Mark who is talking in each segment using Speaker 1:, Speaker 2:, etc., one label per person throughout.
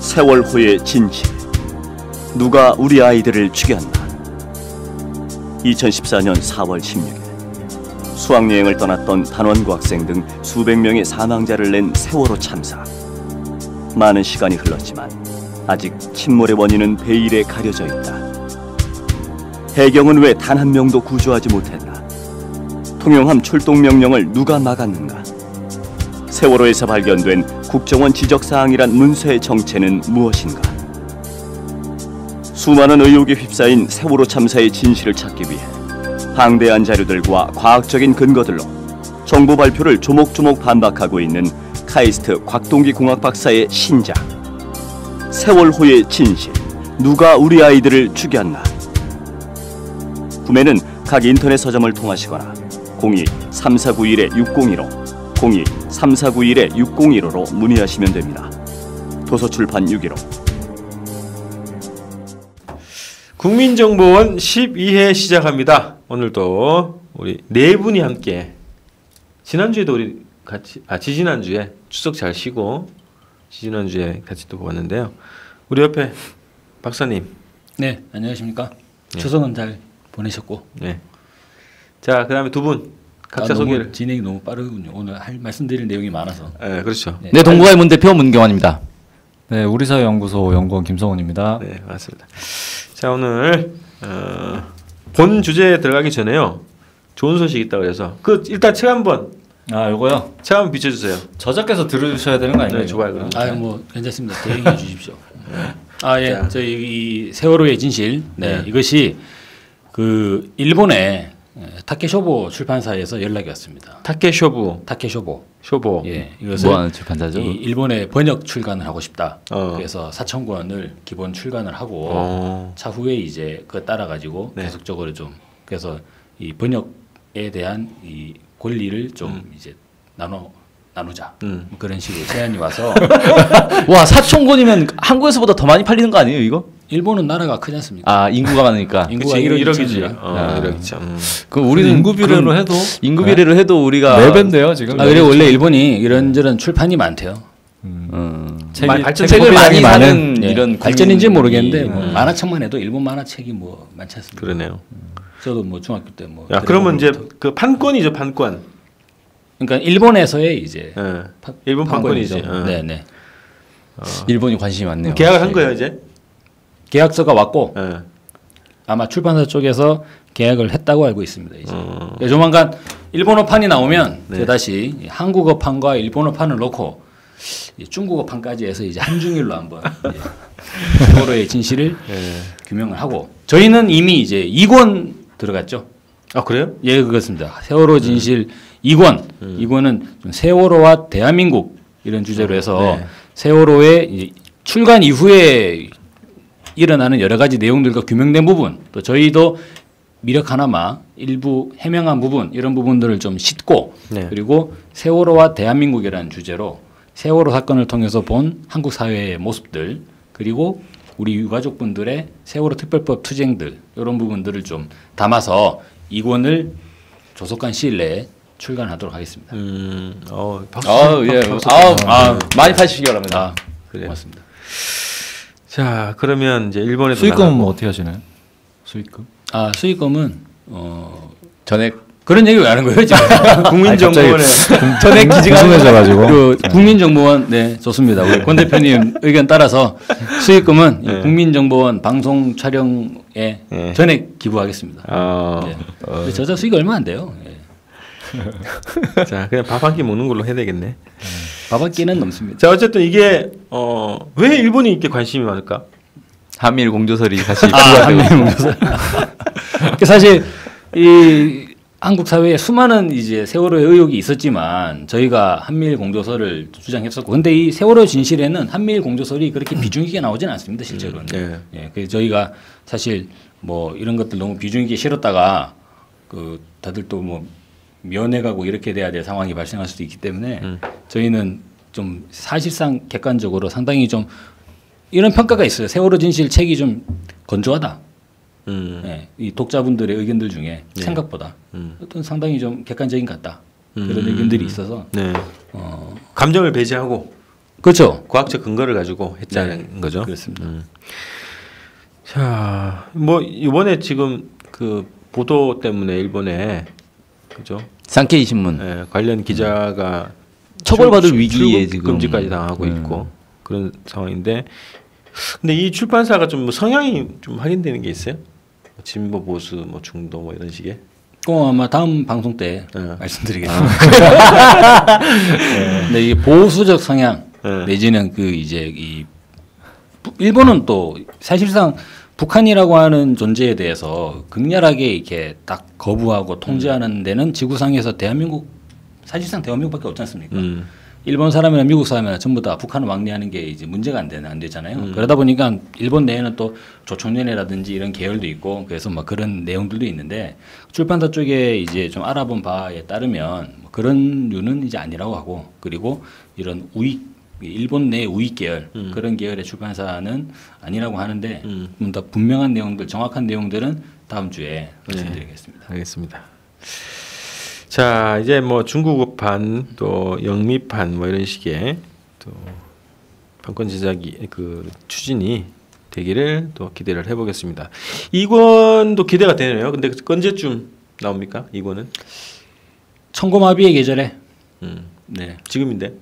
Speaker 1: 세월호의 진실. 누가 우리 아이들을 죽였나? 2014년 4월 16일 수학여행을 떠났던 단원고 학생 등 수백 명의 사망자를 낸 세월호 참사. 많은 시간이 흘렀지만 아직 침몰의 원인은 베일에 가려져 있다. 해경은 왜 단 한 명도 구조하지 못했나? 통영함 출동 명령을 누가 막았는가? 세월호에서 발견된 국정원 지적사항이란 문서의 정체는 무엇인가? 수많은 의혹에 휩싸인 세월호 참사의 진실을 찾기 위해 방대한 자료들과 과학적인 근거들로 정부 발표를 조목조목 반박하고 있는 카이스트 곽동기 공학 박사의 신작 세월호의 진실. 누가 우리 아이들을 죽였나? 구매는 각 인터넷 서점을 통하시거나 02-3491-6015 02-3491-6015로 문의하시면 됩니다. 도서출판 615.
Speaker 2: 국민정보원 12회 시작합니다. 오늘도 우리 네 분이 함께, 지난주에도 우리 같이, 지지난주에 추석 잘 쉬고 지지난주에 같이 또 보았는데요. 우리 옆에 박사님.
Speaker 3: 네, 안녕하십니까. 네. 추석은 잘 보내셨고.
Speaker 2: 네. 자, 그 다음에 두 분 각자 소개를.
Speaker 3: 진행이 너무 빠르군요. 오늘 말씀드릴 내용이 많아서.
Speaker 2: 네, 그렇죠.
Speaker 3: 네,
Speaker 4: 네, 동부가의 문 대표 문경환입니다.
Speaker 5: 네, 우리사회연구소 연구원 김성훈입니다.
Speaker 2: 네, 맞습니다. 자, 오늘 본 주제에 들어가기 전에요. 좋은 소식이 있다고 해서 일단 책 한번.
Speaker 5: 요거요?
Speaker 2: 책 한번 비춰주세요.
Speaker 5: 저자께서 들어주셔야 되는 거 아니에요?
Speaker 2: 네, 좋아요.
Speaker 3: 뭐 괜찮습니다. 대행해 주십시오. 예, 저희 이 세월호의 진실. 네, 이것이 그 일본의 타케쇼보 출판사에서 연락이 왔습니다.
Speaker 2: 타케쇼보. 쇼보.
Speaker 3: 예, 이것을
Speaker 4: 뭐 하는 출판사죠?
Speaker 3: 일본에 번역 출간을 하고 싶다. 그래서 4,000권을 기본 출간을 하고 차후에 이제 그거 따라 가지고 계속적으로 좀 그래서 이 번역에 대한 이 권리를 좀 이제 나누자. 그런 식으로 제안이 와서
Speaker 4: 와, 4,000권이면 한국에서보다 더 많이 팔리는 거 아니에요, 이거?
Speaker 3: 일본은 나라가 크지 않습니까?
Speaker 4: 인구가 많으니까.
Speaker 3: 인구가
Speaker 2: 1억이지. 1억이죠.
Speaker 4: 그럼 우리는
Speaker 5: 인구 비례로 해도
Speaker 4: 해도 우리가
Speaker 5: 4배인데요, 지금.
Speaker 3: 그리고 원래 일본이 이런저런 출판이 많대요.
Speaker 4: 책을 많이 사는 이런
Speaker 3: 발전인지 모르겠는데 만화책만 해도 일본 만화책이 뭐 많지 않습니까?
Speaker 2: 그러네요.
Speaker 3: 저도 뭐 중학교 때 뭐.
Speaker 2: 야, 그러면 이제 그 판권이죠, 판권.
Speaker 3: 그러니까 일본에서의 이제
Speaker 2: 일본 판권이지.
Speaker 3: 네네.
Speaker 4: 일본이 관심이 많네요.
Speaker 2: 계약을 한 거예요, 이제?
Speaker 3: 계약서가 왔고 아마 출판사 쪽에서 계약을 했다고 알고 있습니다. 이제 조만간 일본어판이 나오면 다시 한국어판과 일본어판을 놓고 중국어판까지 해서 이제 한중일로 한번 세월호의 진실을 규명을 하고 저희는 이미 이제 2권 들어갔죠.
Speaker 2: 아, 그래요?
Speaker 3: 예, 그렇습니다. 세월호 진실 2권. 2권은 세월호와 대한민국 이런 주제로 해서 세월호의 출간 이후에 일어나는 여러 가지 내용들과 규명된 부분, 또 저희도 미력 하나마 일부 해명한 부분 이런 부분들을 좀 싣고 그리고 세월호와 대한민국이라는 주제로 세월호 사건을 통해서 본 한국 사회의 모습들 그리고 우리 유가족분들의 세월호 특별법 투쟁들 이런 부분들을 좀 담아서 2권을 조속한 시일 내에 출간하도록 하겠습니다.
Speaker 4: 많이 파시기 바랍니다.
Speaker 2: 그래요.
Speaker 3: 고맙습니다.
Speaker 2: 자, 그러면 이제 일본에도
Speaker 5: 수익금은 뭐 어떻게 하시나요? 수익금?
Speaker 3: 수익금은
Speaker 4: 전액
Speaker 3: 그런 얘기 왜 하는 거예요 지금?
Speaker 2: 국민정보원에
Speaker 4: 전액
Speaker 5: 궁금해져가지고
Speaker 3: 국민정보원 네 좋습니다. 우리 권 대표님 의견 따라서 수익금은 국민정보원 방송 촬영에 전액 기부하겠습니다. 저자 수익 얼마 안 돼요.
Speaker 2: 자, 그냥 밥 한 끼 먹는 걸로 해야 되겠네.
Speaker 3: 밥 한 끼는 넘습니다.
Speaker 2: 자, 어쨌든 이게 왜 일본이 이렇게 관심이 많을까?
Speaker 4: 한미일 공조설이 같이
Speaker 3: 한미일 공조설. 사실 이 한국 사회에 수많은 이제 세월호의 의혹이 있었지만 저희가 한미일 공조설을 주장했었고, 근데 이 세월호 진실에는 한미일 공조설이 그렇게 비중 있게 나오지는 않습니다, 실제로는. 그래서 저희가 사실 뭐 이런 것들 너무 비중 있게 실었다가 그 다들 또 뭐 면회가고 이렇게 돼야 될 상황이 발생할 수도 있기 때문에 저희는 좀 사실상 객관적으로 상당히 좀 이런 평가가 있어요. 세월호 진실 책이 좀 건조하다. 네, 이 독자분들의 의견들 중에 생각보다 어떤 상당히 좀 객관적인 것 같다. 그런 의견들이 있어서
Speaker 2: 네. 감정을 배제하고
Speaker 3: 그렇죠.
Speaker 2: 과학적 근거를 가지고 했자는 거죠.
Speaker 3: 그렇습니다.
Speaker 2: 자, 뭐 이번에 지금 그 보도 때문에 일본에 그죠?
Speaker 4: 산케이 신문
Speaker 2: 관련 기자가
Speaker 4: 처벌받을 위기에
Speaker 2: 출국
Speaker 4: 지금
Speaker 2: 금지까지 당하고 있고 그런 상황인데, 근데 이 출판사가 좀 뭐 성향이 좀 확인되는 게 있어요? 진보 보수 뭐 중도 뭐 이런 식의?
Speaker 3: 아마 다음 방송 때
Speaker 2: 네.
Speaker 3: 말씀드리겠습니다. 근데 이 보수적 성향 내지는 그 이제 이 일본은 또 사실상 북한이라고 하는 존재에 대해서 극렬하게 이렇게 딱 거부하고 통제하는 데는 지구상에서 대한민국 사실상 대한민국밖에 없지 않습니까? 일본 사람이나 미국 사람이나 전부 다 북한을 왕래하는 게 이제 문제가 안 되잖아요. 그러다 보니까 일본 내에는 또 조총련이라든지 이런 계열도 있고 그래서 막 그런 내용들도 있는데 출판사 쪽에 이제 좀 알아본 바에 따르면 뭐 그런 류는 이제 아니라고 하고, 그리고 이런 우익 일본 내 우익 계열 그런 계열의 출판사는 아니라고 하는데 좀 더 분명한 내용들, 정확한 내용들은 다음 주에 말씀드리겠습니다.
Speaker 2: 알겠습니다. 자, 이제 뭐 중국어판 또 영미판 뭐 이런 식의 또 판권 제작이 그 추진이 되기를 또 기대를 해보겠습니다. 2권도 기대가 되네요. 근데 언제쯤 나옵니까? 2권은?
Speaker 3: 청고마비의 계절에 네.
Speaker 2: 지금인데.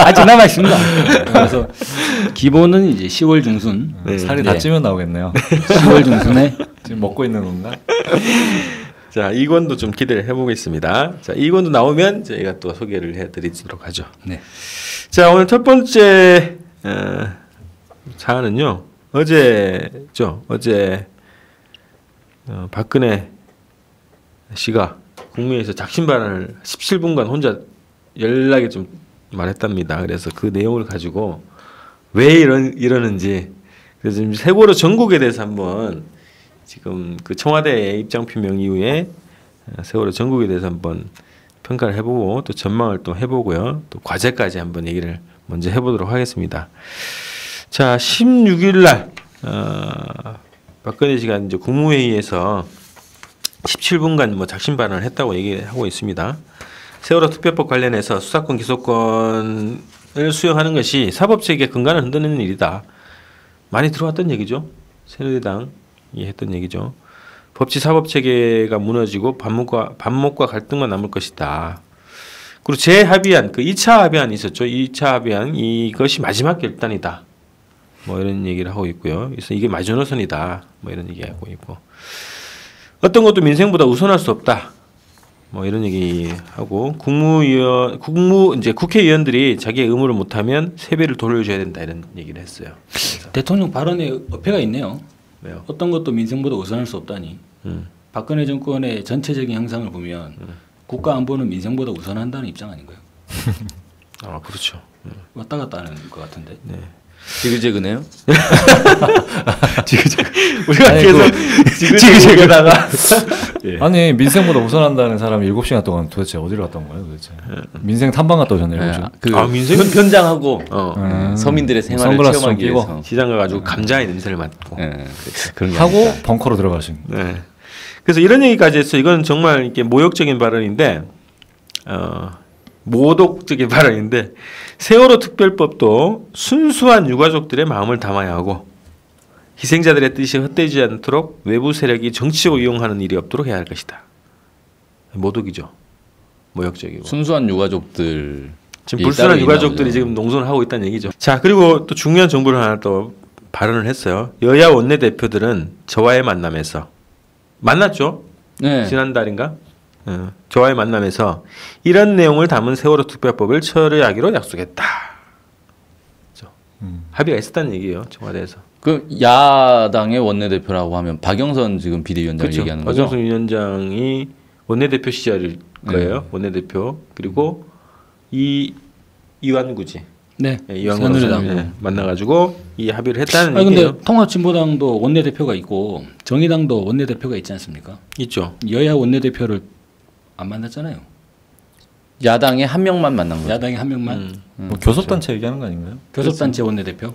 Speaker 3: 아직 남아 있습니다. 그래서 기본은 이제 10월 중순.
Speaker 5: 살이 다 찌면 나오겠네요.
Speaker 3: 10월 중순에
Speaker 5: 지금 먹고 있는 건가?
Speaker 2: 자, 2권도 좀 기대를 해보겠습니다. 자, 2권도 나오면 저희가 또 소개를 해드리도록 하죠.
Speaker 3: 네.
Speaker 2: 자, 오늘 첫 번째 사안은요. 어제죠. 어제 박근혜 씨가 국무회의에서 작심 발언을 17분간 혼자 연락에 좀 말했답니다. 그래서 그 내용을 가지고 왜 이러는지, 그래서 지금 세월호 전국에 대해서 한번 지금 그 청와대의 입장 표명 이후에 세월호 전국에 대해서 한번 평가를 해보고 또 전망을 또 해보고요. 또 과제까지 한번 얘기를 먼저 해보도록 하겠습니다. 자, 16일 날 박근혜 씨가 이제 국무회의에서 17분간 뭐 작심 발언을 했다고 얘기하고 있습니다. 세월호 특별법 관련해서 수사권 기소권을 수용하는 것이 사법체계 근간을 흔드는 일이다. 많이 들어왔던 얘기죠. 새누리당이 했던 얘기죠. 법치 사법체계가 무너지고 반목과 갈등만 남을 것이다. 그리고 재합의안, 그 2차 합의안이 있었죠. 2차 합의안, 이것이 마지막 결단이다. 뭐 이런 얘기를 하고 있고요. 그래서 이게 마지노선이다. 뭐 이런 얘기하고 있고. 어떤 것도 민생보다 우선할 수 없다. 뭐 이런 얘기하고, 이제 국회의원들이 자기의 의무를 못하면 세배를 돌려줘야 된다 이런 얘기를 했어요. 그래서.
Speaker 3: 대통령 발언에 어폐가 있네요.
Speaker 2: 왜요?
Speaker 3: 어떤 것도 민생보다 우선할 수 없다니. 박근혜 정권의 전체적인 형상을 보면 국가 안보는 민생보다 우선한다는 입장 아닌가요?
Speaker 2: 아, 그렇죠.
Speaker 3: 왔다 갔다 하는 것 같은데.
Speaker 2: 네.
Speaker 4: 지그재그네요.
Speaker 2: 우리가 계속 지그재그다가
Speaker 5: 아니 민생보다 우선한다는 사람이 7시간 동안 도대체 어디를 갔다 온 거예요? 도대체 민생 탐방 갔다 오셨네요.
Speaker 4: 그
Speaker 2: 민생
Speaker 4: 현장하고 서민들의 생활을
Speaker 5: 선글라스
Speaker 4: 체험하기
Speaker 5: 끼고.
Speaker 4: 위해서
Speaker 2: 시장 가가지고 감자의 냄새를 맡고.
Speaker 4: 그런 게
Speaker 5: 하고
Speaker 4: 아닐까.
Speaker 5: 벙커로 들어가신.
Speaker 2: 네. 그래서 이런 얘기까지 했어. 이건 정말 이렇게 모욕적인 발언인데, 모독적인 발언인데, 세월호 특별법도 순수한 유가족들의 마음을 담아야 하고 희생자들의 뜻이 헛되지 않도록 외부 세력이 정치적으로 이용하는 일이 없도록 해야 할 것이다. 모독이죠. 모욕적이고.
Speaker 4: 순수한 유가족들
Speaker 2: 지금 불순한 유가족들이 지금 농성을 하고 있다는 얘기죠. 자, 그리고 또 중요한 정보를 하나 또 발언을 했어요. 여야 원내대표들은 저와의 만남에서 만났죠.
Speaker 4: 네.
Speaker 2: 지난달인가? 저와의 만남에서 이런 내용을 담은 세월호 특별법을 처리하기로 약속했다. 합의가 있었다는 얘기예요. 청와대에서.
Speaker 4: 그 야당의 원내대표라고 하면 박영선 지금 비대위원장을
Speaker 2: 그렇죠.
Speaker 4: 얘기하는 거죠.
Speaker 2: 박영선 위원장이 원내대표 시절일 거예요. 원내대표. 그리고 이완구지.
Speaker 3: 네.
Speaker 2: 이완구
Speaker 3: 새누리당.
Speaker 2: 만나가지고 이 합의를 했다는
Speaker 3: 아니
Speaker 2: 얘기예요.
Speaker 3: 근데 통합진보당도 원내대표가 있고 정의당도 원내대표가 있지 않습니까?
Speaker 2: 있죠.
Speaker 3: 여야 원내대표를 안 만났잖아요.
Speaker 4: 야당에 한 명만 만난 거죠.
Speaker 3: 야당에 한 명만.
Speaker 5: 뭐 교섭단체 얘기하는 거 아닌가요?
Speaker 3: 교섭단체 원내대표.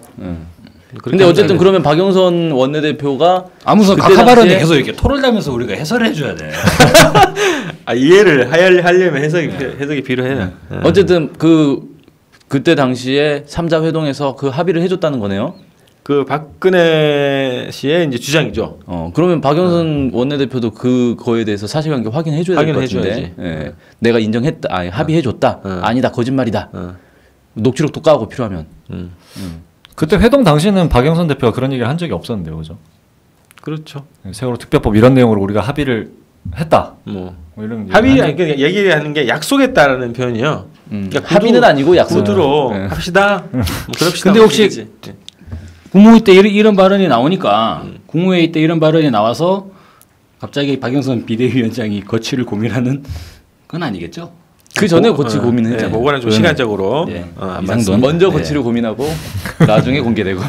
Speaker 4: 근데 어쨌든 그러면 박영선 원내대표가
Speaker 3: 아무튼
Speaker 4: 그때
Speaker 3: 각하 발언에
Speaker 4: 당시에
Speaker 3: 계속 이렇게 토를 달면서 우리가 해설을 해줘야 돼.
Speaker 2: 이해를 하려면 해석이 필요해요.
Speaker 4: 어쨌든 그때 당시에 3자 회동에서 그 합의를 해줬다는 거네요.
Speaker 2: 그 박근혜 씨의 이제 주장이죠.
Speaker 4: 그러면 박영선 원내대표도 그거에 대해서 사실관계 확인해줘야 될 것 같은데.
Speaker 2: 확인해줘야지.
Speaker 4: 예. 내가 인정했다, 합의해줬다. 아니다, 거짓말이다. 녹취록도 까고 필요하면.
Speaker 5: 그때 회동 당시는 박영선 대표가 그런 얘기를 한 적이 없었는데요, 그죠?
Speaker 2: 그렇죠.
Speaker 5: 세월호 특별법 이런 내용으로 우리가 합의를 했다.
Speaker 2: 뭐
Speaker 5: 이런
Speaker 2: 합의 얘기하는 게 약속했다라는 표현이요. 그러니까
Speaker 4: 합의는 아니고 약속.
Speaker 2: 구두로
Speaker 4: 네.
Speaker 2: 합시다. 뭐 그럽시다.
Speaker 3: 근데
Speaker 2: 뭐
Speaker 3: 혹시
Speaker 2: 얘기지.
Speaker 3: 국무회의 때 이런 발언이 나오니까 국무회의 때 이런 발언이 나와서 갑자기 박영선 비대위원장이 거취를 고민하는 건 아니겠죠?
Speaker 4: 그 전에 거치 고민을
Speaker 2: 네,
Speaker 4: 했잖아요.
Speaker 2: 그거는 좀 시간적으로
Speaker 3: 네.
Speaker 2: 안
Speaker 3: 이상돈.
Speaker 2: 맞습니다.
Speaker 4: 먼저
Speaker 2: 네.
Speaker 4: 거치를 고민하고 나중에 공개되고.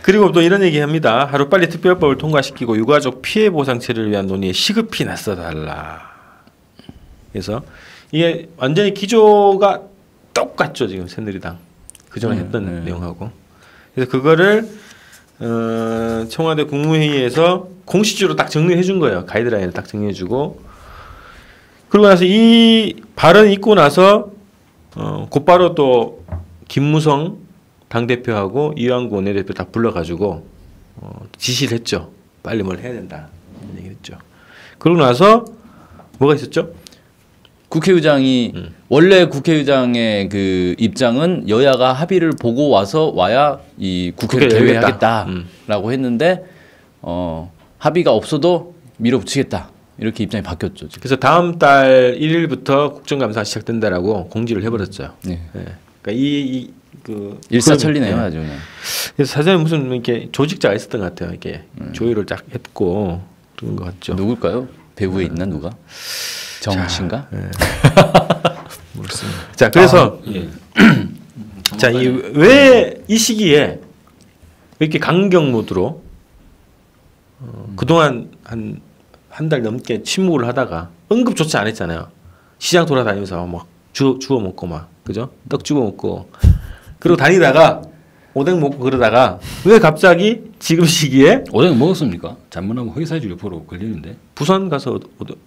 Speaker 2: 그리고 또 이런 얘기합니다. 하루빨리 특별법을 통과시키고 유가족 피해 보상체를 위한 논의에 시급히 나서달라. 그래서 이게 완전히 기조가 똑같죠 지금 새누리당 그전에 했던 내용하고. 그래서 그거를 청와대 국무회의에서 공식적으로 딱 정리해 준 거예요. 가이드라인을 딱 정리해 주고. 그러고 나서 이 발언이 있고 나서 곧바로 또 김무성 당대표하고 이완구 원내대표 다 불러가지고 지시를 했죠. 빨리 뭘 해야 된다. 이런 얘기를 했죠. 그러고 나서 뭐가 있었죠?
Speaker 4: 국회의장이 원래 국회의장의 그 입장은 여야가 합의를 보고 와야 이 국회를
Speaker 2: 국회를
Speaker 4: 개회하겠다라고 했는데 합의가 없어도 밀어붙이겠다 이렇게 입장이 바뀌었죠. 지금.
Speaker 2: 그래서 다음 달 1일부터 국정감사 시작된다라고 공지를 해버렸어요.
Speaker 4: 네.
Speaker 2: 네. 그러니까 그
Speaker 4: 일사천리네요,
Speaker 2: 네.
Speaker 4: 아주 그냥.
Speaker 2: 그래서 사전에 무슨 이렇게 조직자가 있었던 것 같아요. 이게 조율을 쫙 했고 그런 것 같죠.
Speaker 4: 누굴까요? 배후에 있나 누가? 정치인가?
Speaker 2: 모르겠습니다. 자, 그래서 자, 왜 이 시기에 이렇게 강경 모드로 그동안 한 달 넘게 침묵을 하다가 언급조차 안 했잖아요. 시장 돌아다니면서 막 주워 먹고 막 그죠? 떡 주워 먹고 그리고 다니다가 오뎅 먹고 그러다가 왜 갑자기 지금 시기에
Speaker 3: 오뎅 먹었습니까? 잘못하면 허위사실 유포로 걸리는데.
Speaker 2: 부산 가서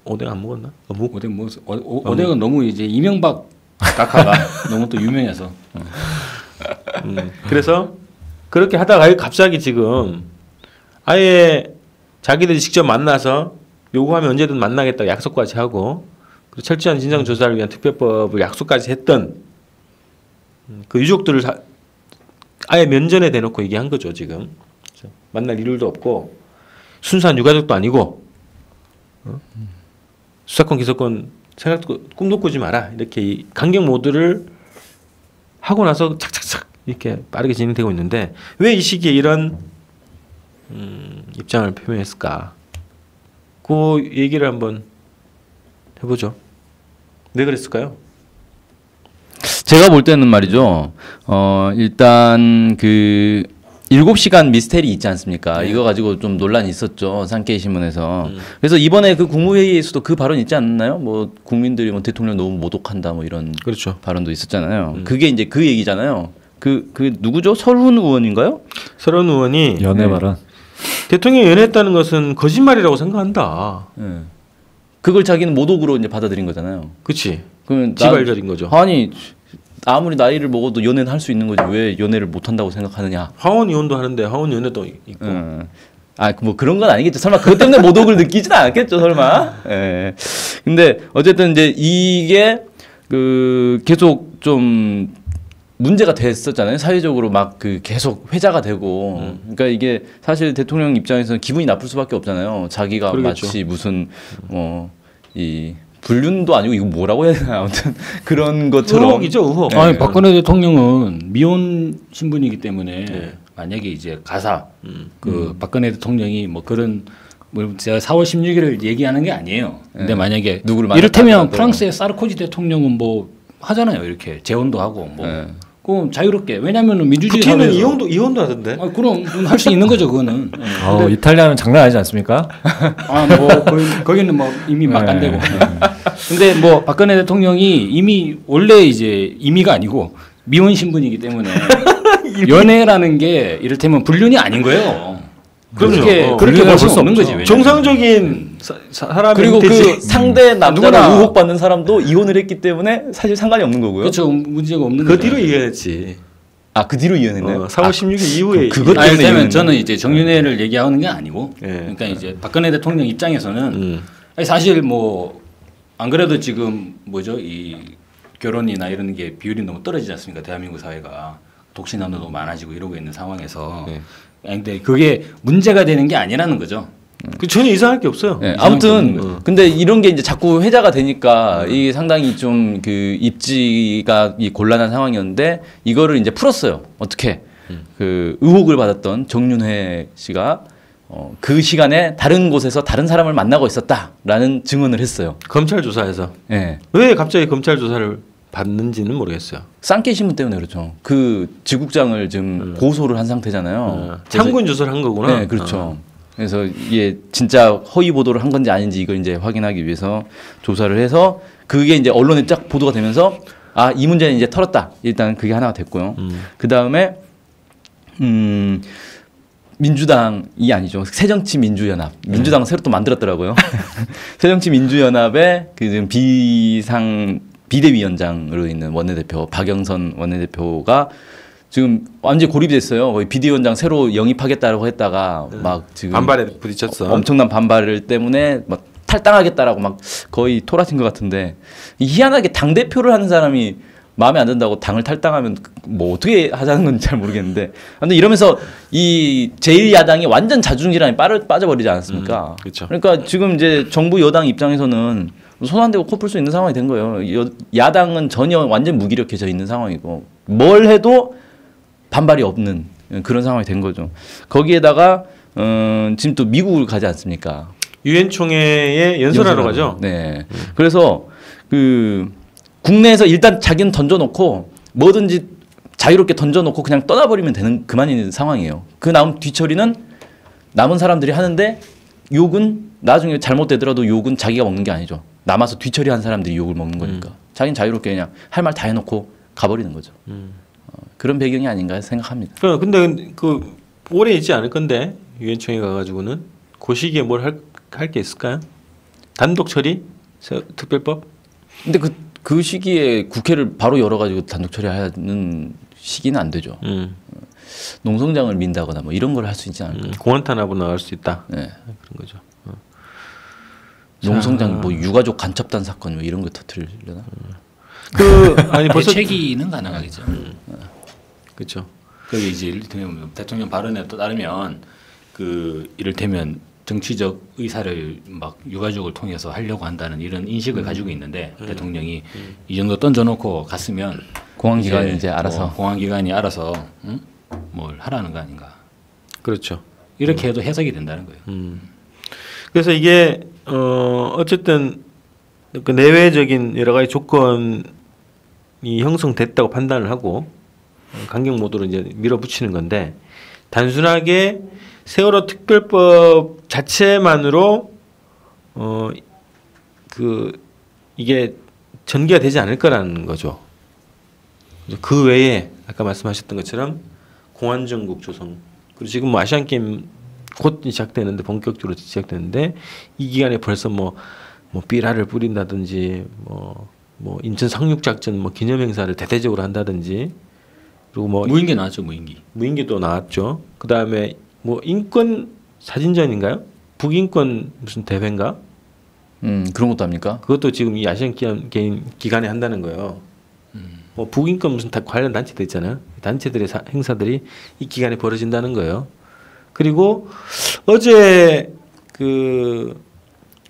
Speaker 2: 오뎅 안 먹었나?
Speaker 3: 오뎅 먹었어. 오뎅은 너무 이제 이명박 각하가 너무 또 유명해서.
Speaker 2: 그래서 그렇게 하다가 갑자기 지금 아예 자기들이 직접 만나서 요구하면 언제든 만나겠다고 약속까지 하고 그리고 철저한 진상 조사를 위한 특별법을 약속까지 했던 그 유족들을 아예 면전에 대놓고 얘기한 거죠 지금. 만날 이유도 없고 순수한 유가족도 아니고 수사권 기소권 생각도 꿈도 꾸지 마라 이렇게 이 강경 모드를 하고 나서 착착착 이렇게 빠르게 진행되고 있는데 왜 이 시기에 이런 입장을 표명했을까? 그 얘기를 한번 해보죠. 왜 그랬을까요?
Speaker 4: 제가 볼 때는 말이죠. 일단 그 7시간 미스테리 있지 않습니까? 이거 가지고 좀 논란이 있었죠. 산케이 신문에서. 그래서 이번에 그 국무회의에서도 그 발언 있지 않나요? 뭐 국민들이 뭐 대통령 너무 모독한다 뭐 이런
Speaker 2: 그렇죠.
Speaker 4: 발언도 있었잖아요. 그게 이제 그 얘기잖아요. 그 누구죠? 설훈 의원인가요?
Speaker 2: 설훈 의원이
Speaker 5: 연애 발언.
Speaker 2: 대통령이 연애했다는 것은 거짓말이라고 생각한다.
Speaker 4: 네. 그걸 자기는 모독으로 이제 받아들인 거잖아요.
Speaker 2: 그렇지.
Speaker 4: 그러면
Speaker 2: 지발절인 거죠.
Speaker 4: 아니 아무리 나이를 먹어도 연애는 할 수 있는 거지 왜 연애를 못 한다고 생각하느냐?
Speaker 2: 하원 의원도 하는데 하원 연애도 있고.
Speaker 4: 뭐 그런 건 아니겠죠. 설마 그것 때문에 모독을 느끼진 않았겠죠, 설마. 예. 근데 어쨌든 이제 이게 그 계속 좀 문제가 됐었잖아요. 사회적으로 막 그 계속 회자가 되고. 그러니까 이게 사실 대통령 입장에서는 기분이 나쁠 수밖에 없잖아요. 자기가
Speaker 2: 그러겠죠.
Speaker 4: 마치 무슨 이 불륜도 아니고 이거 뭐라고 해야 되나 아무튼 그런 것처럼
Speaker 2: 의혹이죠, 의혹.
Speaker 4: 네.
Speaker 3: 아니 박근혜 대통령은 미혼 신분이기 때문에 만약에 이제 가사 그 박근혜 대통령이 뭐 그런 뭐 제가 4월 16일을 얘기하는 게 아니에요. 근데 만약에
Speaker 4: 누구를
Speaker 3: 이를테면
Speaker 4: 만났다
Speaker 3: 프랑스의 사르코지 대통령은 뭐 하잖아요. 이렇게 재혼도 하고 뭐 그 자유롭게 왜냐하면 민주주의
Speaker 2: 국회는
Speaker 3: 사회에서
Speaker 2: 이혼도 하던데.
Speaker 3: 그럼 할 수 있는 거죠 그거는.
Speaker 5: 이탈리아는 장난 아니지 않습니까?
Speaker 3: 뭐 거기는 뭐 이미 막 안 되고. 근데 뭐 박근혜 대통령이 이미 원래 이제 임의가 아니고 미혼 신분이기 때문에 연애라는 게 이를테면 불륜이 아닌 거예요. 그렇게 볼 수 없는 거지.
Speaker 2: 정상적인 사람이
Speaker 4: 그리고 그
Speaker 2: 되지.
Speaker 4: 상대 남자를
Speaker 3: 누구나
Speaker 4: 의혹받는 사람도 이혼을 했기 때문에 사실 상관이 없는 거고요.
Speaker 3: 그렇죠. 문제가 없는
Speaker 2: 그
Speaker 3: 거죠.
Speaker 2: 뒤로 이혼했지.
Speaker 4: 아, 그 뒤로 이혼했나요?
Speaker 2: 4월 16일 이후에
Speaker 4: 그것
Speaker 3: 아니,
Speaker 4: 때문에
Speaker 3: 왜냐면
Speaker 4: 이혼했나?
Speaker 3: 저는 이제 정윤회를 얘기하는 게 아니고,
Speaker 2: 예.
Speaker 3: 그러니까 이제 박근혜 대통령 입장에서는 아니, 사실 뭐 안 그래도 지금 뭐죠 이 결혼이나 이런 게 비율이 너무 떨어지지 않습니까? 대한민국 사회가 독신남도 너무 많아지고 이러고 있는 상황에서,
Speaker 2: 네.
Speaker 3: 아니, 근데 그게 문제가 되는 게 아니라는 거죠.
Speaker 2: 그 전혀 이상할 게 없어요.
Speaker 4: 네, 아무튼 근데 이런 게 이제 자꾸 회자가 되니까 이게 상당히 좀 그 입지가 이 곤란한 상황이었는데 이거를 이제 풀었어요. 어떻게 그 의혹을 받았던 정윤회 씨가 그 시간에 다른 곳에서 다른 사람을 만나고 있었다라는 증언을 했어요.
Speaker 2: 검찰 조사에서
Speaker 4: 예.
Speaker 2: 왜 갑자기 검찰 조사를 받는지는 모르겠어요.
Speaker 4: 쌍깨 신문 때문에 그렇죠. 그 지국장을 지금 고소를 한 상태잖아요.
Speaker 2: 참고인 조사를 한 거구나.
Speaker 4: 네, 그렇죠. 그래서 이게 진짜 허위 보도를 한 건지 아닌지 이걸 이제 확인하기 위해서 조사를 해서 그게 이제 언론에 쫙 보도가 되면서 아, 이 문제는 이제 털었다. 일단 그게 하나가 됐고요. 그 다음에 민주당이 아니죠. 새정치민주연합. 민주당 새로 또 만들었더라고요. 새정치민주연합의 그 지금 비대위원장으로 있는 원내대표 박영선 원내대표가 지금 완전히 고립이 됐어요. 거의 비대위원장 새로 영입하겠다고 했다가 막 지금
Speaker 2: 반발에 부딪혔어.
Speaker 4: 엄청난 반발 때문에 막 탈당하겠다라고 막 거의 토라진 것 같은데 희한하게 당 대표를 하는 사람이 마음에 안 든다고 당을 탈당하면 뭐 어떻게 하자는 건지 잘 모르겠는데 아무튼 이러면서 이 제1야당이 완전 자중질환에 빠져버리지 않았습니까?
Speaker 2: 그렇죠.
Speaker 4: 그러니까 지금 이제 정부 여당 입장에서는 손 안 대고 코 풀 수 있는 상황이 된 거예요. 야당은 전혀 완전 무기력해져 있는 상황이고 뭘 해도 반발이 없는 그런 상황이 된 거죠. 거기에다가 지금 또 미국을 가지 않습니까?
Speaker 2: 유엔 총회에 연설하러 가죠.
Speaker 4: 네. 그래서 그 국내에서 일단 자기는 던져놓고 뭐든지 자유롭게 던져놓고 그냥 떠나버리면 되는 그만인 상황이에요. 그 남은 뒤처리는 남은 사람들이 하는데 욕은 나중에 잘못되더라도 욕은 자기가 먹는 게 아니죠. 남아서 뒤처리한 사람들이 욕을 먹는 거니까. 자기는 자유롭게 그냥 할 말 다 해놓고 가버리는 거죠. 그런 배경이 아닌가 생각합니다.
Speaker 2: 근데 그 오래 있지 않을 건데 유엔 총회 가가지고는 그 시기에 뭘 할 게 있을까요? 단독 처리? 특별법?
Speaker 4: 근데 그 시기에 국회를 바로 열어가지고 단독 처리하는 시기는 안 되죠. 농성장을 민다거나 뭐 이런 걸 할 수 있지 않을까요?
Speaker 2: 공안 탄압으로 나갈 수 있다.
Speaker 4: 네.
Speaker 2: 그런 거죠.
Speaker 4: 농성장 뭐 유가족 간첩단 사건 뭐 이런 거 터뜨리려나?
Speaker 2: 아니 벌써
Speaker 3: 대책위는 가능하겠죠.
Speaker 2: 그렇죠.
Speaker 3: 그게 이제 이를테면 대통령 발언에 따르면 그 이를테면 정치적 의사를 막 유가족을 통해서 하려고 한다는 이런 인식을 가지고 있는데 대통령이 이 정도 던져놓고 갔으면
Speaker 4: 공안기관이 이제 알아서
Speaker 3: 공안기관이 알아서 뭘 하라는 거 아닌가.
Speaker 2: 그렇죠.
Speaker 3: 이렇게 해도 해석이 된다는 거예요.
Speaker 2: 그래서 이게 어쨌든 그 내외적인 여러 가지 조건이 형성됐다고 판단을 하고 강경 모드로 이제 밀어붙이는 건데 단순하게 세월호 특별법 자체만으로 이게 전개가 되지 않을 거라는 거죠. 그 외에 아까 말씀하셨던 것처럼 공안정국 조성 그리고 지금 뭐 아시안 게임 곧 시작되는데 본격적으로 시작되는데 이 기간에 벌써 뭐 삐라를 뿌린다든지 뭐 인천 상륙 작전 뭐 기념 행사를 대대적으로 한다든지 그리고 뭐
Speaker 3: 무인기 나왔죠,
Speaker 2: 무인기도 나왔죠. 그 다음에 뭐 인권 사진전인가요? 북인권 무슨 대회인가?
Speaker 4: 그런 것도 합니까?
Speaker 2: 그것도 지금 이 아시안 게임 기간에 한다는 거예요. 뭐 북인권 무슨 관련 단체들 있잖아요. 단체들의 행사들이 이 기간에 벌어진다는 거예요. 그리고 어제 그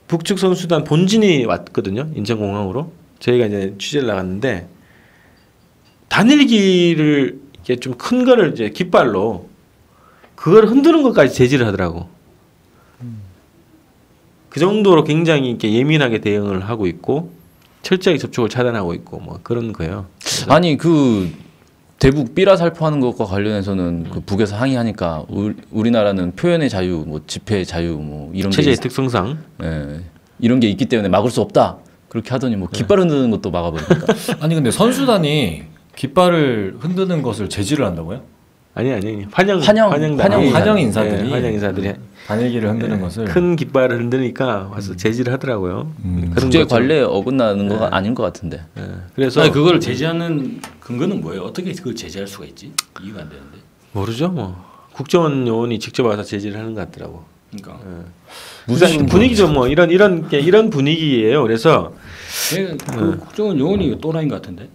Speaker 2: 북측 선수단 본진이 왔거든요. 인천공항으로. 저희가 이제 취재를 나갔는데 단일기를 이렇게 좀 큰 거를 이제 깃발로 그걸 흔드는 것까지 제지를 하더라고. 그 정도로 굉장히 이렇게 예민하게 대응을 하고 있고 철저하게 접촉을 차단하고 있고 뭐 그런 거예요.
Speaker 4: 아니 그 대북 삐라 살포하는 것과 관련해서는 그 북에서 항의하니까 우리나라는 표현의 자유, 뭐 집회의 자유, 뭐 이런 게
Speaker 2: 체제의 특성상
Speaker 4: 예, 이런 게 있기 때문에 막을 수 없다. 그렇게 하더니 뭐 깃발 흔드는 것도 막아버리니까.
Speaker 5: 아니 근데 선수단이 깃발을 흔드는 것을 제지를 한다고요?
Speaker 2: 아니 환영
Speaker 5: 인사들이
Speaker 2: 네, 환영 인사들이
Speaker 5: 단일기를 흔드는 것을
Speaker 2: 큰 깃발을 흔드니까 와서 제지를 하더라고요. 그런
Speaker 4: 국제
Speaker 2: 것처럼.
Speaker 4: 관례에 어긋나는 거 아닌 것 같은데.
Speaker 2: 예. 그래서
Speaker 3: 아니, 그걸 제재하는 근거는 뭐예요? 어떻게 그걸 제재할 수가 있지? 이해가 안 되는데.
Speaker 2: 모르죠 뭐 국정원 요원이 직접 와서 제지를 하는 것 같더라고.
Speaker 3: 그러니까
Speaker 2: 무슨 분위기죠 뭐 이런 분위기예요. 그래서
Speaker 3: 그 국정원 요원이 또라이인 것 같은데.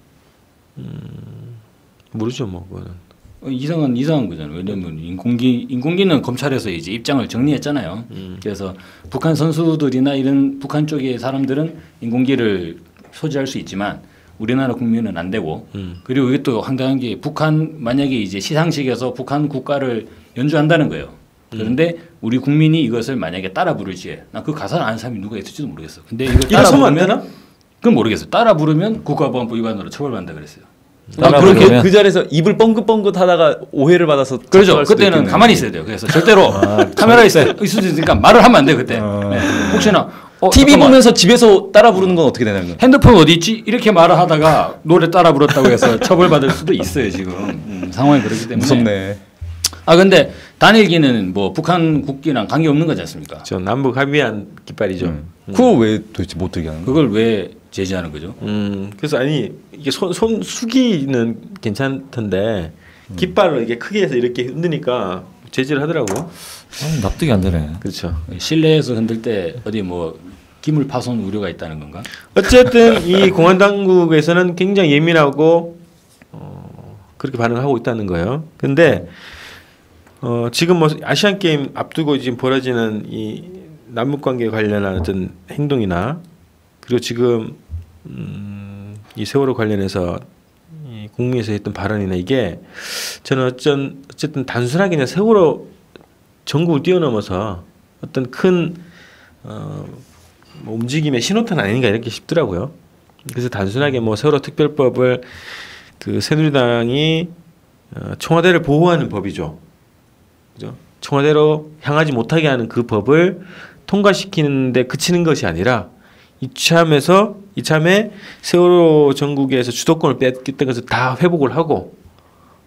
Speaker 2: 모르죠 뭐 그거는.
Speaker 3: 이상한 거잖아요. 왜냐면 인공기는 검찰에서 이제 입장을 정리했잖아요. 그래서 북한 선수들이나 이런 북한 쪽의 사람들은 인공기를 소지할 수 있지만 우리나라 국민은 안 되고 그리고 이게 또 황당한 게 북한 만약에 이제 시상식에서 북한 국가를 연주한다는 거예요. 그런데 우리 국민이 이것을 만약에 따라 부르지, 나 그 가사를 아는 사람이 누가 있을지도 모르겠어. 근데 이걸 따라
Speaker 2: 안
Speaker 3: 부르면
Speaker 2: 되나?
Speaker 3: 그건 모르겠어요. 따라 부르면 국가보안법 위반으로 처벌받는다 그랬어요.
Speaker 4: 그렇게 그 자리에서 입을 뻥긋뻥긋 하다가 오해를 받아서
Speaker 3: 그렇죠.
Speaker 4: 작성할 수도
Speaker 3: 그때는
Speaker 4: 있겠네.
Speaker 3: 가만히 있어야 돼요. 그래서 절대로 카메라 있을 수 있으니까 말을 하면 안 돼 그때. 네. 혹시나
Speaker 4: TV
Speaker 3: 잠깐만.
Speaker 4: 보면서 집에서 따라 부르는 건 어떻게 되나요?
Speaker 3: 핸드폰 어디 있지? 이렇게 말을 하다가 노래 따라 불렀다고 해서 처벌받을 수도 있어요 지금 상황이 그렇기 때문에.
Speaker 4: 무섭네.
Speaker 3: 아 근데 단일기는 뭐 북한 국기랑 관계 없는 거지 않습니까?
Speaker 2: 저 남북 합의한 깃발이죠.
Speaker 4: 그거 왜 도대체 못 들게 하는 거야?
Speaker 3: 그걸 왜 제재하는 거죠?
Speaker 2: 그래서 아니 이게 손 수기는 괜찮던데 깃발을 이게 크게 해서 이렇게 흔드니까 제지를 하더라고.
Speaker 5: 납득이 안 되네.
Speaker 2: 그렇죠.
Speaker 3: 실내에서 흔들 때 어디 뭐 기물 파손 우려가 있다는 건가?
Speaker 2: 어쨌든 이 공안 당국에서는 굉장히 예민하고 그렇게 반응하고 있다는 거예요. 근데 지금 뭐 아시안 게임 앞두고 지금 벌어지는 이 남북 관계 관련한 어떤 행동이나 그리고 지금 이 세월호 관련해서 이 국무에서 했던 발언이나 이게 저는 어쨌든 단순하게 그냥 세월호 전국을 뛰어넘어서 어떤 큰 뭐 움직임의 신호탄 아닌가 이렇게 싶더라고요. 그래서 단순하게 뭐 세월호 특별법을 그 새누리당이 청와대를 보호하는 법이죠. 그죠? 청와대로 향하지 못하게 하는 그 법을 통과시키는데 그치는 것이 아니라 이참에 세월호 전국에서 주도권을 뺏겼던 것을 다 회복을 하고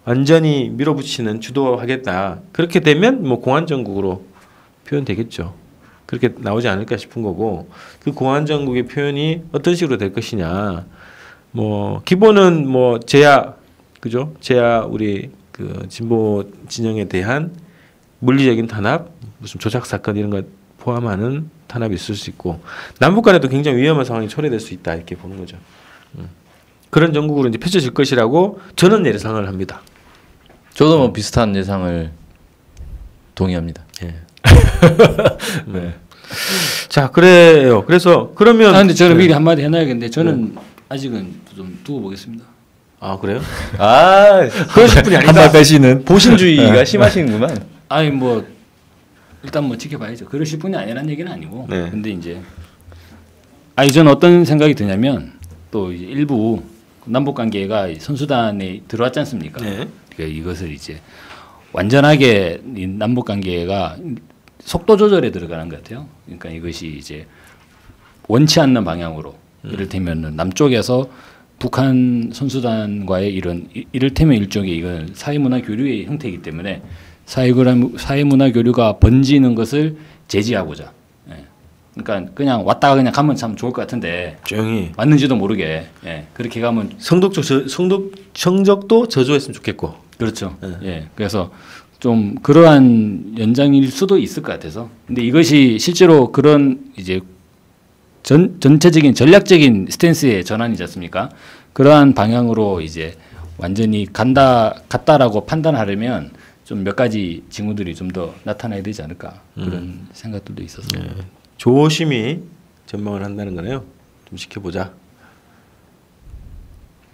Speaker 2: 완전히 밀어붙이는 주도하겠다. 그렇게 되면 뭐 공안 정국으로 표현되겠죠. 그렇게 나오지 않을까 싶은 거고 그 공안 정국의 표현이 어떤 식으로 될 것이냐. 뭐 기본은 뭐 그죠? 우리 그 진보 진영에 대한 물리적인 탄압, 무슨 조작 사건 이런 걸 포함하는 탄압이 있을 수 있고 남북 간에도 굉장히 위험한 상황이 초래될 수 있다 이렇게 보는 거죠. 그런 정국으로 이제 펼쳐질 것이라고 저는 예상을 합니다.
Speaker 4: 저도 뭐 비슷한 예상을 동의합니다.
Speaker 2: 예. 네. 자 그래요. 그래서 그러면
Speaker 3: 근데 저는 미리 한마디 해놔야겠는데 저는 아직은 좀 두고 보겠습니다.
Speaker 2: 아 그래요?
Speaker 4: 그러실 분이
Speaker 5: 한발 빼시는
Speaker 4: 보신주의가 심하시는구만.
Speaker 3: 아니 뭐 일단 뭐 지켜봐야죠. 그러실 분이 아니라는 얘기는 아니고.
Speaker 2: 네.
Speaker 3: 근데 이제 저는 어떤 생각이 드냐면 또 이제 일부 남북 관계가 선수단에 들어왔지 않습니까?
Speaker 2: 네.
Speaker 3: 그러니까 이것을 이제 완전하게 이 남북 관계가 속도 조절에 들어가는 것 같아요. 그러니까 이것이 이제 원치 않는 방향으로 이를테면 남쪽에서 북한 선수단과의 이를테면 일종의 이건 사회문화 교류의 형태이기 때문에 사회문화 교류가 번지는 것을 제지하고자. 예. 그러니까 그냥 왔다가 그냥 가면 참 좋을 것 같은데
Speaker 2: 조용히
Speaker 3: 왔는지도 모르게 그렇게 가면
Speaker 2: 성적도 저조했으면 좋겠고.
Speaker 3: 그렇죠. 예. 그래서 좀 그러한 연장일 수도 있을 것 같아서. 근데 이것이 실제로 그런 이제 전체적인 전략적인 스탠스의 전환이지 않습니까? 그러한 방향으로 이제 완전히 갔다라고 판단하려면 좀 몇 가지 징후들이 좀 더 나타나야 되지 않을까 그런 생각들도 있어서.
Speaker 2: 네. 조심히 전망을 한다는 거네요. 좀 지켜보자.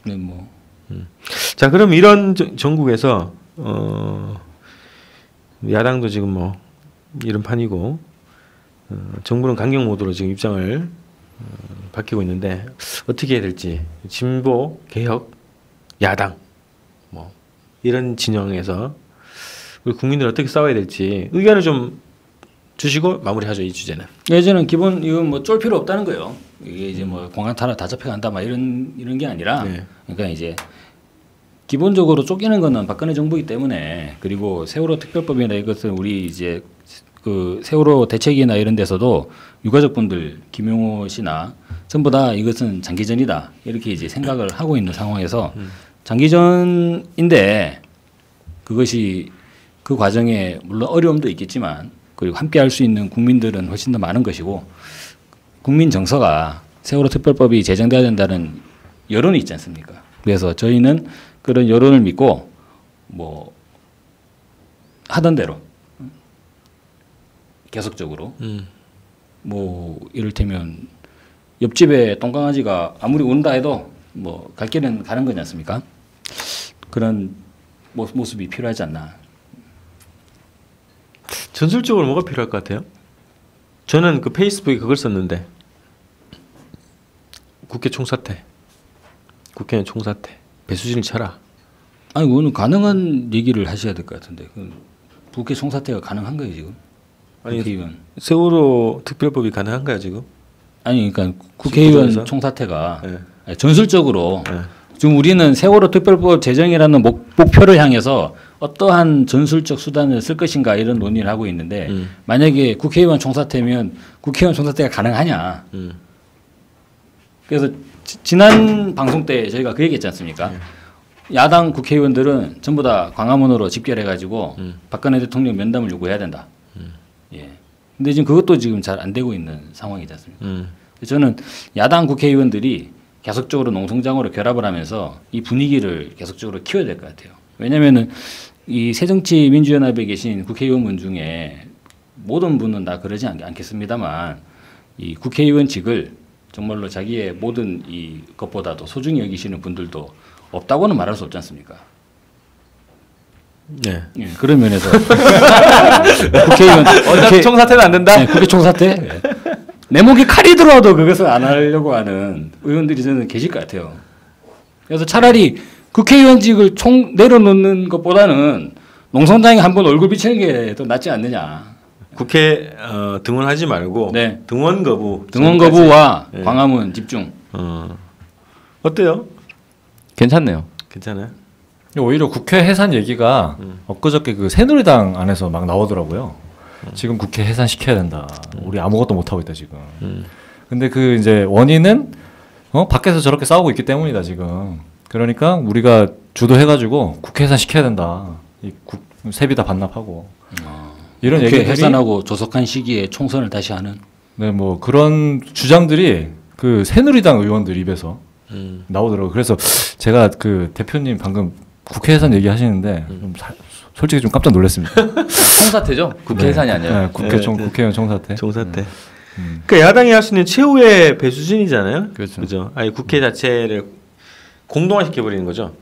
Speaker 3: 네, 뭐.
Speaker 2: 자, 그럼 이런 전국에서 야당도 지금 뭐 이런 판이고 정부는 강경 모드로 지금 입장을 밝히고 있는데 어떻게 해야 될지 진보 개혁 야당 뭐 이런 진영에서 우리 국민들 어떻게 싸워야 될지 의견을 좀 주시고 마무리하죠 이 주제는.
Speaker 3: 예전은 기본 이건 뭐 쫄 필요 없다는 거예요. 이게 이제 뭐 공항 탄압 다 잡혀간다 막 이런 게 아니라
Speaker 2: 네.
Speaker 3: 그러니까 이제 기본적으로 쫓기는 거는 박근혜 정부이기 때문에 그리고 세월호 특별법이나 이것은 우리 이제 그 세월호 대책이나 이런 데서도 유가족분들 김용호 씨나 전부 다 이것은 장기전이다 이렇게 이제 생각을 하고 있는 상황에서 장기전인데 그것이 그 과정에 물론 어려움도 있겠지만 그리고 함께 할 수 있는 국민들은 훨씬 더 많은 것이고 국민 정서가 세월호 특별법이 제정돼야 된다는 여론이 있지 않습니까? 그래서 저희는 그런 여론을 믿고 뭐 하던 대로 계속적으로 뭐 이를테면 옆집에 똥강아지가 아무리 운다 해도 뭐 갈 길은 가는 거지 않습니까? 그런 모습이 필요하지 않나.
Speaker 2: 전술적으로 뭐가 필요할 것 같아요? 저는 그 페이스북에 그걸 썼는데 국회 총사퇴, 국회의원 총사퇴, 배수진을 쳐라.
Speaker 3: 아니 그거는 가능한 얘기를 하셔야 될 것 같은데 국회 총사퇴가 가능한 거예요 지금?
Speaker 2: 아니
Speaker 3: 국회의원.
Speaker 2: 세월호 특별법이 가능한가요 지금?
Speaker 3: 아니 그러니까 국회의원
Speaker 2: 구조에서?
Speaker 3: 총사퇴가
Speaker 2: 네.
Speaker 3: 아니, 전술적으로
Speaker 2: 네.
Speaker 3: 지금 우리는 세월호 특별법 제정이라는 목표를 향해서 어떠한 전술적 수단을 쓸 것인가 이런 논의를 하고 있는데 만약에 국회의원 총사퇴면 국회의원 총사퇴가 가능하냐? 그래서 지난 방송 때 저희가 그 얘기했지 않습니까? 야당 국회의원들은 전부 다 광화문으로 집결해가지고 박근혜 대통령 면담을 요구해야 된다. 예. 근데 지금 그것도 지금 잘 안 되고 있는 상황이지 않습니까? 그래서 저는 야당 국회의원들이 계속적으로 농성장으로 결합을 하면서 이 분위기를 계속적으로 키워야 될 것 같아요. 왜냐하면은 이 새정치민주연합에 계신 국회의원분 중에 모든 분은 다 그러지 않겠습니다만 이 국회의원직을 정말로 자기의 모든 이 것보다도 소중히 여기시는 분들도 없다고는 말할 수 없지 않습니까?
Speaker 2: 네.
Speaker 3: 예, 그런 면에서 국회의원
Speaker 4: 어차피 총사퇴는 안 된다.
Speaker 3: 네, 국회 총사퇴. 예. 내 목에 칼이 들어와도 그것을 안 하려고 하는 의원들이 저는 계실 것 같아요. 그래서 차라리 국회의원직을 총 내려놓는 것보다는 농성장에 한번 얼굴 비치는 게 더 낫지 않느냐.
Speaker 2: 국회 등원하지 말고
Speaker 3: 네.
Speaker 2: 등원 거부.
Speaker 3: 등원 거부와 광화문 집중.
Speaker 2: 어때요?
Speaker 4: 괜찮네요.
Speaker 2: 괜찮아요?
Speaker 5: 오히려 국회 해산 얘기가 엊그저께 그 새누리당 안에서 막 나오더라고요. 지금 국회 해산 시켜야 된다. 우리 아무것도 못 하고 있다 지금. 근데 그 이제 원인은 밖에서 저렇게 싸우고 있기 때문이다 지금. 그러니까 우리가 주도해가지고 국회 해산 시켜야 된다. 세비 다 반납하고 이런
Speaker 3: 국회
Speaker 5: 얘기들이
Speaker 3: 해산하고 조속한 시기에 총선을 다시 하는.
Speaker 5: 네, 뭐 그런 주장들이 그 새누리당 의원들 입에서 나오더라고요. 그래서 제가 그 대표님 방금 국회 해산 얘기하시는데 좀 솔직히 좀 깜짝 놀랐습니다.
Speaker 4: 총사퇴죠. 국회 해산이 아니라.
Speaker 5: 네, 국회의원 총사퇴.
Speaker 2: 총사퇴. 그러니까 야당이 할 수 있는 최후의 배수진이잖아요.
Speaker 4: 그렇죠.
Speaker 2: 그죠? 아니 국회 자체를 공동화시켜 버리는 거죠.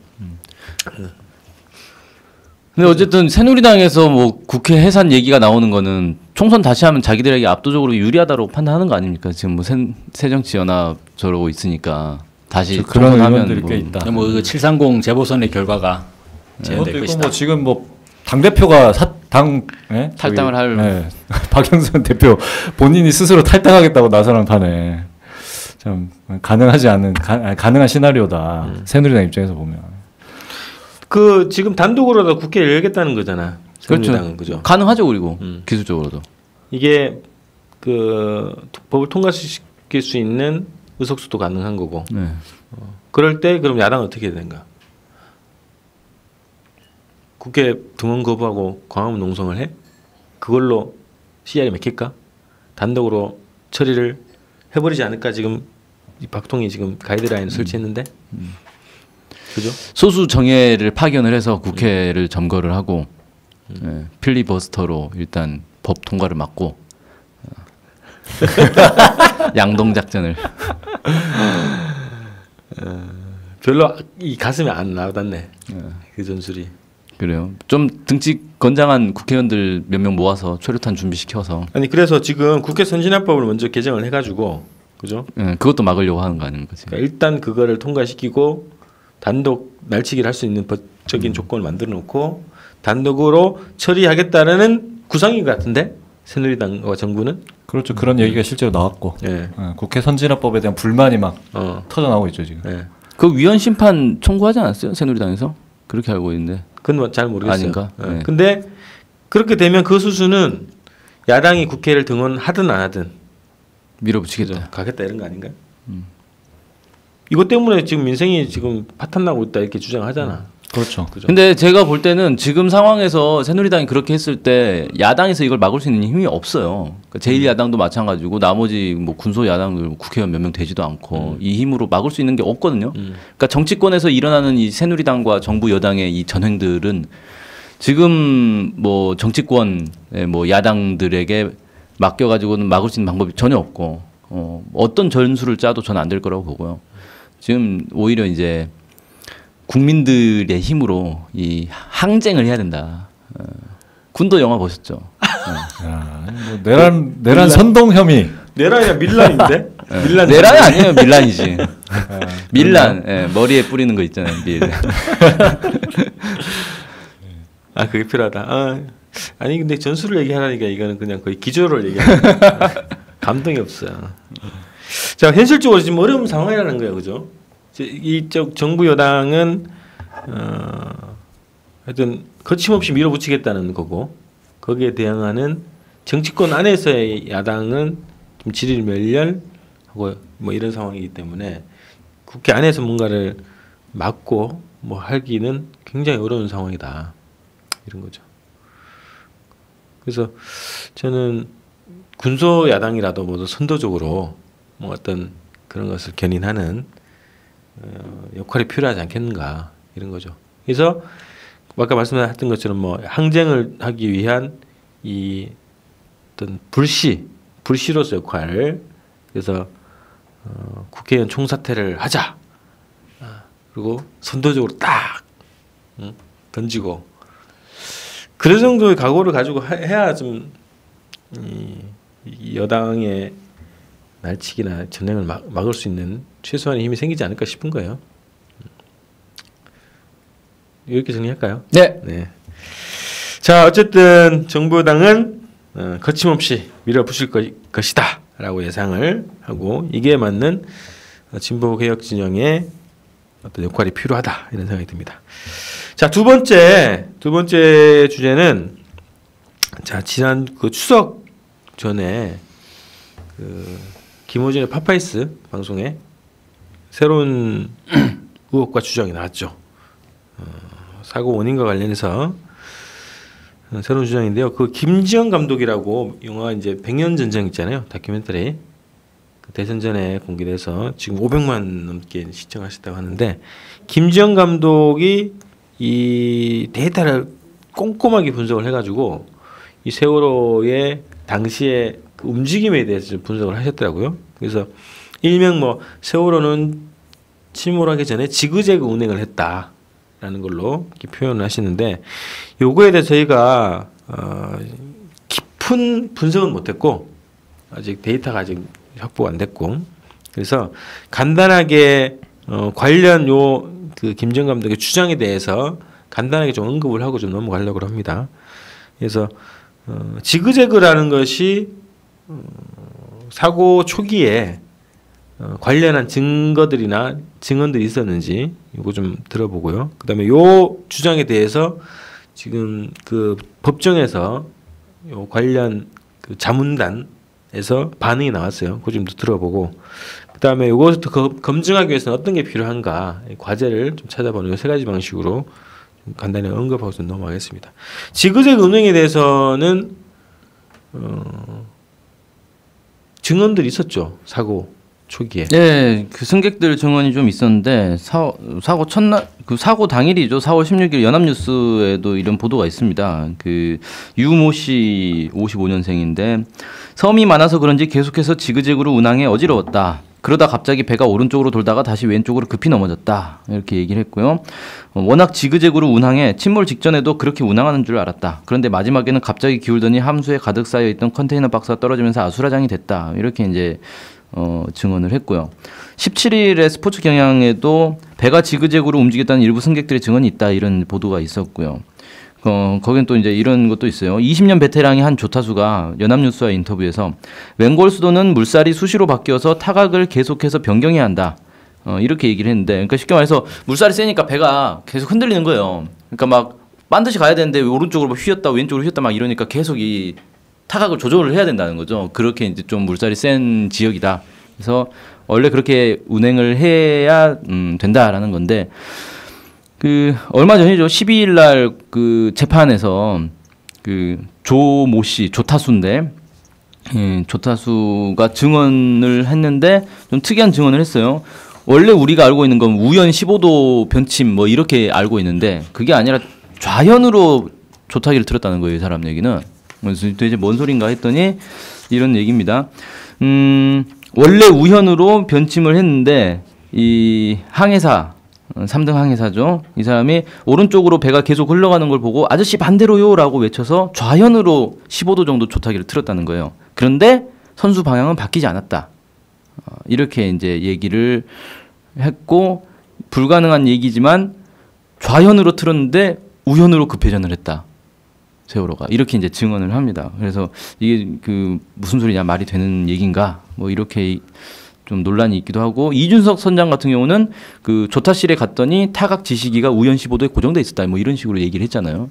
Speaker 4: 근데 어쨌든 새누리당에서 뭐 국회 해산 얘기가 나오는 거는 총선 다시 하면 자기들에게 압도적으로 유리하다고 판단하는 거 아닙니까? 지금 뭐 새정치연합 저러고 있으니까 다시
Speaker 5: 그런
Speaker 4: 총선하면
Speaker 5: 의원들이 꽤 있다.
Speaker 3: 뭐 730 재보선의 결과가
Speaker 5: 그것도
Speaker 3: 될
Speaker 5: 있고
Speaker 3: 것이다.
Speaker 5: 뭐 지금 뭐 당 대표가
Speaker 4: 탈당을 할
Speaker 5: 박영선 대표 본인이 스스로 탈당하겠다고 나서는 판에 참 가능하지 않은 가능한 시나리오다. 새누리당 입장에서 보면.
Speaker 2: 그 지금 단독으로도 국회를 열겠다는 거잖아. 새누리당은 그죠?
Speaker 4: 가능하죠, 그리고 기술적으로도.
Speaker 2: 이게 그 법을 통과시킬 수 있는 의석수도 가능한 거고.
Speaker 4: 네.
Speaker 2: 그럴 때 그럼 야당은 어떻게 해야 되는가? 국회 등원 거부하고 광화문 농성을 해? 그걸로 CR이 맥힐까? 단독으로 처리를 해버리지 않을까? 지금 이 박통이 지금 가이드라인을 설치했는데, 그죠?
Speaker 4: 소수 정예를 파견을 해서 국회를 점거를 하고 필리버스터로 일단 법 통과를 막고 양동 작전을
Speaker 2: 별로 이 가슴에 안 나왔네. 그 전술이.
Speaker 4: 그래요. 좀 등치 건장한 국회의원들 몇 명 모아서 최루탄 준비시켜서
Speaker 2: 아니 그래서 지금 국회 선진화법을 먼저 개정을 해가지고, 그죠?
Speaker 4: 그것도 막으려고 하는 거 아닙니까 지금?
Speaker 2: 그러니까 일단 그거를 통과시키고 단독 날치기를 할 수 있는 적인 조건을 만들어 놓고 단독으로 처리하겠다라는 구상인 것 같은데 새누리당과 정부는
Speaker 5: 그렇죠. 그런 얘기가 실제로 나왔고
Speaker 2: 예.
Speaker 5: 국회 선진화법에 대한 불만이 막 터져 나오고 있죠 지금.
Speaker 2: 예.
Speaker 4: 그 위헌 심판 청구하지 않았어요? 새누리당에서? 그렇게 알고 있는데.
Speaker 2: 그건 잘 모르겠어요.
Speaker 4: 아닌가?
Speaker 2: 예.
Speaker 4: 네.
Speaker 2: 근데 그렇게 되면 그 수순은 야당이 국회를 등원하든 안 하든
Speaker 4: 밀어붙이겠다.
Speaker 2: 그죠? 가겠다 이런 거 아닌가요? 이것 때문에 지금 민생이 지금 파탄나고 있다 이렇게 주장하잖아.
Speaker 5: 그렇죠.
Speaker 2: 그죠?
Speaker 4: 근데 제가 볼 때는 지금 상황에서 새누리당이 그렇게 했을 때 야당에서 이걸 막을 수 있는 힘이 없어요. 그러니까 제1야당도 마찬가지고 나머지 뭐 군소 야당들 국회의원 몇 명 되지도 않고 이 힘으로 막을 수 있는 게 없거든요. 그러니까 정치권에서 일어나는 이 새누리당과 정부 여당의 이 전횡들은 지금 뭐 정치권의 뭐 야당들에게 맡겨가지고는 막을 수 있는 방법이 전혀 없고 어떤 전술을 짜도 저는 안 될 거라고 보고요. 지금 오히려 이제 국민들의 힘으로 이 항쟁을 해야 된다. 군도 영화 보셨죠?
Speaker 5: 야, 뭐 내란 선동 혐의.
Speaker 2: 내란이야 밀란인데? 밀란
Speaker 4: 내란이 아니에요, 밀란이지. 밀란, 예, 머리에 뿌리는 거 있잖아요, 밀.
Speaker 2: 아 그게 필요하다. 아니 근데 전술을 얘기하라니까 이거는 그냥 거의 기조를 얘기하는 감동이 없어요. 자 현실적으로 지금 어려운 상황이라는 거예요, 그죠? 이쪽 정부 여당은 하여튼 거침없이 밀어붙이겠다는 거고 거기에 대응하는 정치권 안에서의 야당은 좀 질일 멸렬하고 뭐 이런 상황이기 때문에 국회 안에서 뭔가를 막고 뭐 하기는 굉장히 어려운 상황이다 이런 거죠. 그래서 저는 군소 야당이라도 모두 선도적으로 뭐 어떤 그런 것을 견인하는 역할이 필요하지 않겠는가 이런 거죠. 그래서 아까 말씀하셨던 것처럼 뭐 항쟁을 하기 위한 이 어떤 불씨로서 역할 그래서 국회의원 총사퇴를 하자 그리고 선도적으로 딱 던지고 그런 정도의 각오를 가지고 해야 좀 이 여당의 날치기나 전쟁을 막을 수 있는 최소한의 힘이 생기지 않을까 싶은 거예요. 이렇게 정리할까요?
Speaker 4: 네.
Speaker 2: 네. 자, 어쨌든 정부 여당은 거침없이 밀어붙일 것이다라고 예상을 하고 이게 맞는 진보 개혁 진영의 어떤 역할이 필요하다 이런 생각이 듭니다. 자, 두 번째 주제는 자 지난 그 추석 전에 그 김호준의 파파이스 방송에 새로운 의혹과 주장이 나왔죠. 사고 원인과 관련해서 새로운 주장인데요. 그 김지영 감독이라고 영화 이제 100년 전쟁 있잖아요. 다큐멘터리 그 대선 전에 공개돼서 지금 500만 넘게 시청하셨다고 하는데 김지영 감독이 이 데이터를 꼼꼼하게 분석을 해가지고 이 세월호의 당시의 그 움직임에 대해서 좀 분석을 하셨더라고요. 그래서 일명 뭐 세월호는 침몰하기 전에 지그재그 운행을 했다라는 걸로 이렇게 표현을 하시는데 요거에 대해서 저희가 깊은 분석은 못했고 아직 데이터가 아직 확보가 안 됐고 그래서 간단하게 관련 요 그 김정 감독의 주장에 대해서 간단하게 좀 언급을 하고 좀 넘어가려고 합니다. 그래서 지그재그라는 것이 사고 초기에 관련한 증거들이나 증언들이 있었는지 이거 좀 들어보고요. 그다음에 요 주장에 대해서 지금 그 법정에서 요 관련 그 자문단에서 반응이 나왔어요. 그거 좀 들어보고 그다음에 이것을 검증하기 위해서는 어떤 게 필요한가 과제를 좀 찾아보는 세 가지 방식으로 좀 간단히 언급하고 좀 넘어가겠습니다. 지그재그 운행에 대해서는 증언들이 있었죠. 사고 초기에.
Speaker 4: 네, 그 승객들 증언이 좀 있었는데 사고 첫날 그 사고 당일이죠. 4월 16일 연합뉴스에도 이런 보도가 있습니다. 그 유모 씨 55년생인데 섬이 많아서 그런지 계속해서 지그재그로 운항에 어지러웠다. 그러다 갑자기 배가 오른쪽으로 돌다가 다시 왼쪽으로 급히 넘어졌다. 이렇게 얘기를 했고요. 워낙 지그재그로 운항해 침몰 직전에도 그렇게 운항하는 줄 알았다. 그런데 마지막에는 갑자기 기울더니 함수에 가득 쌓여있던 컨테이너 박스가 떨어지면서 아수라장이 됐다. 이렇게 이제 증언을 했고요. 17일에 스포츠 경향에도 배가 지그재그로 움직였다는 일부 승객들의 증언이 있다 이런 보도가 있었고요. 거긴 또 이제 이런 것도 있어요. 20년 베테랑이 한 조타수가 연합뉴스와 인터뷰에서 웬골 수도는 물살이 수시로 바뀌어서 타각을 계속해서 변경해야 한다. 이렇게 얘기를 했는데, 그러니까 쉽게 말해서 물살이 세니까 배가 계속 흔들리는 거예요. 그러니까 막 반드시 가야 되는데 오른쪽으로 휘었다 왼쪽으로 휘었다 막 이러니까 계속 이 타각을 조절을 해야 된다는 거죠. 그렇게 이제 좀 물살이 센 지역이다. 그래서 원래 그렇게 운행을 해야 된다라는 건데, 그 얼마 전이죠. 12일 날 그 재판에서 그 조모 씨 조타수인데 조타수가 증언을 했는데 좀 특이한 증언을 했어요. 원래 우리가 알고 있는 건 우연 15도 변침 뭐 이렇게 알고 있는데 그게 아니라 좌현으로 조타기를 틀었다는 거예요. 이 사람 얘기는. 그래서 도대체 뭔 소린가 했더니 이런 얘기입니다. 원래 우현으로 변침을 했는데 이 항해사 3등 항해사죠. 이 사람이 오른쪽으로 배가 계속 흘러가는 걸 보고 아저씨 반대로요 라고 외쳐서 좌현으로 15도 정도 조타기를 틀었다는 거예요. 그런데 선수 방향은 바뀌지 않았다. 이렇게 이제 얘기를 했고, 불가능한 얘기지만 좌현으로 틀었는데 우현으로 급회전을 했다. 세월호가 이렇게 이제 증언을 합니다. 그래서 이게 그 무슨 소리냐, 말이 되는 얘기인가 뭐 이렇게 좀 논란이 있기도 하고, 이준석 선장 같은 경우는 그 조타실에 갔더니 타각 지시기가 우연 15도에 고정돼 있었다 뭐 이런 식으로 얘기를 했잖아요.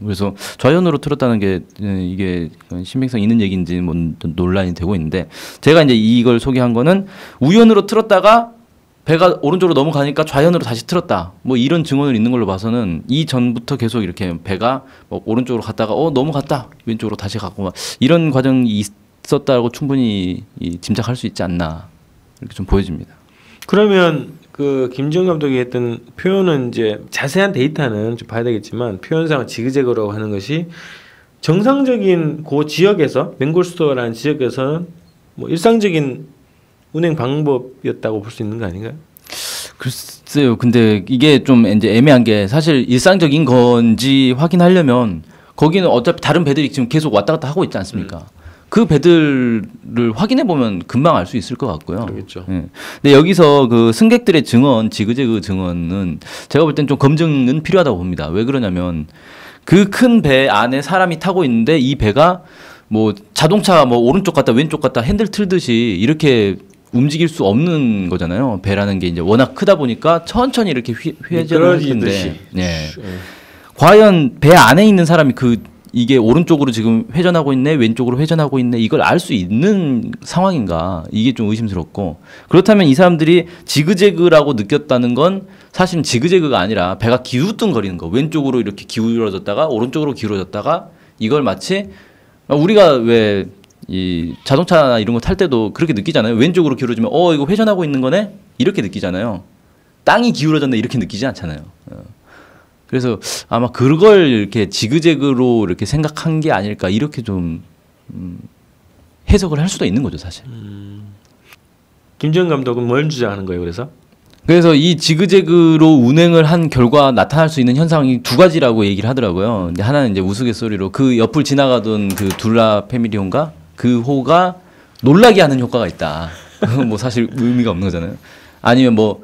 Speaker 4: 그래서 좌현으로 틀었다는 게 이게 신빙성 있는 얘기인지 뭐 논란이 되고 있는데, 제가 이제 이걸 소개한 거는 우연으로 틀었다가 배가 오른쪽으로 넘어가니까 좌현으로 다시 틀었다 뭐 이런 증언을 있는 걸로 봐서는 이 전부터 계속 이렇게 배가 뭐 오른쪽으로 갔다가 넘어갔다 왼쪽으로 다시 가고 막 이런 과정이 있었다고 충분히 짐작할 수 있지 않나 이렇게 좀 보여집니다.
Speaker 2: 그러면 그 김지영 감독이 했던 표현은 이제 자세한 데이터는 좀 봐야 되겠지만 표현상은 지그재그라고 하는 것이 정상적인 그 지역에서 맹골수도라는 지역에서는 뭐 일상적인 운행 방법이었다고 볼 수 있는 거 아닌가요?
Speaker 4: 글쎄요. 근데 이게 좀 이제 애매한 게 사실 일상적인 건지 확인하려면 거기는 어차피 다른 배들이 지금 계속 왔다 갔다 하고 있지 않습니까? 그 배들을 확인해 보면 금방 알 수 있을 것 같고요.
Speaker 2: 그렇겠죠.
Speaker 4: 예. 근데 여기서 그 승객들의 증언, 지그재그 증언은 제가 볼 땐 좀 검증은 필요하다고 봅니다. 왜 그러냐면 그 큰 배 안에 사람이 타고 있는데 이 배가 뭐 자동차 뭐 오른쪽 갔다 왼쪽 갔다 핸들 틀듯이 이렇게 움직일 수 없는 거잖아요. 배라는 게 이제 워낙 크다 보니까 천천히 이렇게 회전을 할 텐데. 네. 과연 배 안에 있는 사람이 이게 오른쪽으로 지금 회전하고 있네, 왼쪽으로 회전하고 있네, 이걸 알 수 있는 상황인가? 이게 좀 의심스럽고, 그렇다면 이 사람들이 지그재그라고 느꼈다는 건 사실은 지그재그가 아니라 배가 기우뚱거리는 거, 왼쪽으로 이렇게 기울어졌다가 오른쪽으로 기울어졌다가, 이걸 마치 우리가 왜 이 자동차나 이런 거 탈 때도 그렇게 느끼잖아요. 왼쪽으로 기울어지면 이거 회전하고 있는 거네? 이렇게 느끼잖아요. 땅이 기울어졌네 이렇게 느끼지 않잖아요. 그래서 아마 그걸 이렇게 지그재그로 이렇게 생각한 게 아닐까 이렇게 좀 해석을 할 수도 있는 거죠, 사실.
Speaker 2: 김지영 감독은 뭘 주장하는 거예요,
Speaker 4: 그래서 이 지그재그로 운행을 한 결과 나타날 수 있는 현상이 두 가지라고 얘기를 하더라고요. 근데 하나는 이제 우스갯소리로 그 옆을 지나가던 그 둘라 패밀리호인가? 그 호가 놀라게 하는 효과가 있다. 뭐 사실 의미가 없는 거잖아요. 아니면 뭐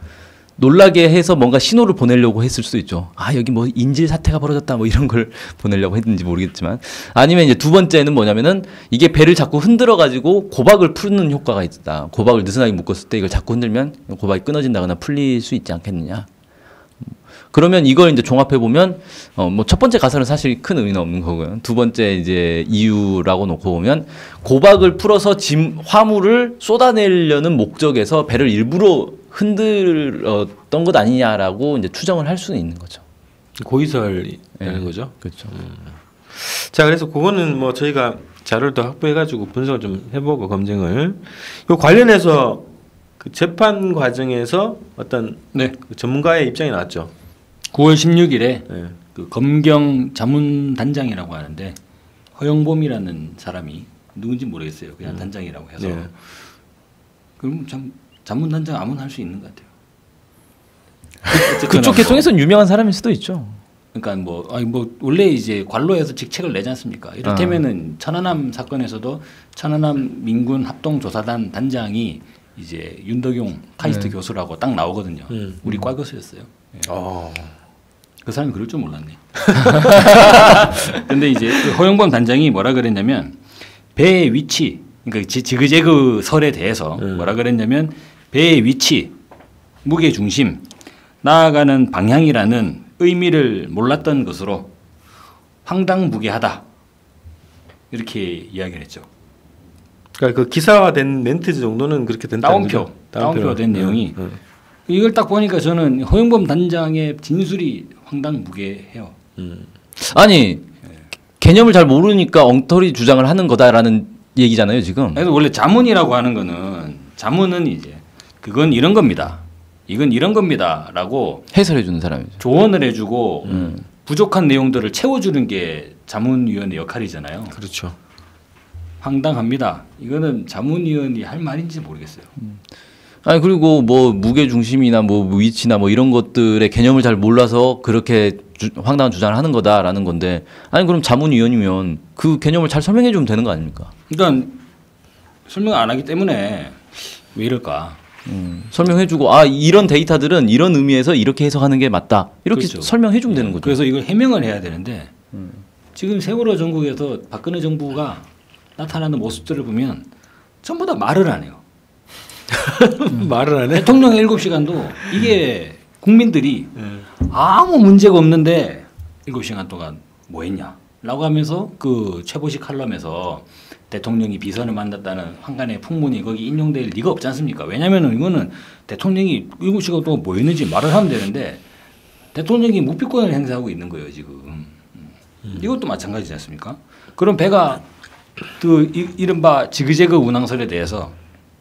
Speaker 4: 놀라게 해서 뭔가 신호를 보내려고 했을 수도 있죠. 여기 뭐 인질 사태가 벌어졌다 뭐 이런 걸 보내려고 했는지 모르겠지만, 아니면 이제 두 번째는 뭐냐면은 이게 배를 자꾸 흔들어 가지고 고박을 푸는 효과가 있다. 고박을 느슨하게 묶었을 때 이걸 자꾸 흔들면 고박이 끊어진다거나 풀릴 수 있지 않겠느냐. 그러면 이걸 이제 종합해 보면 뭐 첫 번째 가설은 사실 큰 의미는 없는 거고요. 두 번째 이제 이유라고 놓고 보면 고박을 풀어서 화물을 쏟아내려는 목적에서 배를 일부러 흔들었던 것 아니냐라고 이제 추정을 할 수는 있는 거죠.
Speaker 2: 고의설이라는 거죠.
Speaker 4: 그렇죠.
Speaker 2: 자, 그래서 그거는 뭐 저희가 자료를 더 확보해가지고 분석을 좀 해보고 검증을. 이 관련해서 그 재판 과정에서 어떤 그 전문가의 입장이 나왔죠.
Speaker 3: 9월 16일에 그 검경 자문단장이라고 하는데 허영범이라는 사람이 누군지 모르겠어요. 그냥 단장이라고 해서. 그럼 참 자문단장 아무나 할 수 있는 것 같아요.
Speaker 4: 그쪽 계통에서는 유명한 사람일 수도 있죠.
Speaker 3: 그러니까 뭐 원래 이제 관로에서 직책을 내지 않습니까? 이를테면은 천안함 사건에서도 천안함 민군 합동조사단 단장이 이제 윤덕용 카이스트 교수라고 딱 나오거든요. 우리 과 교수였어요. 예. 그 사람이 그럴 줄 몰랐네. 근데 이제 그 허영범 단장이 뭐라 그랬냐면 배의 위치, 그러니까 지그재그 설에 대해서 뭐라 그랬냐면 배의 위치, 무게 중심, 나아가는 방향이라는 의미를 몰랐던 것으로 황당무계하다 이렇게 이야기를 했죠.
Speaker 2: 그러니까 그 기사화된 멘트 정도는 그렇게 된다는 거죠.
Speaker 3: 다운표된 내용이 이걸 딱 보니까 저는 허영범 단장의 진술이 황당무계해요.
Speaker 4: 아니 개념을 잘 모르니까 엉터리 주장을 하는 거다라는 얘기잖아요 지금.
Speaker 3: 그래서 원래 자문이라고 하는 거는 자문은 이제 그건 이런 겁니다. 이건 이런 겁니다라고
Speaker 4: 해설해 주는 사람이죠.
Speaker 3: 조언을 해주고 부족한 내용들을 채워주는 게 자문위원의 역할이잖아요.
Speaker 2: 그렇죠.
Speaker 3: 황당합니다. 이거는 자문위원이 할 말인지 모르겠어요.
Speaker 4: 아니 그리고 뭐 무게 중심이나 뭐 위치나 뭐 이런 것들의 개념을 잘 몰라서 그렇게 황당한 주장을 하는 거다라는 건데 아니 그럼 자문위원이면 그 개념을 잘 설명해 주면 되는 거 아닙니까?
Speaker 3: 그러니까 설명 안 하기 때문에 왜 이럴까?
Speaker 4: 설명해 주고 아 이런 데이터들은 이런 의미에서 이렇게 해석하는 게 맞다. 이렇게
Speaker 3: 그렇죠.
Speaker 4: 설명해 주면 되는 거죠.
Speaker 3: 그래서 이걸 해명을 해야 되는데 지금 세월호 전국에서 박근혜 정부가 나타나는 모습들을 보면 전부 다 말을 안 해요.
Speaker 2: 말을 안 해?
Speaker 3: 대통령 7시간도 이게 국민들이 아무 문제가 없는데 7시간 동안 뭐 했냐 라고 하면서 그 최보식 칼럼에서 대통령이 비선을 만났다는 황간의 풍문이 거기 인용될 리가 없지 않습니까? 왜냐하면 이거는 대통령이 7시간 동안 뭐 했는지 말을 하면 되는데 대통령이 무피권을 행사하고 있는 거예요 지금. 이것도 마찬가지지 않습니까? 그럼 배가 그 이른바 지그재그 운항설에 대해서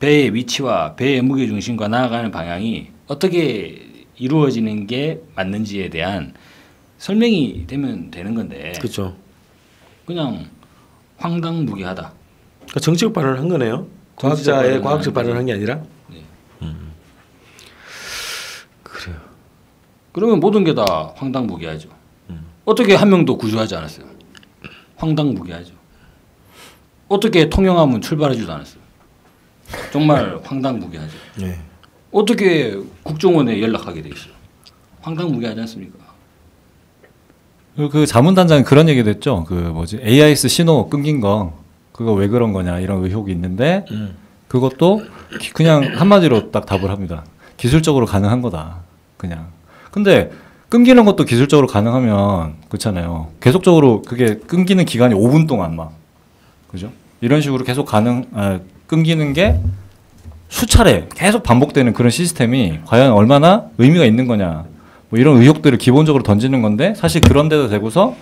Speaker 3: 배의 위치와 배의 무게중심과 나아가는 방향이 어떻게 이루어지는 게 맞는지에 대한 설명이 되면 되는 건데
Speaker 2: 그렇죠.
Speaker 3: 그냥 황당무계하다.
Speaker 2: 그러니까 정치적 발언을 한 거네요. 과학자의 과학적 발언을 한 게 아니라.
Speaker 3: 네.
Speaker 2: 그래요.
Speaker 3: 그러면 모든 게 다 황당무계하죠. 어떻게 한 명도 구조하지 않았어요. 황당무계하죠. 어떻게 통영함은 출발하지도 않았어요. 정말 황당무계하죠.
Speaker 2: 네.
Speaker 3: 어떻게 국정원에 연락하게 돼 있어요. 황당무계하지 않습니까?
Speaker 5: 그리고 그 자문단장은 그런 얘기도 했죠. 그 뭐지 AIS 신호 끊긴 거 그거 왜 그런 거냐 이런 의혹이 있는데 그것도 그냥 한마디로 딱 답을 합니다. 기술적으로 가능한 거다. 그냥. 근데 끊기는 것도 기술적으로 가능하면 그렇잖아요. 계속적으로 그게 끊기는 기간이 5분 동안 막 그죠? 이런 식으로 계속 끊기는 게 수차례 계속 반복되는 그런 시스템이 과연 얼마나 의미가 있는 거냐. 뭐 이런 의혹들을 기본적으로 던지는 건데 사실 그런 데도 되고서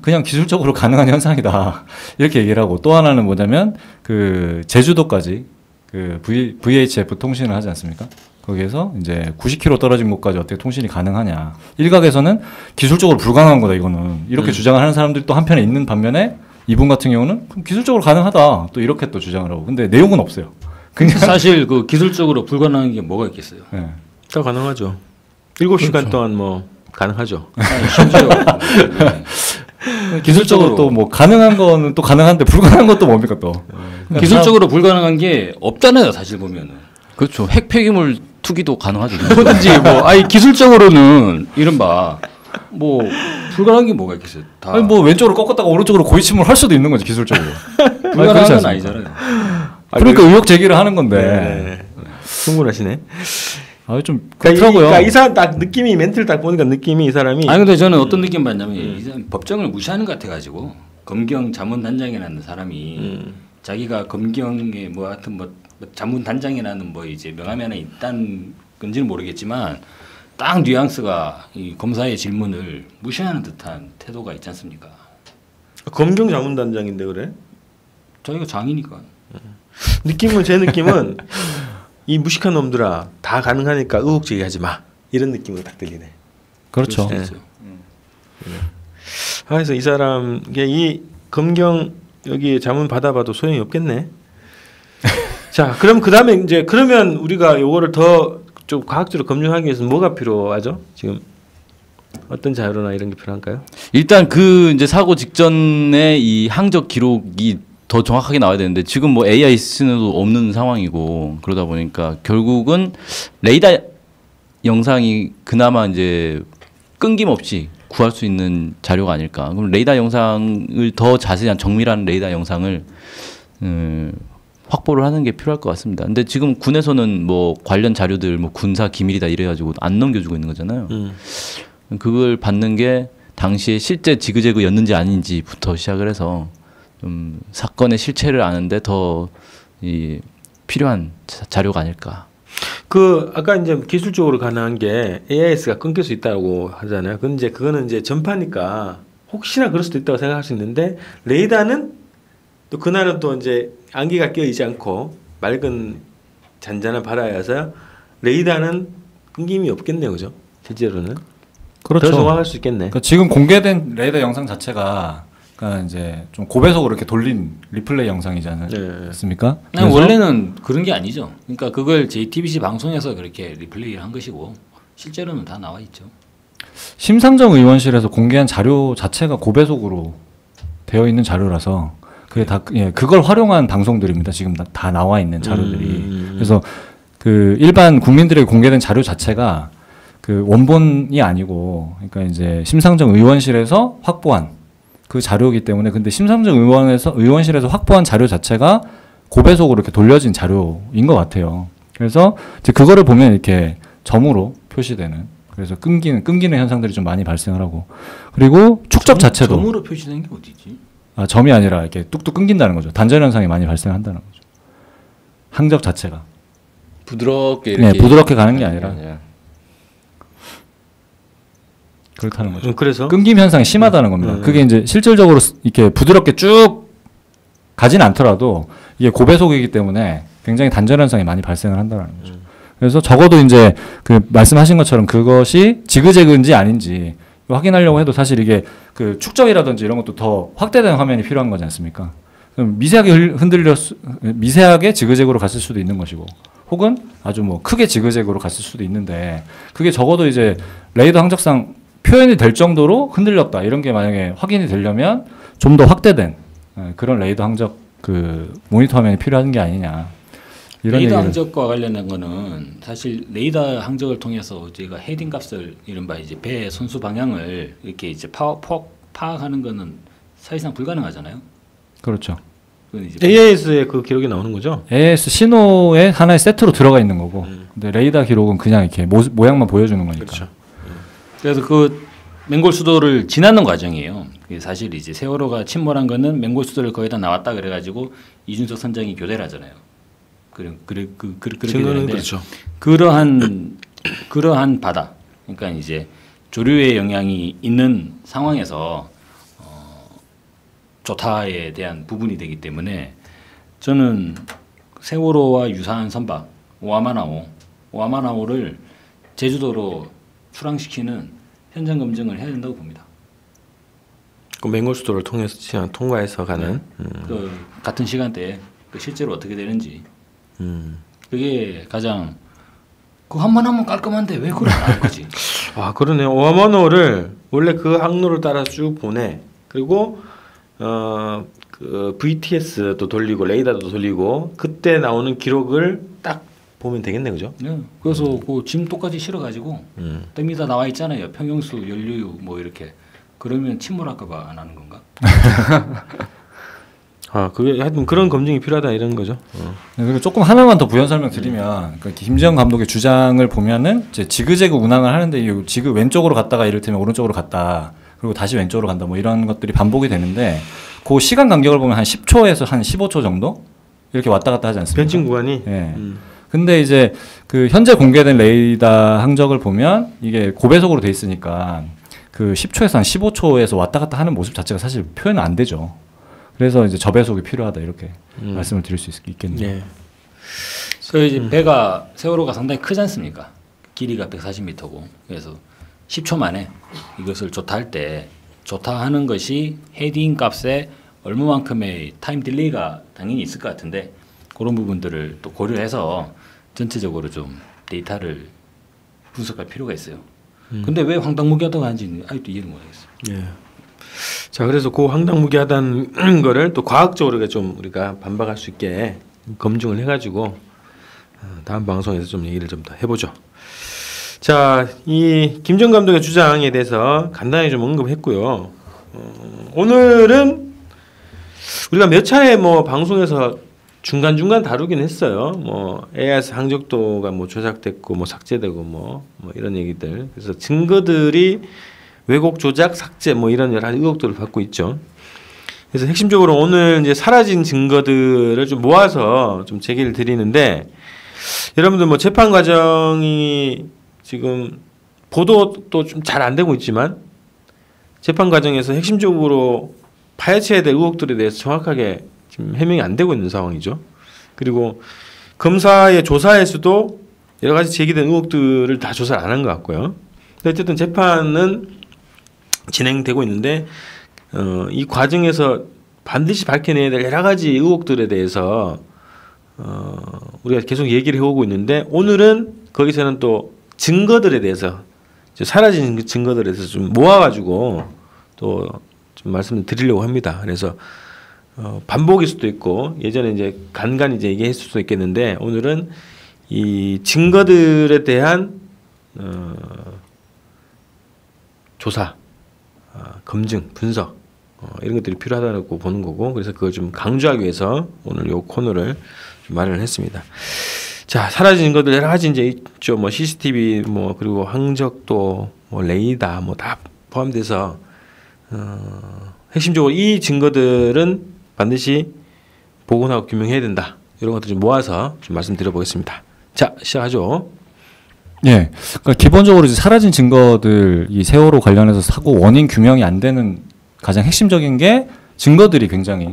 Speaker 5: 그냥 기술적으로 가능한 현상이다 이렇게 얘기를 하고 또 하나는 뭐냐면 그 제주도까지 그 VHF 통신을 하지 않습니까? 거기에서 이제 90km 떨어진 곳까지 어떻게 통신이 가능하냐. 일각에서는 기술적으로 불가능한 거다 이거는 이렇게 주장을 하는 사람들이 또 한편에 있는 반면에 이분 같은 경우는 기술적으로 가능하다 또 이렇게 또 주장을 하고 근데 내용은 없어요. 그냥
Speaker 3: 사실 그 기술적으로 불가능한 게 뭐가 있겠어요.
Speaker 5: 네.
Speaker 2: 다 가능하죠. 7시간
Speaker 5: 그렇죠.
Speaker 2: 동안 뭐 가능하죠.
Speaker 3: 심지어
Speaker 5: 기술적으로 또 뭐 가능한 거는 또 가능한데 불가능한 것도 뭡니까 또.
Speaker 3: 기술적으로 불가능한 게 없잖아요. 사실 보면은.
Speaker 4: 그렇죠. 핵 폐기물 투기도 가능하죠.
Speaker 3: 뭐든지 뭐 아니 기술적으로는 이른바 뭐 불가능한 게 뭐가 있겠어요. 다
Speaker 5: 아니 뭐 왼쪽으로 꺾었다가 오른쪽으로 고위침을 할 수도 있는 거지 기술적으로.
Speaker 3: 불가능한 건 아니잖아요.
Speaker 5: 그러니까 의혹 제기를 하는 건데.
Speaker 2: 네. 충분하시네.
Speaker 5: 좀
Speaker 2: 그러니까
Speaker 5: 그렇더라고요.
Speaker 2: 그러니까 이 사람 딱 느낌이 멘트를 딱 보니까 느낌이 이 사람이
Speaker 3: 아니 근데 저는 어떤 느낌 받냐면 이 사람 법정을 무시하는 것 같아가지고 검경 자문단장이라는 사람이 자기가 검경에 뭐 하여튼 뭐 자문단장이라는 뭐 이제 명함이 하나 있다는 건지는 모르겠지만 딱 뉘앙스가 이 검사의 질문을 무시하는 듯한 태도가 있지 않습니까?
Speaker 2: 검경 자문단장인데 그래?
Speaker 3: 자기가 장이니까.
Speaker 2: 느낌은 제 느낌은 이 무식한 놈들아 다 가능하니까 의혹 제기하지 마 이런 느낌으로 딱 들리네.
Speaker 5: 그렇죠.
Speaker 3: 그럴 수도 있어요.
Speaker 2: 그래서 이 사람 이 검경 여기 자문 받아봐도 소용이 없겠네. 자, 그럼 그 다음에 이제 그러면 우리가 요거를 더 좀 과학적으로 검증하기 위해서 뭐가 필요하죠? 지금 어떤 자료나 이런 게 필요한가요?
Speaker 4: 일단 그 이제 사고 직전에 이 항적 기록이 더 정확하게 나와야 되는데 지금 뭐 AI 시스템도 없는 상황이고 그러다 보니까 결국은 레이더 영상이 그나마 이제 끊김없이 구할 수 있는 자료가 아닐까. 그럼 레이더 영상을 더 자세한 정밀한 레이더 영상을 확보를 하는 게 필요할 것 같습니다. 근데 지금 군에서는 뭐 관련 자료들 뭐 군사 기밀이다 이래가지고 안 넘겨주고 있는 거잖아요. 그걸 받는 게 당시에 실제 지그재그였는지 아닌지부터 시작을 해서 좀 사건의 실체를 아는데 더 이 필요한 자료가 아닐까.
Speaker 2: 그 아까 이제 기술적으로 가능한 게 AIS가 끊길 수 있다고 하잖아요. 근데 이제 그거는 이제 전파니까 혹시나 그럴 수도 있다고 생각할 수 있는데 레이더는 또 그날은 또 이제 안개가 껴있지 않고 맑은 잔잔한 바다여서 레이더는 끊김이 없겠네요, 그죠? 실제로는
Speaker 5: 그렇죠.
Speaker 2: 더 정확할 수 있겠네.
Speaker 5: 그러니까 지금 공개된 레이더 영상 자체가 그러니까 이제 좀 고배속으로 이렇게 돌린 리플레이 영상이지 않습니까?
Speaker 3: 아니, 원래는 그런 게 아니죠. 그러니까 그걸 JTBC 방송에서 그렇게 리플레이를 한 것이고 실제로는 다 나와 있죠.
Speaker 5: 심상정 의원실에서 공개한 자료 자체가 고배속으로 되어 있는 자료라서 그게 다 그걸 활용한 방송들입니다. 지금 다 나와 있는 자료들이. 그래서 그 일반 국민들에게 공개된 자료 자체가 그 원본이 아니고 그러니까 이제 심상정 의원실에서 확보한 그 자료이기 때문에 근데 심상정 의원실에서 확보한 자료 자체가 고배속으로 이렇게 돌려진 자료인 것 같아요. 그래서 이제 그거를 보면 이렇게 점으로 표시되는 그래서 끊기는 현상들이 좀 많이 발생을 하고 그리고 축적 자체도
Speaker 3: 점으로 표시된 게 어디지?
Speaker 5: 아, 점이 아니라 이렇게 뚝뚝 끊긴다는 거죠. 단절 현상이 많이 발생한다는 거죠. 항적 자체가
Speaker 4: 부드럽게 이렇게
Speaker 5: 부드럽게 가는 게 아니라 그렇다는 거죠.
Speaker 2: 그래서
Speaker 5: 끊김 현상이 심하다는 겁니다. 그게 이제 실질적으로 이렇게 부드럽게 쭉 가진 않더라도 이게 고배속이기 때문에 굉장히 단절 현상이 많이 발생을 한다는 거죠. 그래서 적어도 이제 그 말씀하신 것처럼 그것이 지그재그인지 아닌지 확인하려고 해도 사실 이게 그 축적이라든지 이런 것도 더 확대된 화면이 필요한 거지 않습니까? 그럼 미세하게 지그재그로 갔을 수도 있는 것이고 혹은 아주 뭐 크게 지그재그로 갔을 수도 있는데 그게 적어도 이제 레이더 항적상 표현이 될 정도로 흔들렸다 이런 게 만약에 확인이 되려면 좀 더 확대된 그런 레이더 항적 그 모니터 화면이 필요한 게 아니냐 이런
Speaker 3: 레이더
Speaker 5: 얘기를.
Speaker 3: 항적과 관련된 거는 사실 레이더 항적을 통해서 저희가 헤딩 값을 이른바 이제 배 선수 방향을 이렇게 이제 파악하는 거는 사실상 불가능하잖아요.
Speaker 5: 그렇죠.
Speaker 3: 그건 이제
Speaker 2: AIS에 그 기록이 나오는 거죠?
Speaker 5: AS 신호에 하나의 세트로 들어가 있는 거고 근데 레이더 기록은 그냥 이렇게 모양만 보여주는 거니까.
Speaker 2: 그렇죠.
Speaker 3: 그래서 그 맹골 수도를 지나는 과정이에요. 사실 이제 세월호가 침몰한 거는 맹골 수도를 거의 다 나왔다 그래가지고 이준석 선장이 교대를 하잖아요. 그렇게
Speaker 2: 증거는
Speaker 3: 되는데
Speaker 2: 그렇죠.
Speaker 3: 그러한 바다, 그러니까 이제 조류의 영향이 있는 상황에서 조타에 대한 부분이 되기 때문에 저는 세월호와 유사한 선박 오하마나오를 제주도로 출항시키는 현장 검증을 해야 된다고 봅니다.
Speaker 2: 그 맹골 수도를 통과해서 가는
Speaker 3: 그 같은 시간대에 그 실제로 어떻게 되는지 그게 가장 그 한번 하면 깔끔한데 왜 그걸 안 하는 거지?
Speaker 2: 아 그러네요. 오하마노를 원래 그 항로를 따라 쭉 보내. 그리고 그 VTS도 돌리고 레이더도 돌리고 그때 나오는 기록을 딱 보면 되겠네, 그죠?
Speaker 3: 네. 그래서 그 짐 똑같이 실어가지고 뜸이다 나와 있잖아요. 평형수, 연료 뭐 이렇게 그러면 침몰할까봐 안 하는 건가?
Speaker 2: 아 그게 하여튼 그런 검증이 필요하다 이런 거죠.
Speaker 5: 그리고 조금 하나만 더 부연 설명드리면 그러니까 김지영 감독의 주장을 보면은 이제 지그재그 운항을 하는데 이 지그 왼쪽으로 갔다가 이를테면 오른쪽으로 갔다 그리고 다시 왼쪽으로 간다 뭐 이런 것들이 반복이 되는데 그 시간 간격을 보면 한 10초에서 한 15초 정도 이렇게 왔다 갔다 하지 않습니까?
Speaker 2: 변증 구간이.
Speaker 5: 예. 근데 이제 그 현재 공개된 레이더 항적을 보면 이게 고배속으로 돼 있으니까 그 10초에서 한 15초에서 왔다 갔다 하는 모습 자체가 사실 표현은 안 되죠. 그래서 이제 저배속이 필요하다 이렇게 말씀을 드릴 수 있겠네요.
Speaker 2: 네.
Speaker 3: 그 이제 배가 세월호가 상당히 크지 않습니까? 길이가 140m고 그래서 10초 만에 이것을 조타할 때 조타하는 것이 헤딩 값에 얼마만큼의 타임 딜레이가 당연히 있을 것 같은데 그런 부분들을 또 고려해서 전체적으로 좀 데이터를 분석할 필요가 있어요. 근데 왜 황당무계하다고 하는지 아직도 이해를 못하겠어요.
Speaker 2: 예. 자, 그래서 그 황당무계하다는 거를 또 과학적으로 좀 우리가 반박할 수 있게 검증을 해가지고 다음 방송에서 좀 얘기를 좀 더 해보죠. 자, 이 김정 감독의 주장에 대해서 간단히 좀 언급했고요. 오늘은 우리가 몇 차례 뭐 방송에서 중간중간 다루긴 했어요. 뭐 AIS 항적도가 뭐 조작됐고 뭐 삭제되고 뭐 이런 얘기들. 그래서 증거들이 왜곡, 조작, 삭제 뭐 이런 여러 가지 의혹들을 받고 있죠. 그래서 핵심적으로 오늘 이제 사라진 증거들을 좀 모아서 좀 제기를 드리는데, 여러분들 뭐 재판 과정이 지금 보도도 좀 잘 안 되고 있지만 재판 과정에서 핵심적으로 파헤쳐야 될 의혹들에 대해서 정확하게 지금 해명이 안 되고 있는 상황이죠. 그리고 검사의 조사에서도 여러 가지 제기된 의혹들을 다 조사를 안 한 것 같고요. 어쨌든 재판은 진행되고 있는데 이 과정에서 반드시 밝혀내야 될 여러 가지 의혹들에 대해서 우리가 계속 얘기를 해오고 있는데, 오늘은 거기서는 또 증거들에 대해서, 사라진 증거들에 대해서 좀 모아가지고 또 좀 말씀을 드리려고 합니다. 그래서 반복일 수도 있고 예전에 이제 간간히 이제 얘기했을 수도 있겠는데, 오늘은 이 증거들에 대한 조사, 검증, 분석 이런 것들이 필요하다고 보는 거고, 그래서 그걸 좀 강조하기 위해서 오늘 이 코너를 좀 마련을 했습니다. 자, 사라진 것들 여러 가지 이제 있죠. 뭐 CCTV 뭐 그리고 항적도 뭐 레이더 뭐 다 포함돼서 핵심적으로 이 증거들은 반드시 복원하고 규명해야 된다. 이런 것들 좀 모아서 좀 말씀드려 보겠습니다. 자, 시작하죠.
Speaker 5: 예, 그러니까 기본적으로 이제 사라진 증거들, 이 세월호 관련해서 사고 원인 규명이 안 되는 가장 핵심적인 게 증거들이 굉장히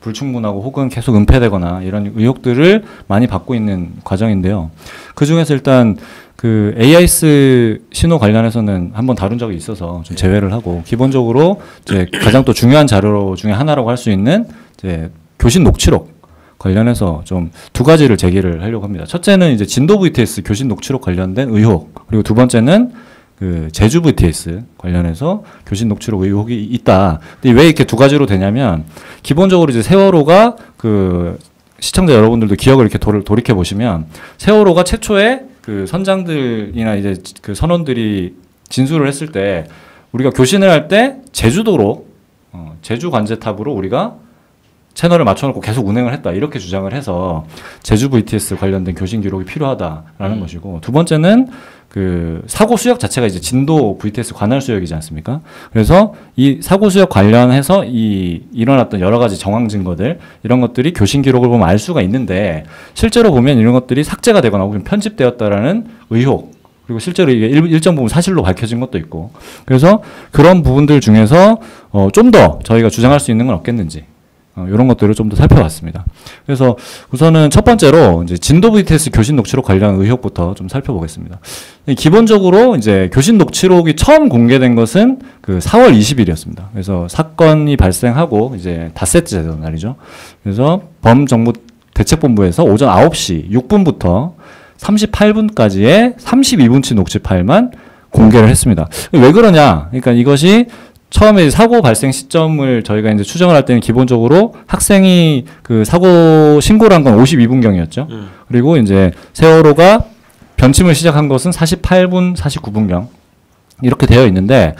Speaker 5: 불충분하고 혹은 계속 은폐되거나 이런 의혹들을 많이 받고 있는 과정인데요. 그 중에서 일단 그 AIS 신호 관련해서는 한번 다룬 적이 있어서 좀 제외를 하고, 기본적으로 이제 가장 또 중요한 자료 중에 하나라고 할 수 있는 이제 교신 녹취록 관련해서 좀 두 가지를 제기를 하려고 합니다. 첫째는 이제 진도 VTS 교신 녹취록 관련된 의혹, 그리고 두 번째는 그 제주 VTS 관련해서 교신 녹취록 의혹이 있다. 근데 왜 이렇게 두 가지로 되냐면, 기본적으로 이제 세월호가 그 시청자 여러분들도 기억을 이렇게 돌이켜 보시면, 세월호가 최초에 그 선장들이나 이제 그 선원들이 진술을 했을 때 우리가 교신을 할 때 제주도로 제주 관제탑으로 우리가 채널을 맞춰놓고 계속 운행을 했다, 이렇게 주장을 해서 제주 VTS 관련된 교신 기록이 필요하다라는 것이고, 두 번째는 그 사고 수역 자체가 이제 진도 VTS 관할 수역이지 않습니까? 그래서 이 사고 수역 관련해서 일어났던 여러 가지 정황 증거들, 이런 것들이 교신 기록을 보면 알 수가 있는데, 실제로 보면 이런 것들이 삭제가 되거나 혹은 편집되었다라는 의혹, 그리고 실제로 이게 일정 부분 사실로 밝혀진 것도 있고, 그래서 그런 부분들 중에서 좀 더 저희가 주장할 수 있는 건 없겠는지, 이런 것들을 좀 더 살펴봤습니다. 그래서 우선은 첫 번째로 이제 진도 VTS 교신 녹취록 관련 의혹부터 좀 살펴보겠습니다. 기본적으로 이제 교신 녹취록이 처음 공개된 것은 그 4월 20일이었습니다. 그래서 사건이 발생하고 이제 닷새째 되던 날이죠. 그래서 범정부대책본부에서 오전 9시 6분부터 38분까지의 32분치 녹취 파일만 공개를 했습니다. 왜 그러냐? 그러니까 이것이 처음에 사고 발생 시점을 저희가 이제 추정을 할 때는 기본적으로 학생이 그 사고 신고를 한 건 52분경이었죠. 그리고 이제 세월호가 변침을 시작한 것은 48분, 49분경 이렇게 되어 있는데,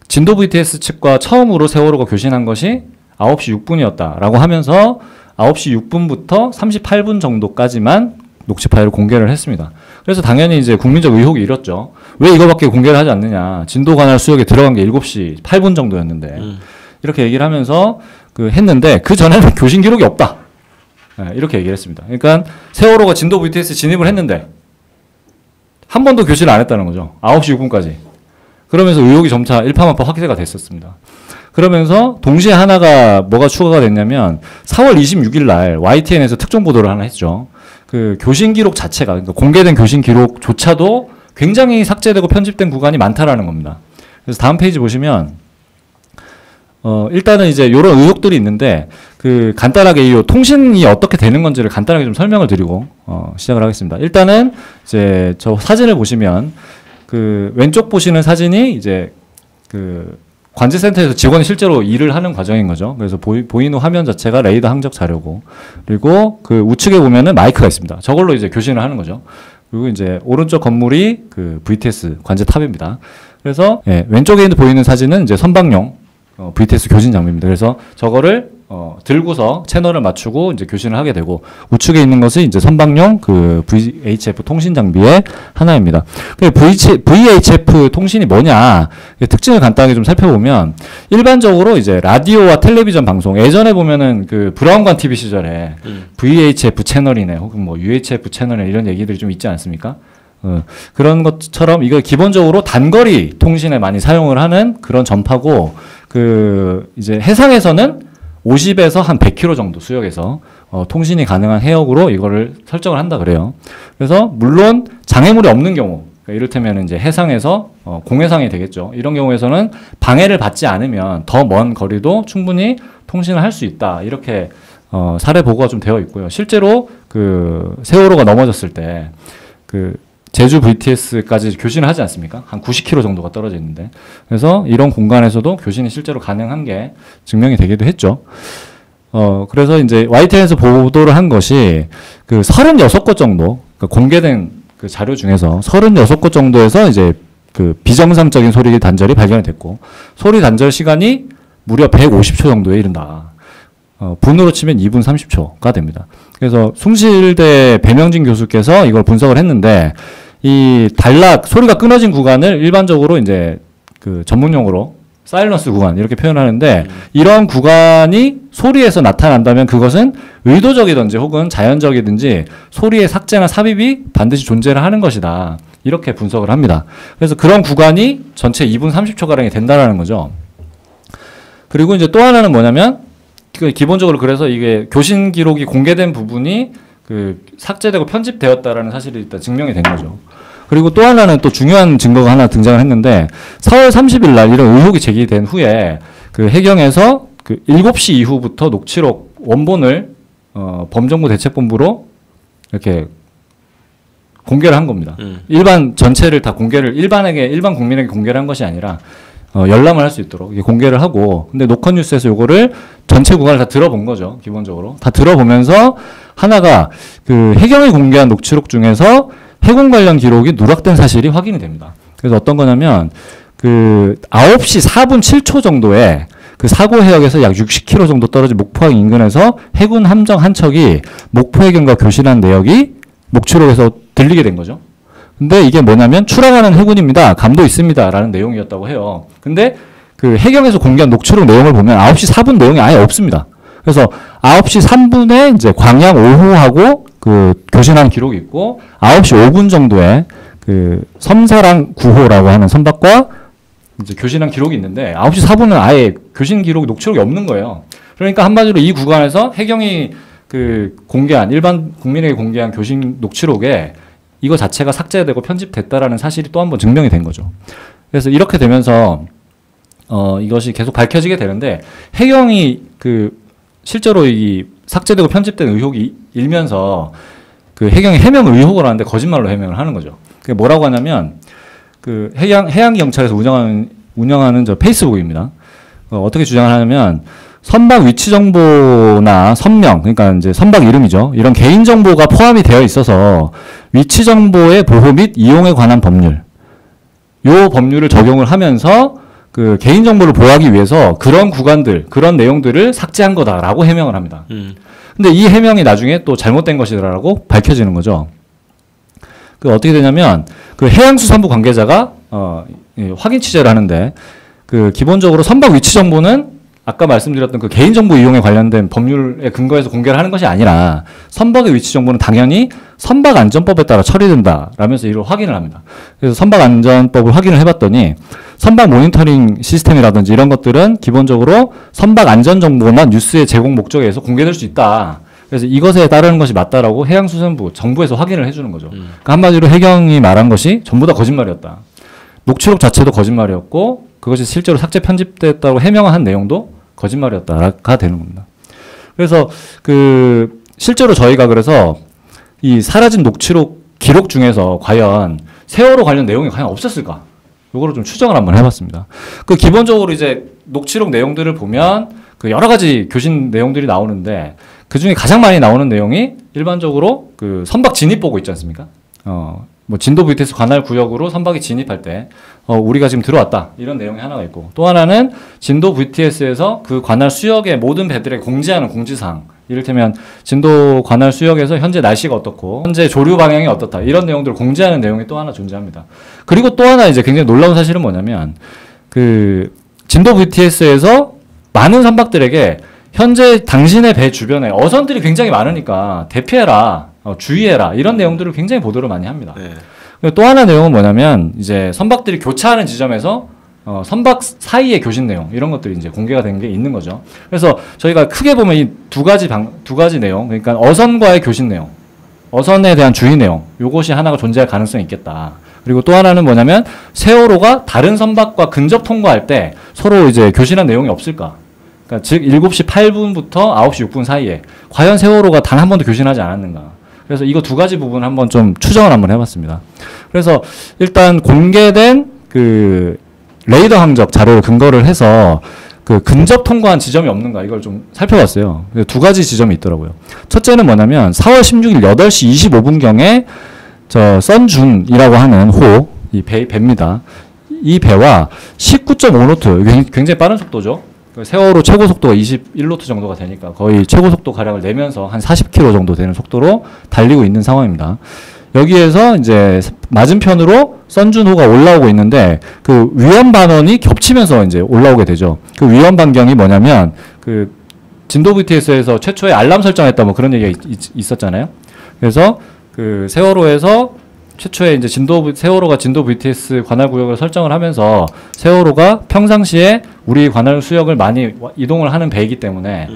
Speaker 5: 진도 VTS 측과 처음으로 세월호가 교신한 것이 9시 6분이었다라고 하면서 9시 6분부터 38분 정도까지만 녹취 파일을 공개를 했습니다. 그래서 당연히 이제 국민적 의혹이 일었죠. 왜 이거밖에 공개를 하지 않느냐. 진도 관할 수역에 들어간 게 7시 8분 정도였는데. 이렇게 얘기를 하면서 했는데, 그 전에는 교신 기록이 없다. 네, 이렇게 얘기를 했습니다. 그러니까 세월호가 진도 VTS 진입을 했는데 한 번도 교신을 안 했다는 거죠. 9시 6분까지. 그러면서 의혹이 점차 일파만파 확대가 됐었습니다. 그러면서 동시에 하나가 뭐가 추가가 됐냐면, 4월 26일 날 YTN에서 특종 보도를 하나 했죠. 그 교신 기록 자체가, 그러니까 공개된 교신 기록조차도 굉장히 삭제되고 편집된 구간이 많다라는 겁니다. 그래서 다음 페이지 보시면 일단은 이제 이런 의혹들이 있는데, 그 간단하게 이 통신이 어떻게 되는 건지를 간단하게 좀 설명을 드리고 시작을 하겠습니다. 일단은 이제 저 사진을 보시면 그 왼쪽 보시는 사진이 이제 그 관제센터에서 직원이 실제로 일을 하는 과정인 거죠. 그래서 보이는 화면 자체가 레이더 항적 자료고, 그리고 그 우측에 보면은 마이크가 있습니다. 저걸로 이제 교신을 하는 거죠. 그리고 이제 오른쪽 건물이 그 VTS 관제 탑입니다. 그래서 예, 왼쪽에 보이는 사진은 이제 선박용 VTS 교신 장비입니다. 그래서 저거를 들고서 채널을 맞추고 이제 교신을 하게 되고, 우측에 있는 것이 이제 선박용 그 VHF 통신 장비의 하나입니다. VHF 통신이 뭐냐, 특징을 간단하게 좀 살펴보면, 일반적으로 이제 라디오와 텔레비전 방송, 예전에 보면은 그 브라운관 TV 시절에 VHF 채널이네, 혹은 뭐 UHF 채널이네, 이런 얘기들이 좀 있지 않습니까? 그런 것처럼 이거 기본적으로 단거리 통신에 많이 사용을 하는 그런 전파고, 그 이제 해상에서는 50에서 한 100km 정도 수역에서 통신이 가능한 해역으로 이거를 설정을 한다 그래요. 그래서 물론 장애물이 없는 경우, 그러니까 이를테면 이제 해상에서 공해상이 되겠죠. 이런 경우에서는 방해를 받지 않으면 더 먼 거리도 충분히 통신을 할 수 있다. 이렇게 사례 보고가 좀 되어 있고요. 실제로 그 세월호가 넘어졌을 때 그 제주 VTS까지 교신을 하지 않습니까? 한 90km 정도가 떨어져 있는데. 그래서 이런 공간에서도 교신이 실제로 가능한 게 증명이 되기도 했죠. 그래서 이제 YTN에서 보도를 한 것이 그 36곳 정도, 그러니까 공개된 그 자료 중에서 36곳 정도에서 이제 그 비정상적인 소리 단절이 발견이 됐고, 소리 단절 시간이 무려 150초 정도에 이른다. 분으로 치면 2분 30초가 됩니다. 그래서 숭실대 배명진 교수께서 이걸 분석을 했는데, 이 단락, 소리가 끊어진 구간을 일반적으로 이제 그 전문용어로 사일런스 구간 이렇게 표현하는데, 이런 구간이 소리에서 나타난다면 그것은 의도적이든지 혹은 자연적이든지 소리의 삭제나 삽입이 반드시 존재를 하는 것이다. 이렇게 분석을 합니다. 그래서 그런 구간이 전체 2분 30초가량이 된다라는 거죠. 그리고 이제 또 하나는 뭐냐면, 기본적으로 그래서 이게 교신 기록이 공개된 부분이 그 삭제되고 편집되었다라는 사실이 일단 증명이 된 거죠. 그리고 또 하나는 또 중요한 증거가 하나 등장을 했는데, 4월 30일 날 이런 의혹이 제기된 후에 그 해경에서 그 7시 이후부터 녹취록 원본을 범정부 대책본부로 이렇게 공개를 한 겁니다. 일반 전체를 다 일반 국민에게 공개를 한 것이 아니라 열람을 할 수 있도록 공개를 하고, 근데 노컷뉴스에서 요거를 전체 구간을 다 들어본 거죠. 기본적으로 다 들어보면서 하나가 그 해경이 공개한 녹취록 중에서 해군 관련 기록이 누락된 사실이 확인이 됩니다. 그래서 어떤 거냐면, 그 9시 4분 7초 정도에 그 사고 해역에서 약 60km 정도 떨어진 목포항 인근에서 해군 함정 한 척이 목포 해경과 교신한 내역이 녹취록에서 들리게 된 거죠. 근데 이게 뭐냐면, 출항하는 해군입니다, 감도 있습니다 라는 내용이었다고 해요. 근데 그 해경에서 공개한 녹취록 내용을 보면 9시 4분 내용이 아예 없습니다. 그래서 9시 3분에 이제 광양 5호하고 그 교신한 기록이 있고, 9시 5분 정도에 그 섬사랑 9호라고 하는 선박과 이제 교신한 기록이 있는데, 9시 4분은 아예 교신 기록 녹취록이 없는 거예요. 그러니까 한마디로 이 구간에서 해경이 그 공개한, 일반 국민에게 공개한 교신 녹취록에 이거 자체가 삭제되고 편집됐다라는 사실이 또 한 번 증명이 된 거죠. 그래서 이렇게 되면서 이것이 계속 밝혀지게 되는데, 해경이 그 실제로 이 삭제되고 편집된 의혹이 일면서 그 해경이 해명을 의혹을 하는데 거짓말로 해명을 하는 거죠. 그게 뭐라고 하냐면, 그 해양경찰에서 운영하는 저 페이스북입니다. 어떻게 주장을 하냐면, 선박 위치 정보나 선명, 그러니까 이제 선박 이름이죠. 이런 개인 정보가 포함이 되어 있어서 위치 정보의 보호 및 이용에 관한 법률, 요 법률을 적용을 하면서 그 개인 정보를 보호하기 위해서 그런 구간들, 그런 내용들을 삭제한 거다라고 해명을 합니다. 근데 이 해명이 나중에 또 잘못된 것이라고 밝혀지는 거죠. 그 어떻게 되냐면, 그 해양수산부 관계자가 확인 취재를 하는데, 그 기본적으로 선박 위치 정보는 아까 말씀드렸던 그 개인정보 이용에 관련된 법률에 근거해서 공개를 하는 것이 아니라, 선박의 위치 정보는 당연히 선박안전법에 따라 처리된다라면서 이걸 확인을 합니다. 그래서 선박안전법을 확인을 해봤더니, 선박 모니터링 시스템이라든지 이런 것들은 기본적으로 선박 안전 정보나 뉴스의 제공 목적에 의해서 공개될 수 있다. 그래서 이것에 따르는 것이 맞다라고 해양수산부, 정부에서 확인을 해주는 거죠. 그러니까 한마디로 해경이 말한 것이 전부 다 거짓말이었다. 녹취록 자체도 거짓말이었고, 그것이 실제로 삭제 편집됐다고 해명한 내용도 거짓말이었다가 되는 겁니다. 그래서 실제로 저희가 그래서 이 사라진 녹취록 기록 중에서 과연 세월호 관련 내용이 과연 없었을까? 요거를 좀 추정을 한번 해봤습니다. 그 기본적으로 이제 녹취록 내용들을 보면 그 여러 가지 교신 내용들이 나오는데 그 중에 가장 많이 나오는 내용이 일반적으로 그 선박 진입 보고 있지 않습니까? 뭐 진도 VTS 관할 구역으로 선박이 진입할 때 우리가 지금 들어왔다 이런 내용이 하나가 있고 또 하나는 진도 VTS에서 그 관할 수역의 모든 배들에 공지하는 공지사항 이를테면 진도 관할 수역에서 현재 날씨가 어떻고 현재 조류 방향이 어떻다 이런 내용들을 공지하는 내용이 또 하나 존재합니다. 그리고 또 하나 이제 굉장히 놀라운 사실은 뭐냐면 그 진도 VTS에서 많은 선박들에게 현재 당신의 배 주변에 어선들이 굉장히 많으니까 대피해라, 주의해라 이런 내용들을 굉장히 보도를 많이 합니다.
Speaker 2: 네.
Speaker 5: 그리고 또 하나 내용은 뭐냐면 이제 선박들이 교차하는 지점에서 선박 사이의 교신 내용 이런 것들이 이제 공개가 된 게 있는 거죠. 그래서 저희가 크게 보면 이 두 가지 내용, 그러니까 어선과의 교신 내용, 어선에 대한 주의 내용, 요것이 하나가 존재할 가능성이 있겠다. 그리고 또 하나는 뭐냐면 세월호가 다른 선박과 근접 통과할 때 서로 이제 교신한 내용이 없을까? 그러니까 즉 7시 8분부터 9시 6분 사이에 과연 세월호가 단 한 번도 교신하지 않았는가? 그래서 이거 두 가지 부분 한번 좀 추정을 한번 해봤습니다. 그래서 일단 공개된 그 레이더 항적 자료를 근거를 해서 그 근접 통과한 지점이 없는가 이걸 좀 살펴봤어요. 두 가지 지점이 있더라고요. 첫째는 뭐냐면 4월 16일 8시 25분경에 저 썬준이라고 하는 호, 이 배입니다. 이 배와 19.5노트, 굉장히 빠른 속도죠. 세월호 최고 속도가 21노트 정도가 되니까 거의 최고 속도 가량을 내면서 한 40km 정도 되는 속도로 달리고 있는 상황입니다. 여기에서 이제 맞은편으로 썬준호가 올라오고 있는데 그 위험 반원이 겹치면서 이제 올라오게 되죠. 그 위험 반경이 뭐냐면 그 진도 VTS에서 최초에 알람 설정했다 뭐 그런 얘기가 있었잖아요. 그래서 그 세월호에서 최초에 이제 세월호가 진도 VTS 관할 구역을 설정을 하면서 세월호가 평상시에 우리 관할 수역을 많이 이동을 하는 배이기 때문에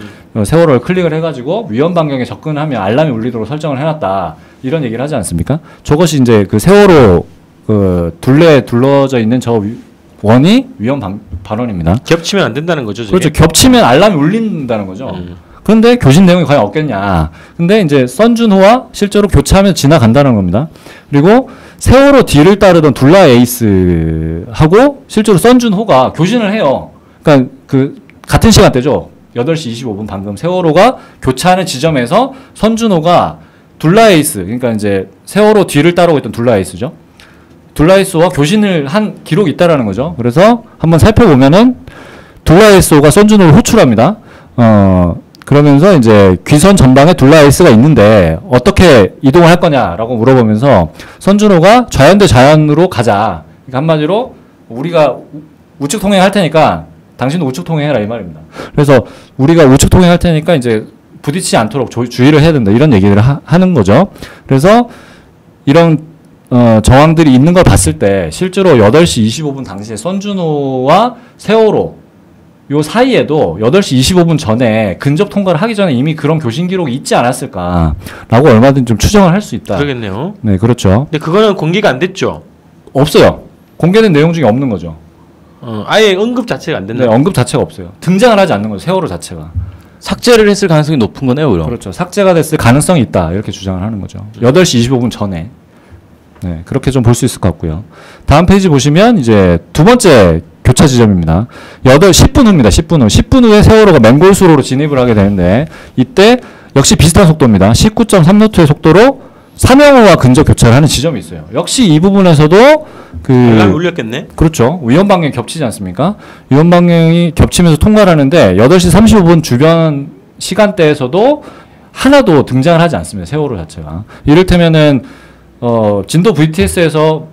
Speaker 5: 세월호를 클릭을 해가지고 위험 반경에 접근하면 알람이 울리도록 설정을 해놨다 이런 얘기를 하지 않습니까? 저것이 이제 그 세월호 그 둘레에 둘러져 있는 저 원이 위험 반원입니다.
Speaker 2: 겹치면 안 된다는 거죠. 저게?
Speaker 5: 그렇죠. 겹치면 알람이 울린다는 거죠. 그런데 교신 내용이 과연 없겠냐. 근데 이제 썬준호와 실제로 교차하면서 지나간다는 겁니다. 그리고 세월호 뒤를 따르던 둘라 에이스하고 실제로 썬준호가 교신을 해요. 그러니까 그 같은 시간대죠. 8시 25분 방금 세월호가 교차하는 지점에서 썬준호가 둘라 에이스, 그러니까 이제 세월호 뒤를 따르고 있던 둘라 에이스죠. 둘라 에이스와 교신을 한 기록이 있다라는 거죠. 그래서 한번 살펴보면은 둘라 에이스가 썬준호를 호출합니다. 그러면서 이제 귀선 전방에 둘라 에이스가 있는데 어떻게 이동을 할 거냐라고 물어보면서 썬준호가 좌연 대 좌연으로 가자. 그러니까 한마디로 우리가 우측 통행할 테니까 당신도 우측 통행해라 이 말입니다. 그래서 우리가 우측 통행할 테니까 이제 부딪히지 않도록 주의를 해야 된다 이런 얘기를 하는 거죠. 그래서 이런 정황들이 있는 걸 봤을 때 실제로 8시 25분 당시에 썬준호와 세월호 요 사이에도 8시 25분 전에 근접 통과를 하기 전에 이미 그런 교신 기록이 있지 않았을까라고 얼마든지 좀 추정을 할 수 있다.
Speaker 2: 그러겠네요.
Speaker 5: 네, 그렇죠.
Speaker 2: 근데 그거는 공개가 안 됐죠.
Speaker 5: 없어요. 공개된 내용 중에 없는 거죠.
Speaker 2: 아예 언급 자체가 안 된다.
Speaker 5: 네, 언급 자체가 없어요. 등장을 하지 않는 거죠. 세월호 자체가.
Speaker 4: 삭제를 했을 가능성이 높은 거네요, 그럼.
Speaker 5: 그렇죠. 삭제가 됐을 가능성이 있다. 이렇게 주장을 하는 거죠. 8시 25분 전에. 네, 그렇게 좀 볼 수 있을 것 같고요. 다음 페이지 보시면 이제 두 번째 교차 지점입니다. 10분 후입니다. 10분 후. 10분 후에 세월호가 맹골수로로 진입을 하게 되는데 이때 역시 비슷한 속도입니다. 19.3노트의 속도로 삼형호와 근접 교차를 하는 지점이 있어요. 역시 이 부분에서도
Speaker 2: 알람이 울렸겠네.
Speaker 5: 그렇죠. 위험 방향이 겹치지 않습니까? 위험 방향이 겹치면서 통과를 하는데 8시 35분 주변 시간대에서도 하나도 등장을 하지 않습니다. 세월호 자체가. 이를테면은 진도 VTS에서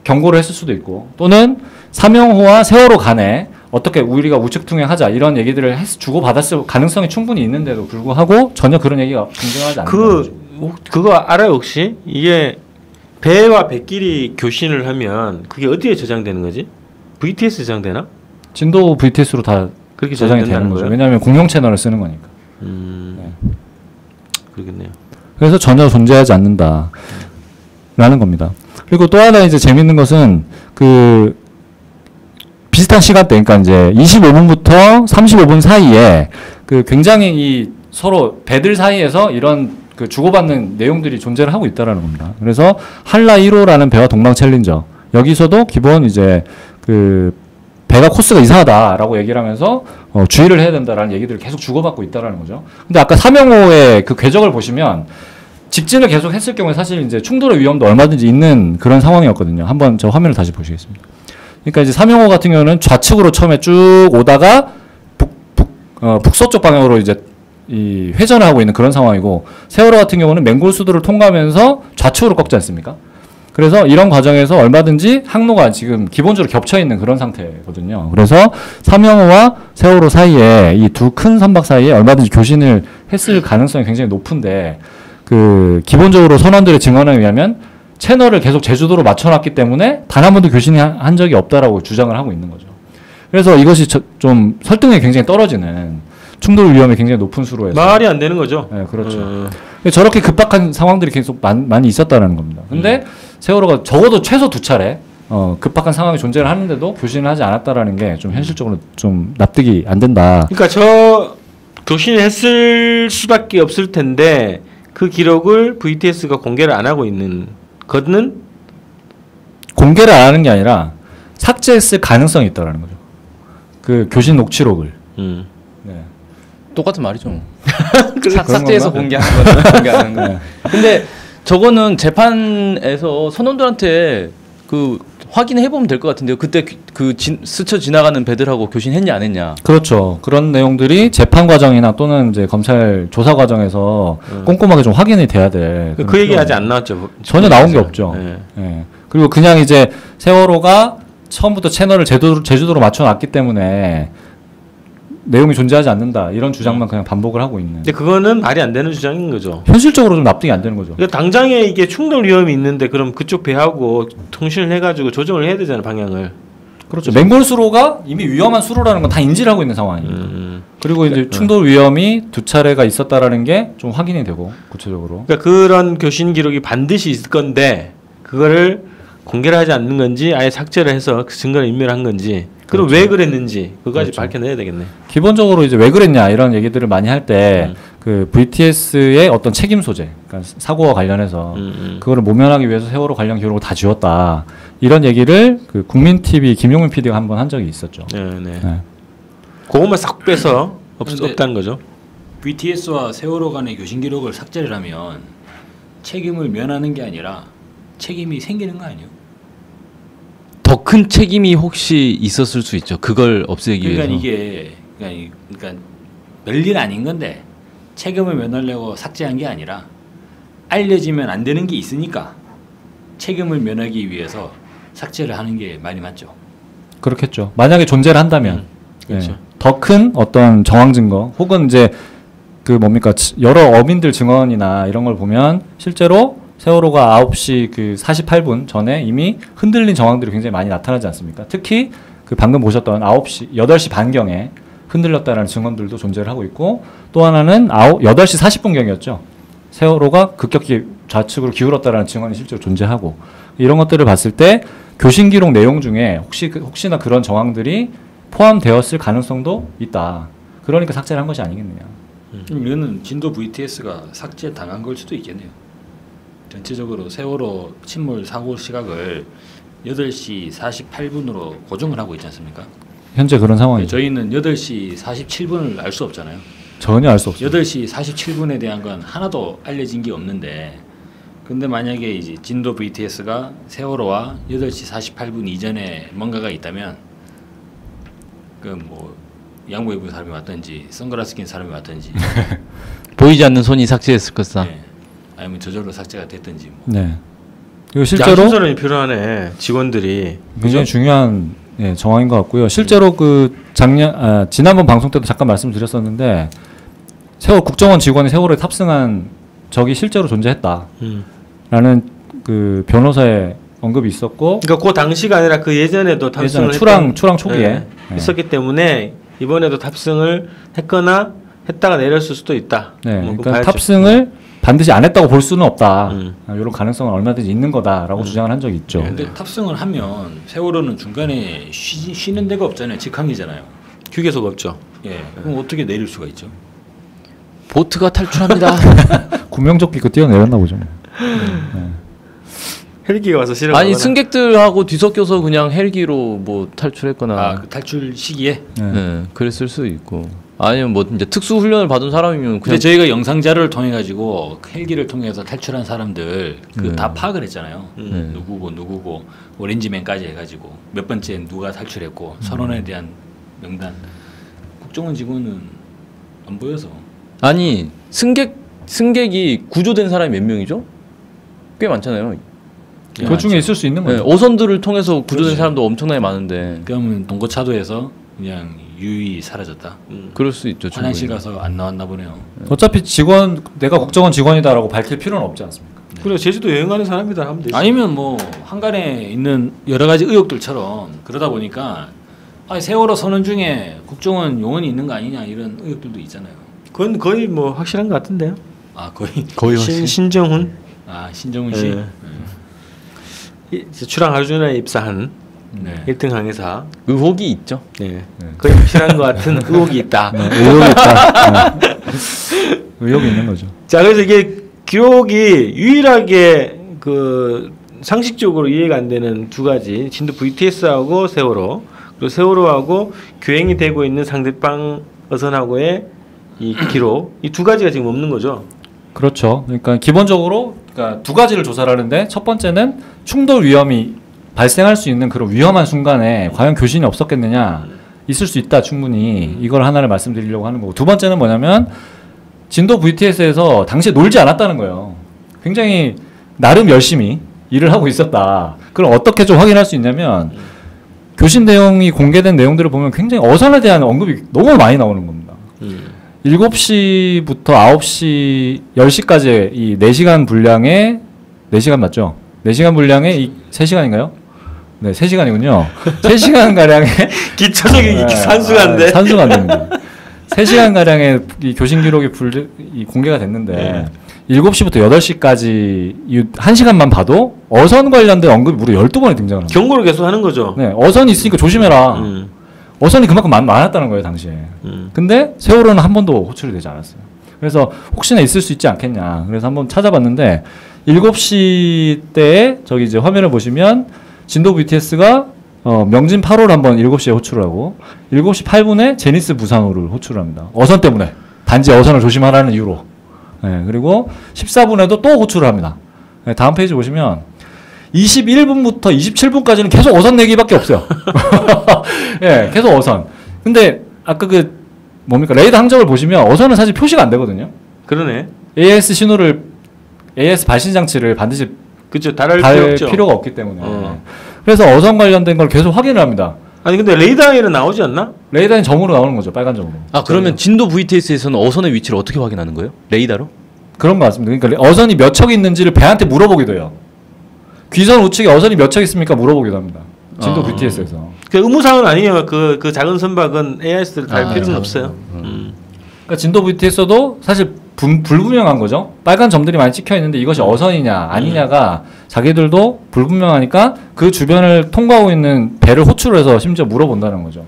Speaker 5: 경고를 했을 수도 있고 또는 삼형호와 세월호 간에 어떻게 우리가 우측 통행하자 이런 얘기들을 주고받았을 가능성이 충분히 있는데도 불구하고 전혀 그런 얘기가 등장하지 않는 거죠.
Speaker 2: 그거 알아요 혹시? 이게 배와 배끼리 교신을 하면 그게 어디에 저장되는 거지? VTS 저장되나?
Speaker 5: 진도 VTS로 다
Speaker 2: 그렇게
Speaker 5: 저장이 되는 거죠.
Speaker 2: 거예요?
Speaker 5: 왜냐하면 공용 채널을 쓰는 거니까.
Speaker 2: 네. 그러겠네요.
Speaker 5: 그래서 전혀 존재하지 않는다라는 겁니다. 그리고 또 하나 이제 재밌는 것은 그 비슷한 시간대, 그러니까 이제 25분부터 35분 사이에 그 굉장히 이 서로 배들 사이에서 이런 그 주고받는 내용들이 존재를 하고 있다라는 겁니다. 그래서 한라 1호라는 배와 동방 챌린저 여기서도 기본 이제 그 배가 코스가 이상하다라고 얘기를 하면서 주의를 해야 된다라는 얘기들을 계속 주고받고 있다라는 거죠. 근데 아까 사명호의 그 궤적을 보시면 직진을 계속 했을 경우에 사실 이제 충돌의 위험도 얼마든지 있는 그런 상황이었거든요. 한번 저 화면을 다시 보시겠습니다. 그러니까 이제 사명호 같은 경우는 좌측으로 처음에 쭉 오다가 북서쪽 방향으로 이제 이 회전을 하고 있는 그런 상황이고, 세월호 같은 경우는 맹골 수도를 통과하면서 좌측으로 꺾지 않습니까? 그래서 이런 과정에서 얼마든지 항로가 지금 기본적으로 겹쳐 있는 그런 상태거든요. 그래서 사명호와 세월호 사이에 이 두 큰 선박 사이에 얼마든지 교신을 했을 가능성이 굉장히 높은데, 그 기본적으로 선원들의 증언에 의하면 채널을 계속 제주도로 맞춰놨기 때문에 단 한 번도 교신이 한 적이 없다라고 주장을 하고 있는 거죠. 그래서 이것이 좀 설득력이 굉장히 떨어지는, 충돌 위험이 굉장히 높은 수로 해서
Speaker 2: 말이 안 되는 거죠.
Speaker 5: 네, 그렇죠. 저렇게 급박한 상황들이 계속 많이 있었다는 겁니다. 근데 세월호가 적어도 최소 2차례 급박한 상황이 존재를 하는데도 교신을 하지 않았다라는 게 좀 현실적으로 좀 납득이 안 된다.
Speaker 2: 그러니까 저 교신을 했을 수밖에 없을 텐데 그 기록을 VTS가 공개를 안 하고 있는 것은
Speaker 5: 공개를 안 하는 게 아니라 삭제했을 가능성이 있다라는 거죠. 그 교신 녹취록을. 네.
Speaker 4: 똑같은 말이죠.
Speaker 5: 그런
Speaker 4: 삭제해서
Speaker 5: 건가?
Speaker 4: 공개하는 거는 공개하는 거. 근데 저거는 재판에서 선원들한테 그 확인해 보면 될 것 같은데요. 그때 스쳐 지나가는 배들하고 교신했냐 안 했냐.
Speaker 5: 그렇죠. 그런 내용들이 재판 과정이나 또는 이제 검찰 조사 과정에서 꼼꼼하게 좀 확인이 돼야 될.
Speaker 2: 그 얘기 아직 안 나왔죠.
Speaker 5: 전혀 나온 게 없죠.
Speaker 2: 네.
Speaker 5: 예. 그리고 그냥 이제 세월호가 처음부터 채널을 제주도로 맞춰놨기 때문에 내용이 존재하지 않는다 이런 주장만 그냥 반복을 하고 있는.
Speaker 2: 근데 그거는 말이 안 되는 주장인 거죠.
Speaker 5: 현실적으로 좀 납득이 안 되는 거죠.
Speaker 2: 그러니까 당장에 이게 충돌 위험이 있는데 그럼 그쪽 배하고 통신을 해가지고 조정을 해야 되잖아요, 방향을.
Speaker 5: 그렇죠. 맹골 수로가 이미 위험한 수로라는 건 다 인지를 하고 있는 상황이에요. 그리고 이제 충돌 위험이 2차례가 있었다라는 게 좀 확인이 되고 구체적으로.
Speaker 2: 그러니까 그런 교신 기록이 반드시 있을 건데 그거를 공개를 하지 않는 건지 아예 삭제를 해서 그 증거를 인멸한 건지. 그럼
Speaker 5: 그렇죠.
Speaker 2: 왜 그랬는지 그거까지
Speaker 5: 그렇죠.
Speaker 2: 밝혀내야 되겠네.
Speaker 5: 기본적으로 이제 왜 그랬냐 이런 얘기들을 많이 할 때 그 VTS의 어떤 책임 소재, 그러니까 사고와 관련해서 그거를 모면하기 위해서 세월호 관련 기록을 다 지웠다 이런 얘기를 그 국민 TV 김용민 PD가 한번 한 적이 있었죠.
Speaker 2: 네.
Speaker 5: 네.
Speaker 2: 그것만 싹 빼서
Speaker 3: 근데
Speaker 2: 없다는 거죠.
Speaker 3: VTS와 세월호 간의 교신 기록을 삭제를 하면 책임을 면하는 게 아니라 책임이 생기는 거 아니에요?
Speaker 4: 더 큰 책임이 혹시 있었을 수 있죠. 그걸 없애기
Speaker 3: 그러니까
Speaker 4: 위해서.
Speaker 3: 이게 그러니까 별일 아닌 건데 책임을 면하려고 삭제한 게 아니라 알려지면 안 되는 게 있으니까 책임을 면하기 위해서 삭제를 하는 게 말이 맞죠.
Speaker 5: 그렇겠죠. 만약에 존재를 한다면
Speaker 2: 그렇죠.
Speaker 5: 더 큰 어떤 정황 증거 혹은 이제 그 뭡니까 여러 어민들 증언이나 이런 걸 보면 실제로 세월호가 9시 그 48분 전에 이미 흔들린 정황들이 굉장히 많이 나타나지 않습니까? 특히 그 방금 보셨던 8시 반경에 흔들렸다라는 증언들도 존재를 하고 있고, 또 하나는 8시 40분경이었죠. 세월호가 급격히 좌측으로 기울었다라는 증언이 실제로 존재하고, 이런 것들을 봤을 때 교신 기록 내용 중에 혹시나 그런 정황들이 포함되었을 가능성도 있다. 그러니까 삭제를 한 것이 아니겠느냐.
Speaker 3: 이거는 진도 VTS가 삭제 당한 걸 수도 있겠네요. 전체적으로 세월호 침몰 사고 시각을 8시 48분으로 고정을 하고 있지 않습니까?
Speaker 5: 현재 그런 상황이죠.
Speaker 3: 저희는 8시 47분을 알 수 없잖아요.
Speaker 5: 전혀 알 수 없어요.
Speaker 3: 8시 47분에 대한 건 하나도 알려진 게 없는데, 근데 만약에 이제 진도 VTS가 세월호와 8시 48분 이전에 뭔가가 있다면 그 뭐 양보 입은 사람이 왔든지 선글라스 낀 사람이 왔든지
Speaker 4: 보이지 않는 손이 삭제했을 것이다.
Speaker 3: 네. 아니면 저절로 삭제가 됐든지 뭐.
Speaker 5: 네. 그리고 실제로
Speaker 2: 양심선언이 필요하네. 직원들이.
Speaker 5: 굉장히 중요한 정황인 것 같고요. 실제로 그 지난번 방송 때도 잠깐 말씀드렸었는데 국정원 직원이 세월호에 탑승한 적이 실제로 존재했다라는 그 변호사의 언급이 있었고,
Speaker 2: 그러니까 그 당시가 아니라 그 예전에도 탑승을
Speaker 5: 추랑 초기에
Speaker 2: 있었기 때문에 이번에도 탑승을 했거나 했다가 내렸을 수도 있다.
Speaker 5: 네,
Speaker 2: 뭐
Speaker 5: 그러니까
Speaker 2: 봐야죠.
Speaker 5: 탑승을 반드시 안 했다고 볼 수는 없다. 이런 가능성은 얼마든지 있는 거다라고 주장을 한 적이 있죠.
Speaker 3: 근데 탑승을 하면 세월호는 중간에 쉬는 데가 없잖아요. 직항이잖아요.
Speaker 2: 휴게소가 없죠.
Speaker 3: 예. 그럼 어떻게 내릴 수가 있죠?
Speaker 4: 보트가 탈출합니다.
Speaker 5: 구명조끼 그 뛰어내렸나 보죠.
Speaker 2: 헬기가 와서 실어.
Speaker 4: 아니 승객들하고 뒤섞여서 그냥 헬기로 뭐 탈출했거나.
Speaker 3: 아, 그 탈출 시기에.
Speaker 4: 네, 그랬을 수도 있고. 아니면 뭐 이제 특수 훈련을 받은 사람이면
Speaker 3: 근데
Speaker 4: 그냥
Speaker 3: 저희가 영상 자료를 통해 가지고 헬기를 통해서 탈출한 사람들 그 다 파악을 했잖아요. 누구고 오렌지맨까지 해가지고 몇 번째 누가 탈출했고 선원에 대한 명단. 국정원 직원은 안 보여서.
Speaker 4: 아니 승객이 구조된 사람이 몇 명이죠? 꽤 많잖아요.
Speaker 5: 그 중에 있을 수 있는
Speaker 4: 네,
Speaker 5: 거죠.
Speaker 4: 어선들을 통해서 구조된
Speaker 3: 그렇지.
Speaker 4: 사람도 엄청나게 많은데
Speaker 3: 그러면 동고차도에서 그냥 유유히 사라졌다.
Speaker 4: 그럴 수 있죠.
Speaker 3: 화장실
Speaker 4: 충분히.
Speaker 3: 가서 안 나왔나 보네요.
Speaker 5: 어차피 내가 국정원 직원이다라고 밝힐 필요는 없지 않습니까?
Speaker 2: 그리고 제주도 여행 가는 사람이다 하면 되지.
Speaker 3: 아니면 뭐 한간에 있는 여러 가지 의혹들처럼 그러다 보니까 아니 세월호 선원 중에 국정원 요원이 있는 거 아니냐 이런 의혹들도 있잖아요.
Speaker 2: 그건 거의 뭐 확실한 것 같은데요.
Speaker 3: 아 거의
Speaker 2: 신정훈
Speaker 3: 신정훈 씨.
Speaker 2: 네. 출항 하루 전에 입사한
Speaker 3: 네.
Speaker 2: 1등 항해사.
Speaker 4: 의혹이 있죠.
Speaker 2: 네. 거의 확실한 것 같은 의혹이 있다.
Speaker 5: 의혹이 있다. 의혹이 있는 거죠.
Speaker 2: 자, 그래서 이게 기록이 유일하게 그 상식적으로 이해가 안 되는 두 가지 진도 VTS하고 세월호, 그리고 세월호하고 교행이 되고 있는 상대방 어선하고의 이 기록, 이 두 가지가 지금 없는 거죠.
Speaker 5: 그렇죠. 그러니까 기본적으로 두 가지를 조사를 하는데 첫 번째는 충돌 위험이 발생할 수 있는 그런 위험한 순간에 과연 교신이 없었겠느냐, 있을 수 있다 충분히, 이걸 하나를 말씀드리려고 하는 거고, 두 번째는 뭐냐면 진도 VTS에서 당시에 놀지 않았다는 거예요. 굉장히 나름 열심히 일을 하고 있었다. 그럼 어떻게 좀 확인할 수 있냐면 교신 내용이 공개된 내용들을 보면 굉장히 어선에 대한 언급이 너무 많이 나오는 겁니다. 7시부터 9시, 10시까지 이 4시간 분량의 4시간 맞죠? 4시간 분량의 이 3시간인가요? 네, 3시간이군요. 3시간 가량의
Speaker 2: 기초적인 산수가 안 돼.
Speaker 5: 산수가 안 됩니다. 3시간 가량의 이 교신 기록이 공개가 됐는데
Speaker 2: 네.
Speaker 5: 7시부터 8시까지 이 1시간만 봐도 어선 관련된 언급이 무려 12번이 등장을 합니다.
Speaker 2: 경고를 계속 하는 거죠.
Speaker 5: 네, 어선이 있으니까 조심해라. 어선이 그만큼 많았다는 거예요, 당시에. 근데 세월호는 한 번도 호출이 되지 않았어요. 그래서 혹시나 있을 수 있지 않겠냐. 그래서 한번 찾아봤는데 7시 때에 저기 이제 화면을 보시면 진도 VTS가 명진 8호를 한번 7시에 호출을 하고 7시 8분에 제니스 부산호를 호출을 합니다. 어선 때문에. 단지 어선을 조심하라는 이유로. 네, 그리고 14분에도 또 호출을 합니다. 네, 다음 페이지 보시면 21분부터 27분까지는 계속 어선 얘기밖에 없어요. 예, 계속 어선. 근데 아까 그 뭡니까 레이더 항적을 보시면 어선은 사실 표시가 안 되거든요.
Speaker 2: 그러네.
Speaker 5: AS 발신 장치를 반드시
Speaker 2: 그렇죠. 달할
Speaker 5: 달
Speaker 2: 필요 없죠.
Speaker 5: 필요가 없기 때문에. 그래서 어선 관련된 걸 계속 확인을 합니다.
Speaker 2: 아니 근데 레이더에는 나오지 않나?
Speaker 5: 레이더는 점으로 나오는 거죠, 빨간 점으로.
Speaker 4: 아 그러면 진도 VTS에서는 어선의 위치를 어떻게 확인하는 거예요? 레이더로?
Speaker 5: 그런 거 같습니다. 그러니까 어선이 몇 척 있는지를 배한테 물어보기도 해요. 귀선 우측에 어선이 몇 척 있습니까? 물어보기도 합니다. 진도 VTS에서.
Speaker 2: 그 의무사항은 아니에요. 그 작은 선박은 AIS를 달 필요는 없어요.
Speaker 5: 그러니까 진도 VTS도 사실 불분명한 거죠. 빨간 점들이 많이 찍혀 있는데 이것이 어선이냐 아니냐가 자기들도 불분명하니까 그 주변을 통과하고 있는 배를 호출해서 심지어 물어본다는 거죠.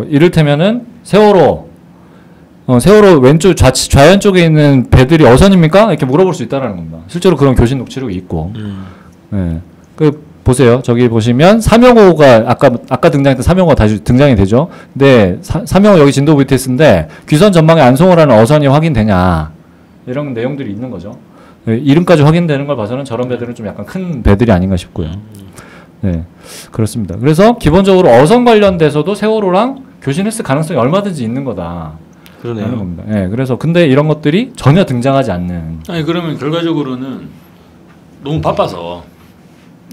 Speaker 5: 이를테면은 세월호 왼쪽 좌연 쪽에 있는 배들이 어선입니까? 이렇게 물어볼 수 있다는 겁니다. 실제로 그런 교신 녹취록이 있고. 네. 그 보세요. 저기 보시면 삼영호가 아까 등장했던 삼영호가 다시 등장이 되죠. 근데 삼영호 여기 진도 VTS인데 귀선 전방에 안송호라는 어선이 확인되냐 이런 내용들이 있는 거죠. 네, 이름까지 확인되는 걸 봐서는 저런 배들은 좀 약간 큰 배들이 아닌가 싶고요. 네, 그렇습니다. 그래서 기본적으로 어선 관련돼서도 세월호랑 교신했을 가능성이 얼마든지 있는 거다.
Speaker 2: 그러네요.
Speaker 5: 라는 겁니다. 네, 그래서 근데 이런 것들이 전혀 등장하지 않는.
Speaker 3: 아니 그러면 결과적으로는 너무 바빠서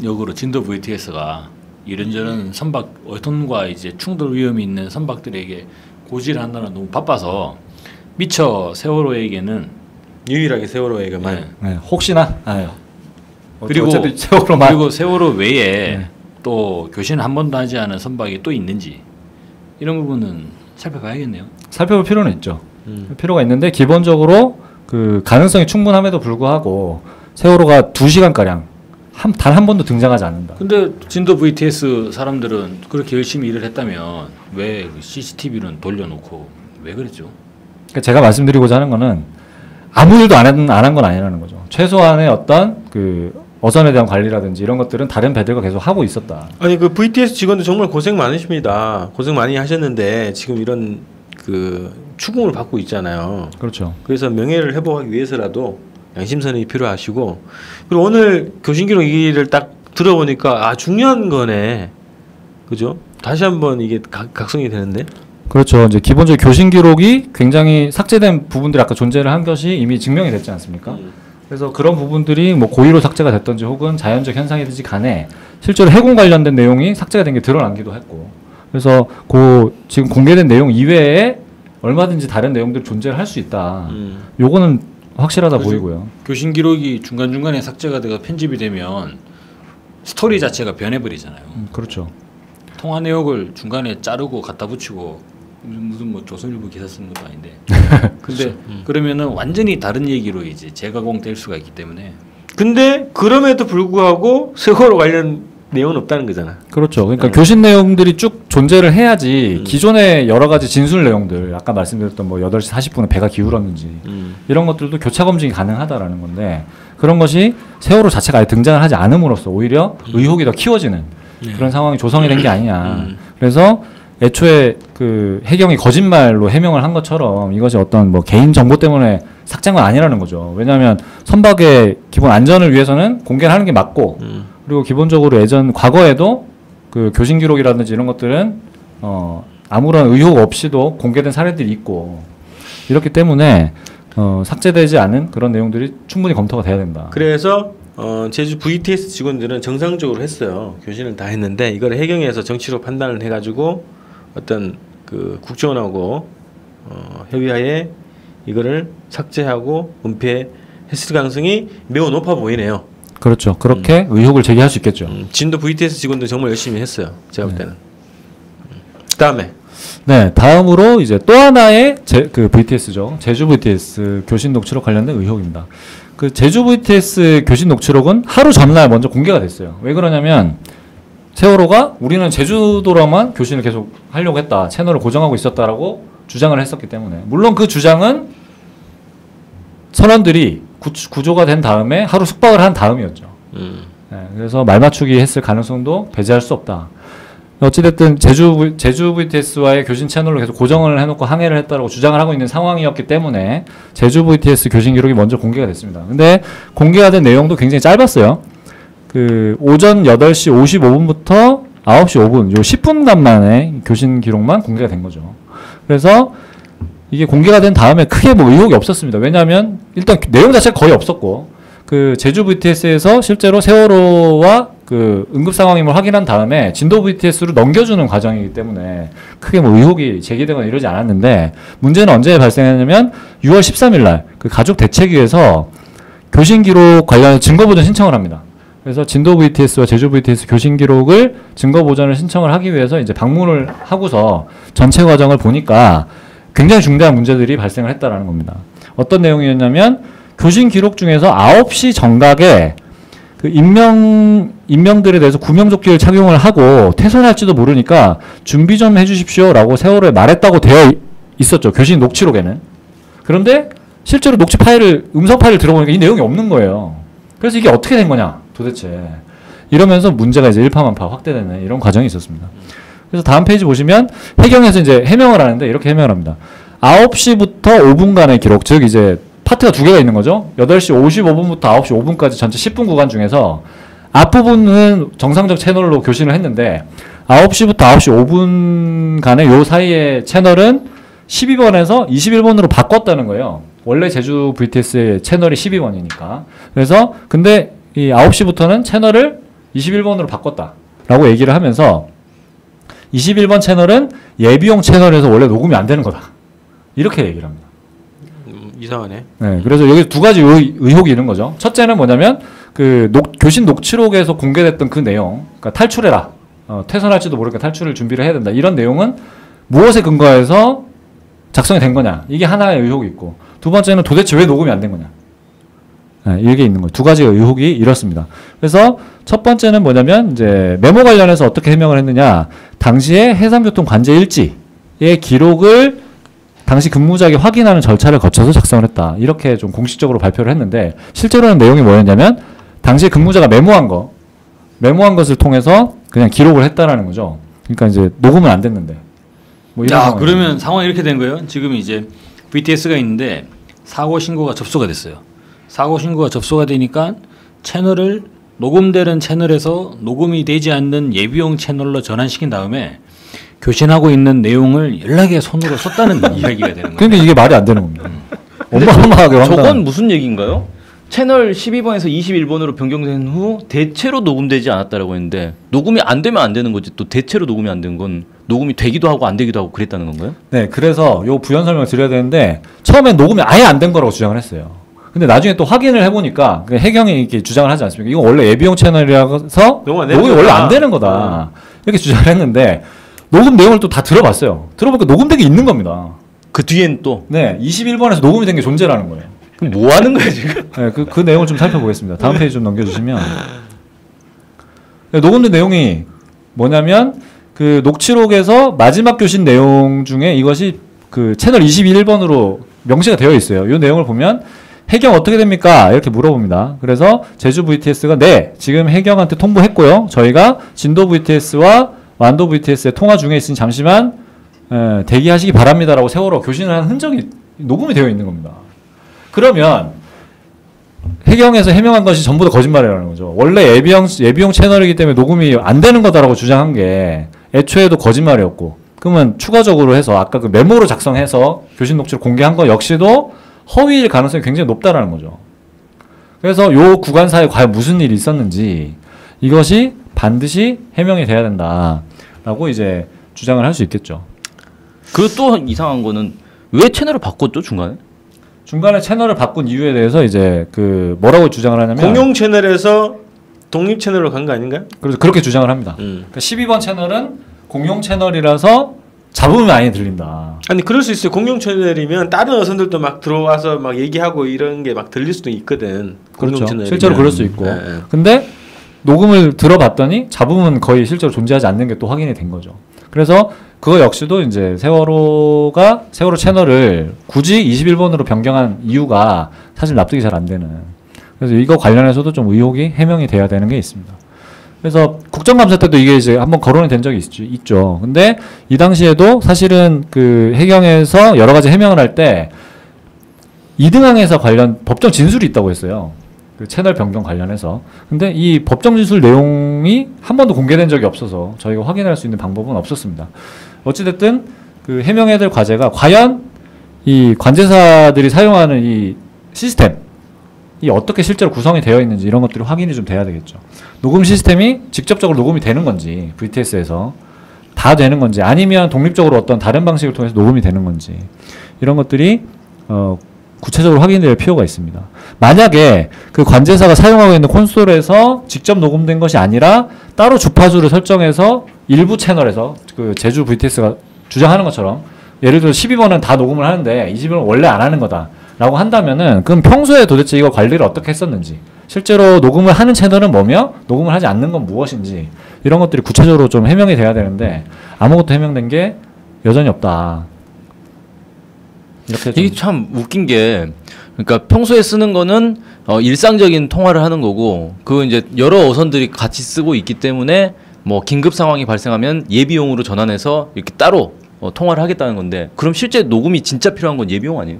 Speaker 3: 역으로 진도 VTS가 이런저런 선박 어선과 이제 충돌 위험이 있는 선박들에게 고지를 한다는 너무 바빠서 미처 세월호에게는
Speaker 2: 유일하게 세월호에게만.
Speaker 5: 네, 혹시나.
Speaker 3: 그리고
Speaker 5: 어차피 세월호만.
Speaker 3: 그리고 세월호 외에 또 교신 한 번도 하지 않은 선박이 또 있는지 이런 부분은 살펴봐야겠네요.
Speaker 5: 살펴볼 필요는 있죠. 필요가 있는데 기본적으로 그 가능성이 충분함에도 불구하고 세월호가 2시간가량 단 한 번도 등장하지 않는다.
Speaker 3: 근데 진도 VTS 사람들은 그렇게 열심히 일을 했다면 왜 CCTV는 돌려놓고 왜 그랬죠?
Speaker 5: 그러니까 제가 말씀드리고자 하는 거는 아무 일도 안 한 건 아니라는 거죠. 최소한의 어떤 그 어선에 대한 관리라든지 이런 것들은 다른 배들과 계속 하고 있었다.
Speaker 2: 아니 그 VTS 직원들 정말 고생 많으십니다. 고생 많이 하셨는데 지금 이런 그 추궁을 받고 있잖아요.
Speaker 5: 그렇죠.
Speaker 2: 그래서 명예를 회복하기 위해서라도 양심선이 필요하시고 그리고 오늘 교신기록 얘기를 딱 들어보니까 아 중요한 거네. 그죠? 다시 한번 이게 각성이 되는데.
Speaker 5: 그렇죠. 이제 기본적으로 교신 기록이 굉장히 삭제된 부분들이 아까 존재를 한 것이 이미 증명이 됐지 않습니까? 그래서 그런 부분들이 뭐 고의로 삭제가 됐던지 혹은 자연적 현상이든지 간에 실제로 해군 관련된 내용이 삭제가 된 게 드러나기도 했고 그래서 그 지금 공개된 내용 이외에 얼마든지 다른 내용들 존재를 할 수 있다. 요거는 확실하다 보이고요.
Speaker 3: 교신 기록이 중간중간에 삭제가 되고 편집이 되면 스토리 자체가 변해버리잖아요.
Speaker 5: 그렇죠.
Speaker 3: 통화 내역을 중간에 자르고 갖다 붙이고 무슨 뭐 조선일보 기사 쓰는 것도 아닌데. 근데 그러면은 완전히 다른 얘기로 이제 재가공될 수가 있기 때문에.
Speaker 2: 근데 그럼에도 불구하고 세월호 관련 내용은 없다는 거잖아.
Speaker 5: 그렇죠. 그러니까 교신 내용들이 쭉 존재를 해야지 기존의 여러 가지 진술 내용들 아까 말씀드렸던 뭐 8시 40분에 배가 기울었는지 이런 것들도 교차 검증이 가능하다라는 건데 그런 것이 세월호 자체가 아예 등장을 하지 않음으로써 오히려 의혹이 더 키워지는 그런 상황이 조성이 된 게 아니냐. 그래서 애초에 그 해경이 거짓말로 해명을 한 것처럼 이것이 어떤 뭐 개인 정보 때문에 삭제한 건 아니라는 거죠. 왜냐하면 선박의 기본 안전을 위해서는 공개를 하는 게 맞고 그리고 기본적으로 예전 과거에도 그 교신 기록이라든지 이런 것들은 아무런 의혹 없이도 공개된 사례들이 있고 이렇기 때문에 삭제되지 않은 그런 내용들이 충분히 검토가 돼야 된다.
Speaker 2: 그래서 제주 VTS 직원들은 정상적으로 했어요. 교신을 다 했는데 이걸 해경에서 정치로 판단을 해가지고 어떤 그 국정원하고 협의하에 이거를 삭제하고 은폐했을 가능성이 매우 높아 보이네요.
Speaker 5: 그렇죠. 그렇게 의혹을 제기할 수 있겠죠.
Speaker 2: 진도 VTS 직원들 정말 열심히 했어요. 제가 볼 때는. 그다음에
Speaker 5: 네, 다음으로 이제 또 하나의 그 VTS죠. 제주 VTS 교신 녹취록 관련된 의혹입니다. 그 제주 VTS 교신 녹취록은 하루 전날 먼저 공개가 됐어요. 왜 그러냐면 세월호가 우리는 제주도로만 교신을 계속 하려고 했다. 채널을 고정하고 있었다라고 주장을 했었기 때문에 물론 그 주장은 선원들이 구조가 된 다음에 하루 숙박을 한 다음이었죠. 네, 그래서 말맞추기 했을 가능성도 배제할 수 없다. 어찌됐든 제주 VTS와의 교신 채널로 계속 고정을 해놓고 항해를 했다라고 주장을 하고 있는 상황이었기 때문에 제주 VTS 교신 기록이 먼저 공개가 됐습니다. 근데 공개가 된 내용도 굉장히 짧았어요. 그 오전 8시 55분부터 9시 5분 요 10분간만에 교신 기록만 공개가 된 거죠. 그래서 이게 공개가 된 다음에 크게 뭐 의혹이 없었습니다. 왜냐하면 일단 내용 자체가 거의 없었고 그 제주 VTS에서 실제로 세월호와 그 응급 상황임을 확인한 다음에 진도 VTS로 넘겨주는 과정이기 때문에 크게 뭐 의혹이 제기되거나 이러지 않았는데 문제는 언제 발생했냐면 6월 13일 날 그 가족 대책위에서 교신 기록 관련 증거 보전 신청을 합니다. 그래서 진도 VTS와 제주 VTS 교신 기록을 증거 보전을 신청을 하기 위해서 이제 방문을 하고서 전체 과정을 보니까 굉장히 중대한 문제들이 발생을 했다라는 겁니다. 어떤 내용이었냐면 교신 기록 중에서 9시 정각에 그 인명들에 대해서 구명조끼를 착용을 하고 퇴선할지도 모르니까 준비 좀 해주십시오라고 세월호에 말했다고 되어 있었죠. 교신 녹취록에는. 그런데 실제로 녹취 파일을 음성 파일을 들어보니까 이 내용이 없는 거예요. 그래서 이게 어떻게 된 거냐 도대체 이러면서 문제가 이제 일파만파 확대되는 이런 과정이 있었습니다. 그래서 다음 페이지 보시면 해경에서 이제 해명을 하는데 이렇게 해명을 합니다. 9시부터 5분간의 기록, 즉 이제 파트가 두 개가 있는 거죠. 8시 55분부터 9시 5분까지 전체 10분 구간 중에서 앞부분은 정상적 채널로 교신을 했는데 9시부터 9시 5분간의 요 사이의 채널은 12번에서 21번으로 바꿨다는 거예요. 원래 제주 VTS의 채널이 12번이니까. 그래서 근데 이 9시부터는 채널을 21번으로 바꿨다라고 얘기를 하면서 21번 채널은 예비용 채널에서 원래 녹음이 안 되는 거다. 이렇게 얘기를 합니다.
Speaker 2: 이상하네.
Speaker 5: 네, 그래서 여기 두 가지 의혹이 있는 거죠. 첫째는 뭐냐면 그 교신 녹취록에서 공개됐던 그 내용, 그러니까 탈출해라, 퇴선할지도 모르니까 탈출을 준비를 해야 된다. 이런 내용은 무엇에 근거해서 작성이 된 거냐? 이게 하나의 의혹이 있고, 두 번째는 도대체 왜 녹음이 안 된 거냐? 네, 이게 있는 거예요. 두 가지 의혹이 이렇습니다. 그래서 첫 번째는 뭐냐면 이제 메모 관련해서 어떻게 해명을 했느냐? 당시에 해상교통 관제 일지의 기록을 당시 근무자에게 확인하는 절차를 거쳐서 작성을 했다. 이렇게 좀 공식적으로 발표를 했는데 실제로는 내용이 뭐였냐면 당시 근무자가 메모한 것을 통해서 그냥 기록을 했다라는 거죠. 그러니까 이제 녹음은 안 됐는데. 뭐 이런
Speaker 3: 야,
Speaker 5: 상황이에요.
Speaker 3: 그러면 상황이 이렇게 된 거예요. 지금 이제 VTS가 있는데 사고 신고가 접수가 됐어요. 사고 신고가 접수가 되니까 채널을 녹음되는 채널에서 녹음이 되지 않는 예비용 채널로 전환시킨 다음에 교신하고 있는 내용을 연락에 손으로 썼다는 이야기가 되는 거예요.
Speaker 5: 그러니까 이게 말이 안 되는 겁니다. 어마어마하게
Speaker 4: 저건
Speaker 5: 황당한.
Speaker 4: 무슨 얘기인가요? 채널 12번에서 21번으로 변경된 후 대체로 녹음되지 않았다라고 했는데 녹음이 안 되면 안 되는 거지 또 대체로 녹음이 안 된 건 녹음이 되기도 하고 안 되기도 하고 그랬다는 건가요?
Speaker 5: 네, 그래서 요 부연 설명을 드려야 되는데 처음엔 녹음이 아예 안 된 거라고 주장을 했어요. 근데 나중에 또 확인을 해보니까 해경이 이렇게 주장을 하지 않습니까? 이건 원래 예비용 채널이라서 녹음이 원래 안 되는 거다. 이렇게 주장을 했는데 녹음 내용을 또 다 들어봤어요. 들어보니까 녹음된 게 있는 겁니다.
Speaker 4: 그 뒤엔 또
Speaker 5: 네, 21번에서 녹음이 된 게 존재라는 거예요.
Speaker 4: 그럼 뭐 하는 거야 지금?
Speaker 5: 네, 그 내용을 좀 살펴보겠습니다. 다음 페이지 좀 넘겨주시면 네, 녹음된 내용이 뭐냐면 그 녹취록에서 마지막 교신 내용 중에 이것이 그 채널 21번으로 명시가 되어 있어요. 이 내용을 보면 해경 어떻게 됩니까? 이렇게 물어봅니다. 그래서 제주 VTS가 네, 지금 해경한테 통보했고요. 저희가 진도 VTS와 완도 VTS의 통화 중에 있으니 잠시만 대기하시기 바랍니다라고 세월호 교신을 한 흔적이 녹음이 되어 있는 겁니다. 그러면 해경에서 해명한 것이 전부 다 거짓말이라는 거죠. 원래 예비용 채널이기 때문에 녹음이 안 되는 거다라고 주장한 게 애초에도 거짓말이었고, 그러면 추가적으로 해서 아까 그 메모로 작성해서 교신 녹취를 공개한 거 역시도 허위일 가능성이 굉장히 높다라는 거죠. 그래서 요 구간사에 과연 무슨 일이 있었는지 이것이 반드시 해명이 돼야 된다라고 이제 주장을 할 수 있겠죠.
Speaker 4: 그리고 또 이상한 거는 왜 채널을 바꿨죠 중간에?
Speaker 5: 중간에 채널을 바꾼 이유에 대해서 이제 그 뭐라고 주장을 하냐면
Speaker 2: 공용 채널에서 독립 채널로 간 거 아닌가요?
Speaker 5: 그래서 그렇게 주장을 합니다. 그러니까 12번 채널은 공용 채널이라서 잡으면 많이 들린다.
Speaker 2: 아니 그럴 수 있어요. 공용 채널이면 다른 어선들도 막 들어와서 막 얘기하고 이런 게 막 들릴 수도 있거든. 공용
Speaker 5: 그렇죠.
Speaker 2: 채널이면.
Speaker 5: 실제로 그럴 수 있고.
Speaker 2: 네.
Speaker 5: 근데 녹음을 들어봤더니 잡음은 거의 실제로 존재하지 않는 게 또 확인이 된 거죠. 그래서 그거 역시도 이제 세월호 채널을 굳이 21번으로 변경한 이유가 사실 납득이 잘 안 되는. 그래서 이거 관련해서도 좀 의혹이 해명이 돼야 되는 게 있습니다. 그래서 국정감사 때도 이게 이제 한번 거론이 된 적이 있죠. 근데 이 당시에도 사실은 그 해경에서 여러 가지 해명을 할 때 이등항에서 관련 법정 진술이 있다고 했어요. 그 채널 변경 관련해서. 근데 이 법정 진술 내용이 한 번도 공개된 적이 없어서 저희가 확인할 수 있는 방법은 없었습니다. 어찌됐든 그 해명해야 될 과제가 과연 이 관제사들이 사용하는 이 시스템이 어떻게 실제로 구성이 되어 있는지 이런 것들이 확인이 좀 돼야 되겠죠. 녹음 시스템이 직접적으로 녹음이 되는 건지 VTS에서 다 되는 건지 아니면 독립적으로 어떤 다른 방식을 통해서 녹음이 되는 건지 이런 것들이 구체적으로 확인될 필요가 있습니다. 만약에 그 관제사가 사용하고 있는 콘솔에서 직접 녹음된 것이 아니라 따로 주파수를 설정해서 일부 채널에서 그 제주 VTS가 주장하는 것처럼 예를 들어 12번은 다 녹음을 하는데 21번은 원래 안 하는 거다 라고 한다면은 그럼 평소에 도대체 이거 관리를 어떻게 했었는지 실제로 녹음을 하는 채널은 뭐며 녹음을 하지 않는 건 무엇인지 이런 것들이 구체적으로 좀 해명이 돼야 되는데 아무것도 해명된 게 여전히 없다. 이렇게
Speaker 4: 이게 참 웃긴 게 그러니까 평소에 쓰는 거는 일상적인 통화를 하는 거고 그 이제 여러 어선들이 같이 쓰고 있기 때문에 뭐 긴급 상황이 발생하면 예비용으로 전환해서 이렇게 따로 통화를 하겠다는 건데 그럼 실제 녹음이 진짜 필요한 건 예비용 아니에요?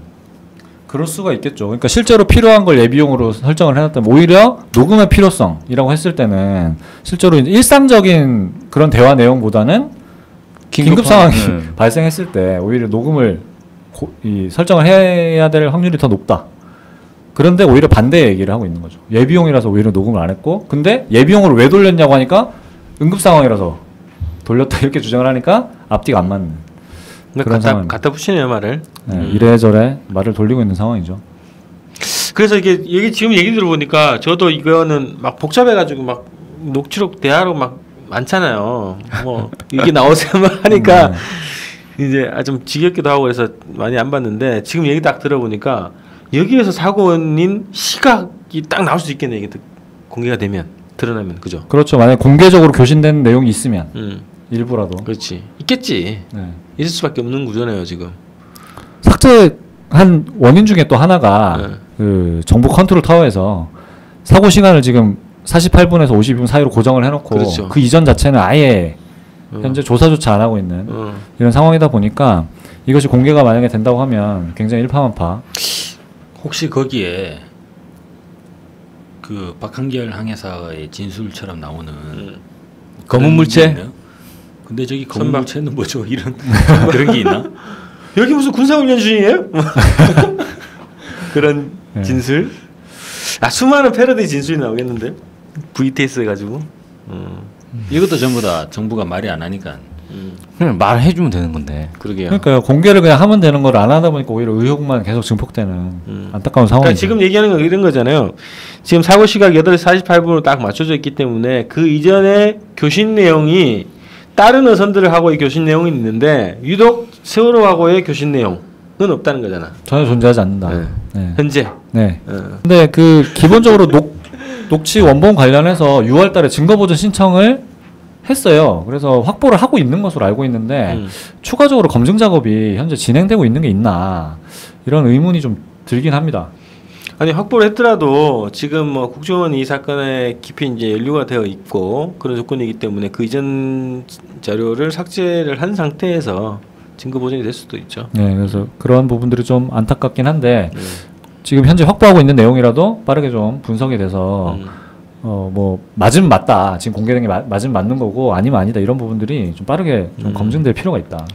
Speaker 5: 그럴 수가 있겠죠. 그러니까 실제로 필요한 걸 예비용으로 설정을 해놨다면 오히려 녹음의 필요성이라고 했을 때는 실제로 이제 일상적인 그런 대화 내용보다는 긴급 상황이 발생했을 때 오히려 녹음을 설정을 해야 될 확률이 더 높다. 그런데 오히려 반대 얘기를 하고 있는 거죠. 예비용이라서 오히려 녹음을 안 했고 근데 예비용으로 왜 돌렸냐고 하니까 응급 상황이라서 돌렸다 이렇게 주장을 하니까 앞뒤가 안 맞는 그런 상황.
Speaker 2: 갖다 붙이네요 말을.
Speaker 5: 네, 이래저래 말을 돌리고 있는 상황이죠.
Speaker 2: 그래서 이게 지금 얘기 들어보니까 저도 이거는 막 복잡해가지고 막 녹취록 대화로 막 많잖아요. 뭐 이게 나오세요 하니까 이제 좀 지겹기도 하고 그래서 많이 안 봤는데 지금 얘기 딱 들어보니까 여기에서 사고인 시각이 딱 나올 수 있겠네 이게 공개가 되면 드러나면 그죠?
Speaker 5: 그렇죠. 만약 공개적으로 교신된 내용이 있으면 일부라도
Speaker 2: 그렇지 있겠지.
Speaker 5: 네.
Speaker 2: 있을 수밖에 없는 구조네요 지금.
Speaker 5: 삭제한 원인 중에 또 하나가 그 정부 컨트롤 타워에서 사고 시간을 지금 48분에서 52분 사이로 고정을 해놓고
Speaker 2: 그렇죠.
Speaker 5: 그 이전 자체는 아예 현재 조사조차 안 하고 있는 이런 상황이다 보니까 이것이 공개가 만약에 된다고 하면 굉장히 일파만파.
Speaker 3: 혹시 거기에 그 박한결 항해사의 진술처럼 나오는
Speaker 4: 검은 물체?
Speaker 3: 있나요? 근데 저기 검은
Speaker 2: 선박.
Speaker 3: 물체는 뭐죠? 이런 그런 게 있나?
Speaker 2: 여기 무슨 군사훈련 중이에요? 그런
Speaker 5: 네.
Speaker 2: 진술? 아 수많은 패러디 진술이 나오겠는데 VTS 해가지고.
Speaker 3: 이것도 전부 다 정부가 말이 안 하니까.
Speaker 4: 그냥 말해주면 되는 건데.
Speaker 2: 그러게요.
Speaker 5: 그러니까 공개를 그냥 하면 되는 걸 안 하다 보니까 오히려 의혹만 계속 증폭되는 안타까운 상황이죠.
Speaker 2: 그러니까 지금 얘기하는 건 이런 거잖아요. 지금 사고 시각 8시 48분으로 딱 맞춰져 있기 때문에 그 이전에 교신 내용이 다른 어선들을 하고의 교신 내용이 있는데 유독 세월호하고의 교신 내용은 없다는 거잖아.
Speaker 5: 전혀 존재하지 않는다.
Speaker 2: 네.
Speaker 5: 네.
Speaker 2: 현재.
Speaker 5: 네. 근데 그 기본적으로 녹취 원본 관련해서 6월달에 증거보전 신청을 했어요. 그래서 확보를 하고 있는 것으로 알고 있는데 추가적으로 검증 작업이 현재 진행되고 있는 게 있나 이런 의문이 좀 들긴 합니다.
Speaker 2: 아니 확보를 했더라도 지금 뭐 국정원이 이 사건에 깊이 이제 연루가 되어 있고 그런 조건이기 때문에 그 이전 자료를 삭제를 한 상태에서 증거 보존이 될 수도 있죠.
Speaker 5: 네, 그래서 그런 부분들이 좀 안타깝긴 한데 지금 현재 확보하고 있는 내용이라도 빠르게 좀 분석이 돼서 뭐 맞으면 맞다. 지금 공개된 게 맞으면 맞는 거고 아니면 아니다. 이런 부분들이 좀 빠르게 좀 검증될 필요가 있다.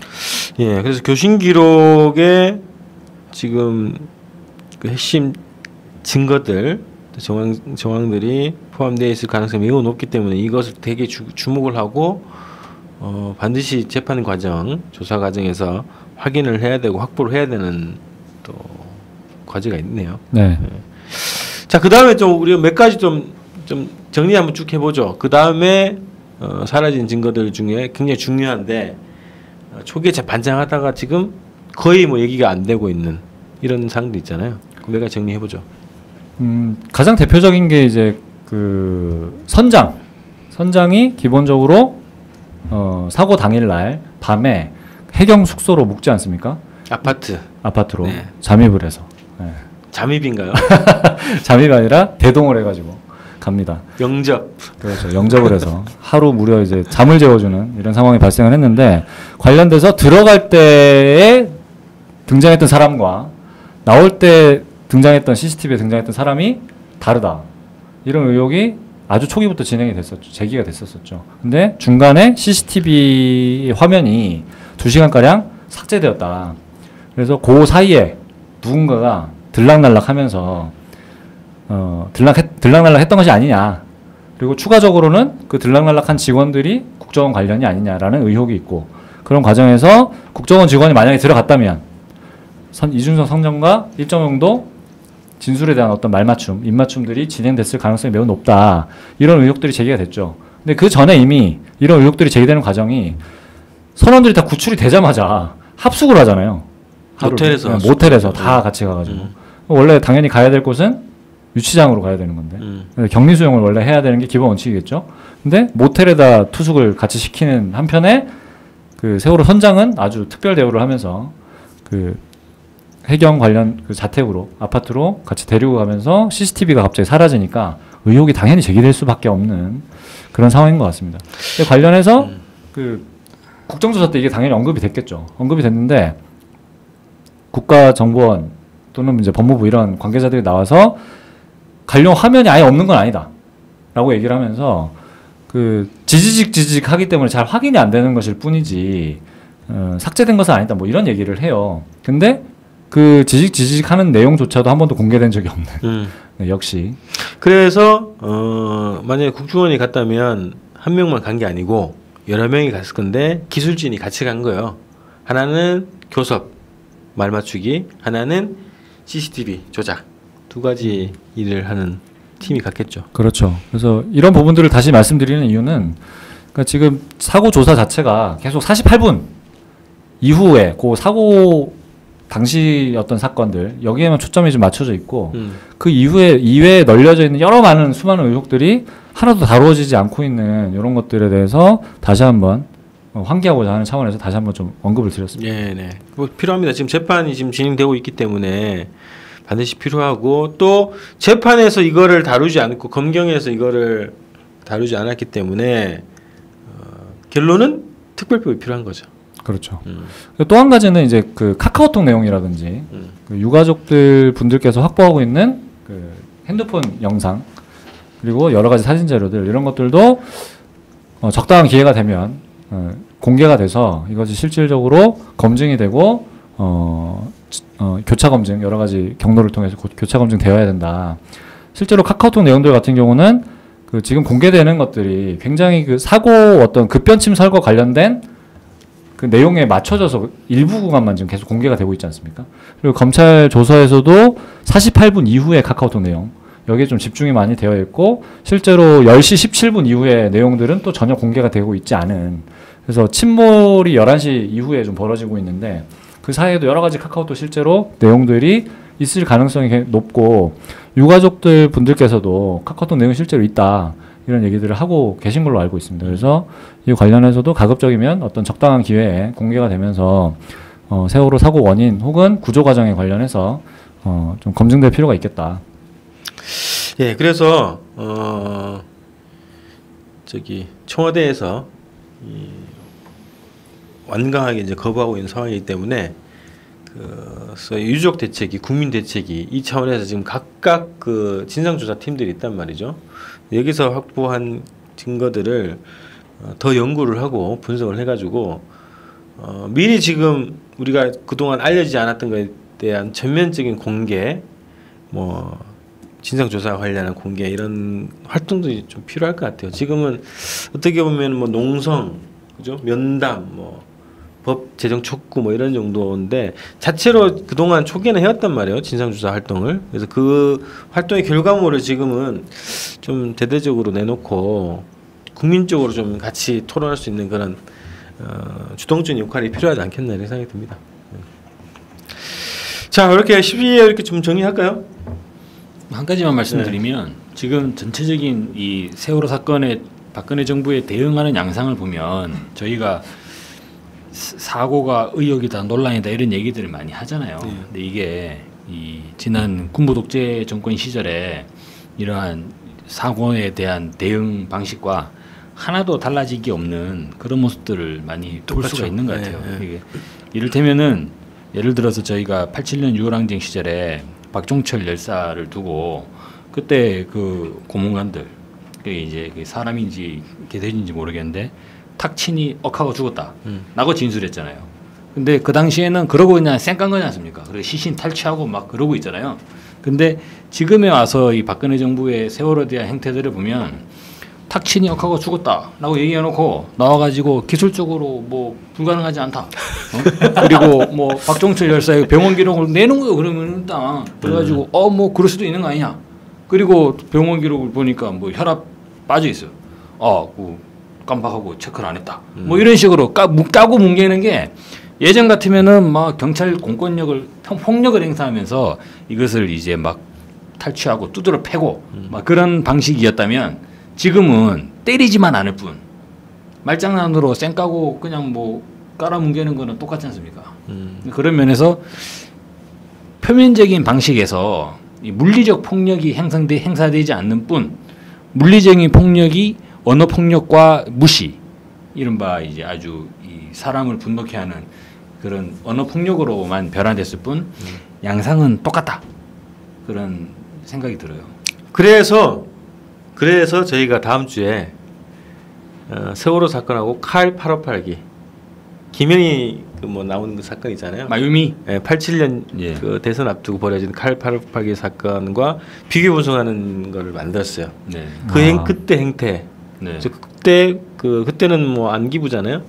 Speaker 2: 예, 그래서 교신 기록에 지금 그 핵심 증거들 정황들이 포함되어 있을 가능성이 매우 높기 때문에 이것을 되게 주목을 하고 반드시 재판 과정, 조사 과정에서 확인을 해야 되고 확보를 해야 되는 또 과제가 있네요.
Speaker 5: 네.
Speaker 2: 자, 그 다음에 좀 우리가 몇 가지 좀 정리 한번 쭉 해보죠. 그 다음에 사라진 증거들 중에 굉장히 중요한데 초기에 반장하다가 지금 거의 뭐 얘기가 안 되고 있는 이런 사항도 있잖아요. 그 몇 가지 정리해보죠.
Speaker 5: 가장 대표적인 게 이제 그 선장이 기본적으로 사고 당일날 밤에 해경 숙소로 묵지 않습니까? 아파트로
Speaker 2: 네.
Speaker 5: 잠입을 해서
Speaker 2: 잠입인가요?
Speaker 5: 잠입이 아니라 대동을 해가지고 갑니다.
Speaker 2: 영접.
Speaker 5: 그렇죠. 영접을 해서 하루 무려 이제 잠을 재워주는 이런 상황이 발생을 했는데 관련돼서 들어갈 때에 등장했던 사람과 나올 때 등장했던 CCTV에 등장했던 사람이 다르다. 이런 의혹이 아주 초기부터 제기가 됐었죠. 근데 중간에 CCTV 화면이 2시간가량 삭제되었다. 그래서 그 사이에 누군가가 들락날락하면서 들락날락 했던 것이 아니냐. 그리고 추가적으로는 그 들락날락한 직원들이 국정원 관련이 아니냐라는 의혹이 있고 그런 과정에서 국정원 직원이 만약에 들어갔다면 이준석 선장과 일정 정도 진술에 대한 어떤 말맞춤, 입맞춤들이 진행됐을 가능성이 매우 높다. 이런 의혹들이 제기가 됐죠. 근데 그 전에 이미 이런 의혹들이 제기되는 과정이 선원들이 다 구출이 되자마자 합숙을 하잖아요. 모텔에서 다 같이 가가지고. 원래 당연히 가야 될 곳은 유치장으로 가야 되는 건데 격리 수용을 원래 해야 되는 게 기본 원칙이겠죠. 근데 모텔에다 투숙을 같이 시키는 한편에 그 세월호 선장은 아주 특별 대우를 하면서 그 해경 관련 그 자택으로 아파트로 같이 데리고 가면서 CCTV가 갑자기 사라지니까 의혹이 당연히 제기될 수밖에 없는 그런 상황인 것 같습니다. 관련해서 그 국정조사 때 이게 당연히 언급이 됐겠죠. 언급이 됐는데 국가정보원 또는 이제 법무부 이런 관계자들이 나와서 관련 화면이 아예 없는 건 아니다 라고 얘기를 하면서 그 지지직하기 때문에 잘 확인이 안 되는 것일 뿐이지 삭제된 것은 아니다 뭐 이런 얘기를 해요. 근데 그 지직하는 내용조차도 한 번도 공개된 적이 없는 네, 역시
Speaker 2: 그래서 만약에 국정원이 갔다면 한 명만 간 게 아니고 여러 명이 갔을 건데 기술진이 같이 간 거예요. 하나는 교섭 말 맞추기, 하나는 CCTV 조작 두 가지 일을 하는 팀이 갔겠죠.
Speaker 5: 그렇죠. 그래서 이런 부분들을 다시 말씀드리는 이유는 그러니까 지금 사고 조사 자체가 계속 48분 이후에 그 사고 당시 어떤 사건들 여기에만 초점이 좀 맞춰져 있고 그 이외에 널려져 있는 수많은 의혹들이 하나도 다루어지지 않고 있는 이런 것들에 대해서 다시 한번 환기하고자 하는 차원에서 다시 한번 좀 언급을 드렸습니다.
Speaker 2: 예, 네. 뭐 필요합니다. 지금 재판이 지금 진행되고 있기 때문에 반드시 필요하고 또 재판에서 이거를 다루지 않고 검경에서 이거를 다루지 않았기 때문에 결론은 특별법이 필요한 거죠.
Speaker 5: 그렇죠. 또 한 가지는 이제 그 카카오톡 내용이라든지 그 유가족들 분들께서 확보하고 있는 그 핸드폰 영상 그리고 여러 가지 사진 자료들 이런 것들도 적당한 기회가 되면 공개가 돼서 이것이 실질적으로 검증이 되고 교차 검증 여러 가지 경로를 통해서 교차 검증 되어야 된다. 실제로 카카오톡 내용들 같은 경우는 그 지금 공개되는 것들이 굉장히 그 사고 어떤 급변침 설과 관련된 그 내용에 맞춰져서 일부 구간만 지금 계속 공개가 되고 있지 않습니까? 그리고 검찰 조서에서도 48분 이후에 카카오톡 내용 여기에 좀 집중이 많이 되어 있고 실제로 10시 17분 이후에 내용들은 또 전혀 공개가 되고 있지 않은 그래서 침몰이 11시 이후에 좀 벌어지고 있는데 그 사이에도 여러 가지 카카오톡 실제로 내용들이 있을 가능성이 높고 유가족들 분들께서도 카카오톡 내용이 실제로 있다 이런 얘기들을 하고 계신 걸로 알고 있습니다. 그래서 이 관련해서도 가급적이면 어떤 적당한 기회에 공개가 되면서 세월호 사고 원인 혹은 구조 과정에 관련해서 좀 검증될 필요가 있겠다.
Speaker 2: 예, 그래서 저기 청와대에서 완강하게 이제 거부하고 있는 상황이기 때문에 그 유족 대책이 국민 대책이 이 차원에서 지금 각각 그 진상조사 팀들이 있단 말이죠. 여기서 확보한 증거들을 더 연구를 하고 분석을 해가지고 미리 지금 우리가 그동안 알려지지 않았던 것에 대한 전면적인 공개, 뭐 진상조사 관련한 공개 이런 활동들이 좀 필요할 것 같아요. 지금은 어떻게 보면 뭐 농성, 그죠? 면담, 뭐 법 제정 촉구 뭐 이런 정도인데 자체로 그동안 초기에는 해왔단 말이에요. 진상조사 활동을. 그래서 그 활동의 결과물을 지금은 좀 대대적으로 내놓고 국민적으로 좀 같이 토론할 수 있는 그런 주동적인 역할이 필요하지 않겠나 이런 생각이 듭니다. 자, 이렇게 12회 이렇게 좀 정리할까요?
Speaker 3: 한 가지만 말씀드리면 지금 전체적인 이 세월호 사건에 박근혜 정부에 대응하는 양상을 보면 저희가 사고가 의혹이다 논란이다 이런 얘기들을 많이 하잖아요. 근데 이게 이 지난 군부 독재 정권 시절에 이러한 사고에 대한 대응 방식과 하나도 달라지기 없는 그런 모습들을 많이 볼 수가 있는 것 같아요. 이게 이를테면은 예를 들어서 저희가 87년 6월 항쟁 시절에 박종철 열사를 두고 그때 그 고문관들 그게 이제 사람인지 개돼지인지 모르겠는데 탁 치니 억하고 죽었다 라고 진술했잖아요. 근데 그 당시에는 그러고 그냥 쌩깐 거지 않습니까? 그리고 시신 탈취하고 막 그러고 있잖아요. 근데 지금에 와서 이 박근혜 정부의 세월호에 대한 행태들을 보면 탁 치니 억하고 죽었다 라고 얘기해놓고 나와가지고 기술적으로 뭐 불가능하지 않다. 그리고 뭐 박종철 열사의 병원 기록을 내는 거예요. 그러면 일단 그래가지고 뭐 그럴 수도 있는 거 아니냐. 그리고 병원 기록을 보니까 뭐 혈압 빠져 있어요. 깜빡하고 체크를 안 했다. 뭐 이런 식으로 까고 뭉개는 게 예전 같으면은 막 경찰 공권력을 폭력을 행사하면서 이것을 이제 막 탈취하고 두드러 패고 막 그런 방식이었다면 지금은 때리지만 않을 뿐 말장난으로 쌩 까고 그냥 뭐 깔아 뭉개는 거는 똑같지 않습니까? 그런 면에서 표면적인 방식에서 이 물리적 폭력이 행사되지 않는 뿐 물리적인 폭력이 언어 폭력과 무시 이른바 이제 아주 이 사람을 분노케 하는 그런 언어 폭력으로만 변환됐을 뿐 양상은 똑같다 그런 생각이 들어요.
Speaker 2: 그래서 저희가 다음 주에 세월호 사건하고 칼 8582 김영희 그 뭐 나오는 그 사건 있잖아요.
Speaker 3: 마유미.
Speaker 2: 87년 그 대선 앞두고 벌어진 칼 8582 사건과 비교 분석하는 거를 만들었어요.
Speaker 3: 네.
Speaker 2: 그때 행태.
Speaker 3: 네.
Speaker 2: 그때는 뭐 안기부잖아요.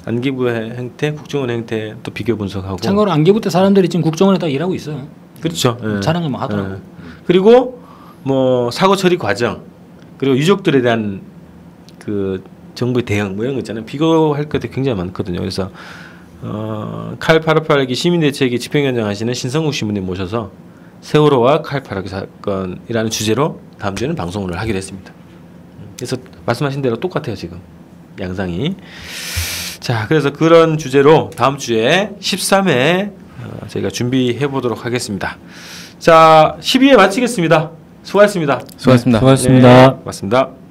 Speaker 2: 안기부의 행태, 국정원 행태 또 비교 분석하고.
Speaker 3: 참고로 안기부 때 사람들이 지금 국정원에 다 일하고 있어요.
Speaker 2: 그렇죠.
Speaker 3: 자랑을 막 하더라고.
Speaker 2: 그리고 뭐 사고 처리 과정 그리고 유족들에 대한 그 정부의 대응 뭐 이런 거 있잖아요. 비교할 것들이 굉장히 많거든요. 그래서 칼 8582 시민대책위 집행위원장 하시는 신성국 신부님 모셔서 세월호와 칼 8582 사건이라는 주제로 다음 주에는 방송을 하기로 했습니다. 그래서 말씀하신 대로 똑같아요 지금 양상이. 자, 그래서 그런 주제로 다음 주에 13회 저희가 준비해 보도록 하겠습니다. 자, 12회 마치겠습니다. 수고하셨습니다.
Speaker 4: 수고하셨습니다.
Speaker 5: 수고하셨습니다.
Speaker 2: 네, 고맙습니다.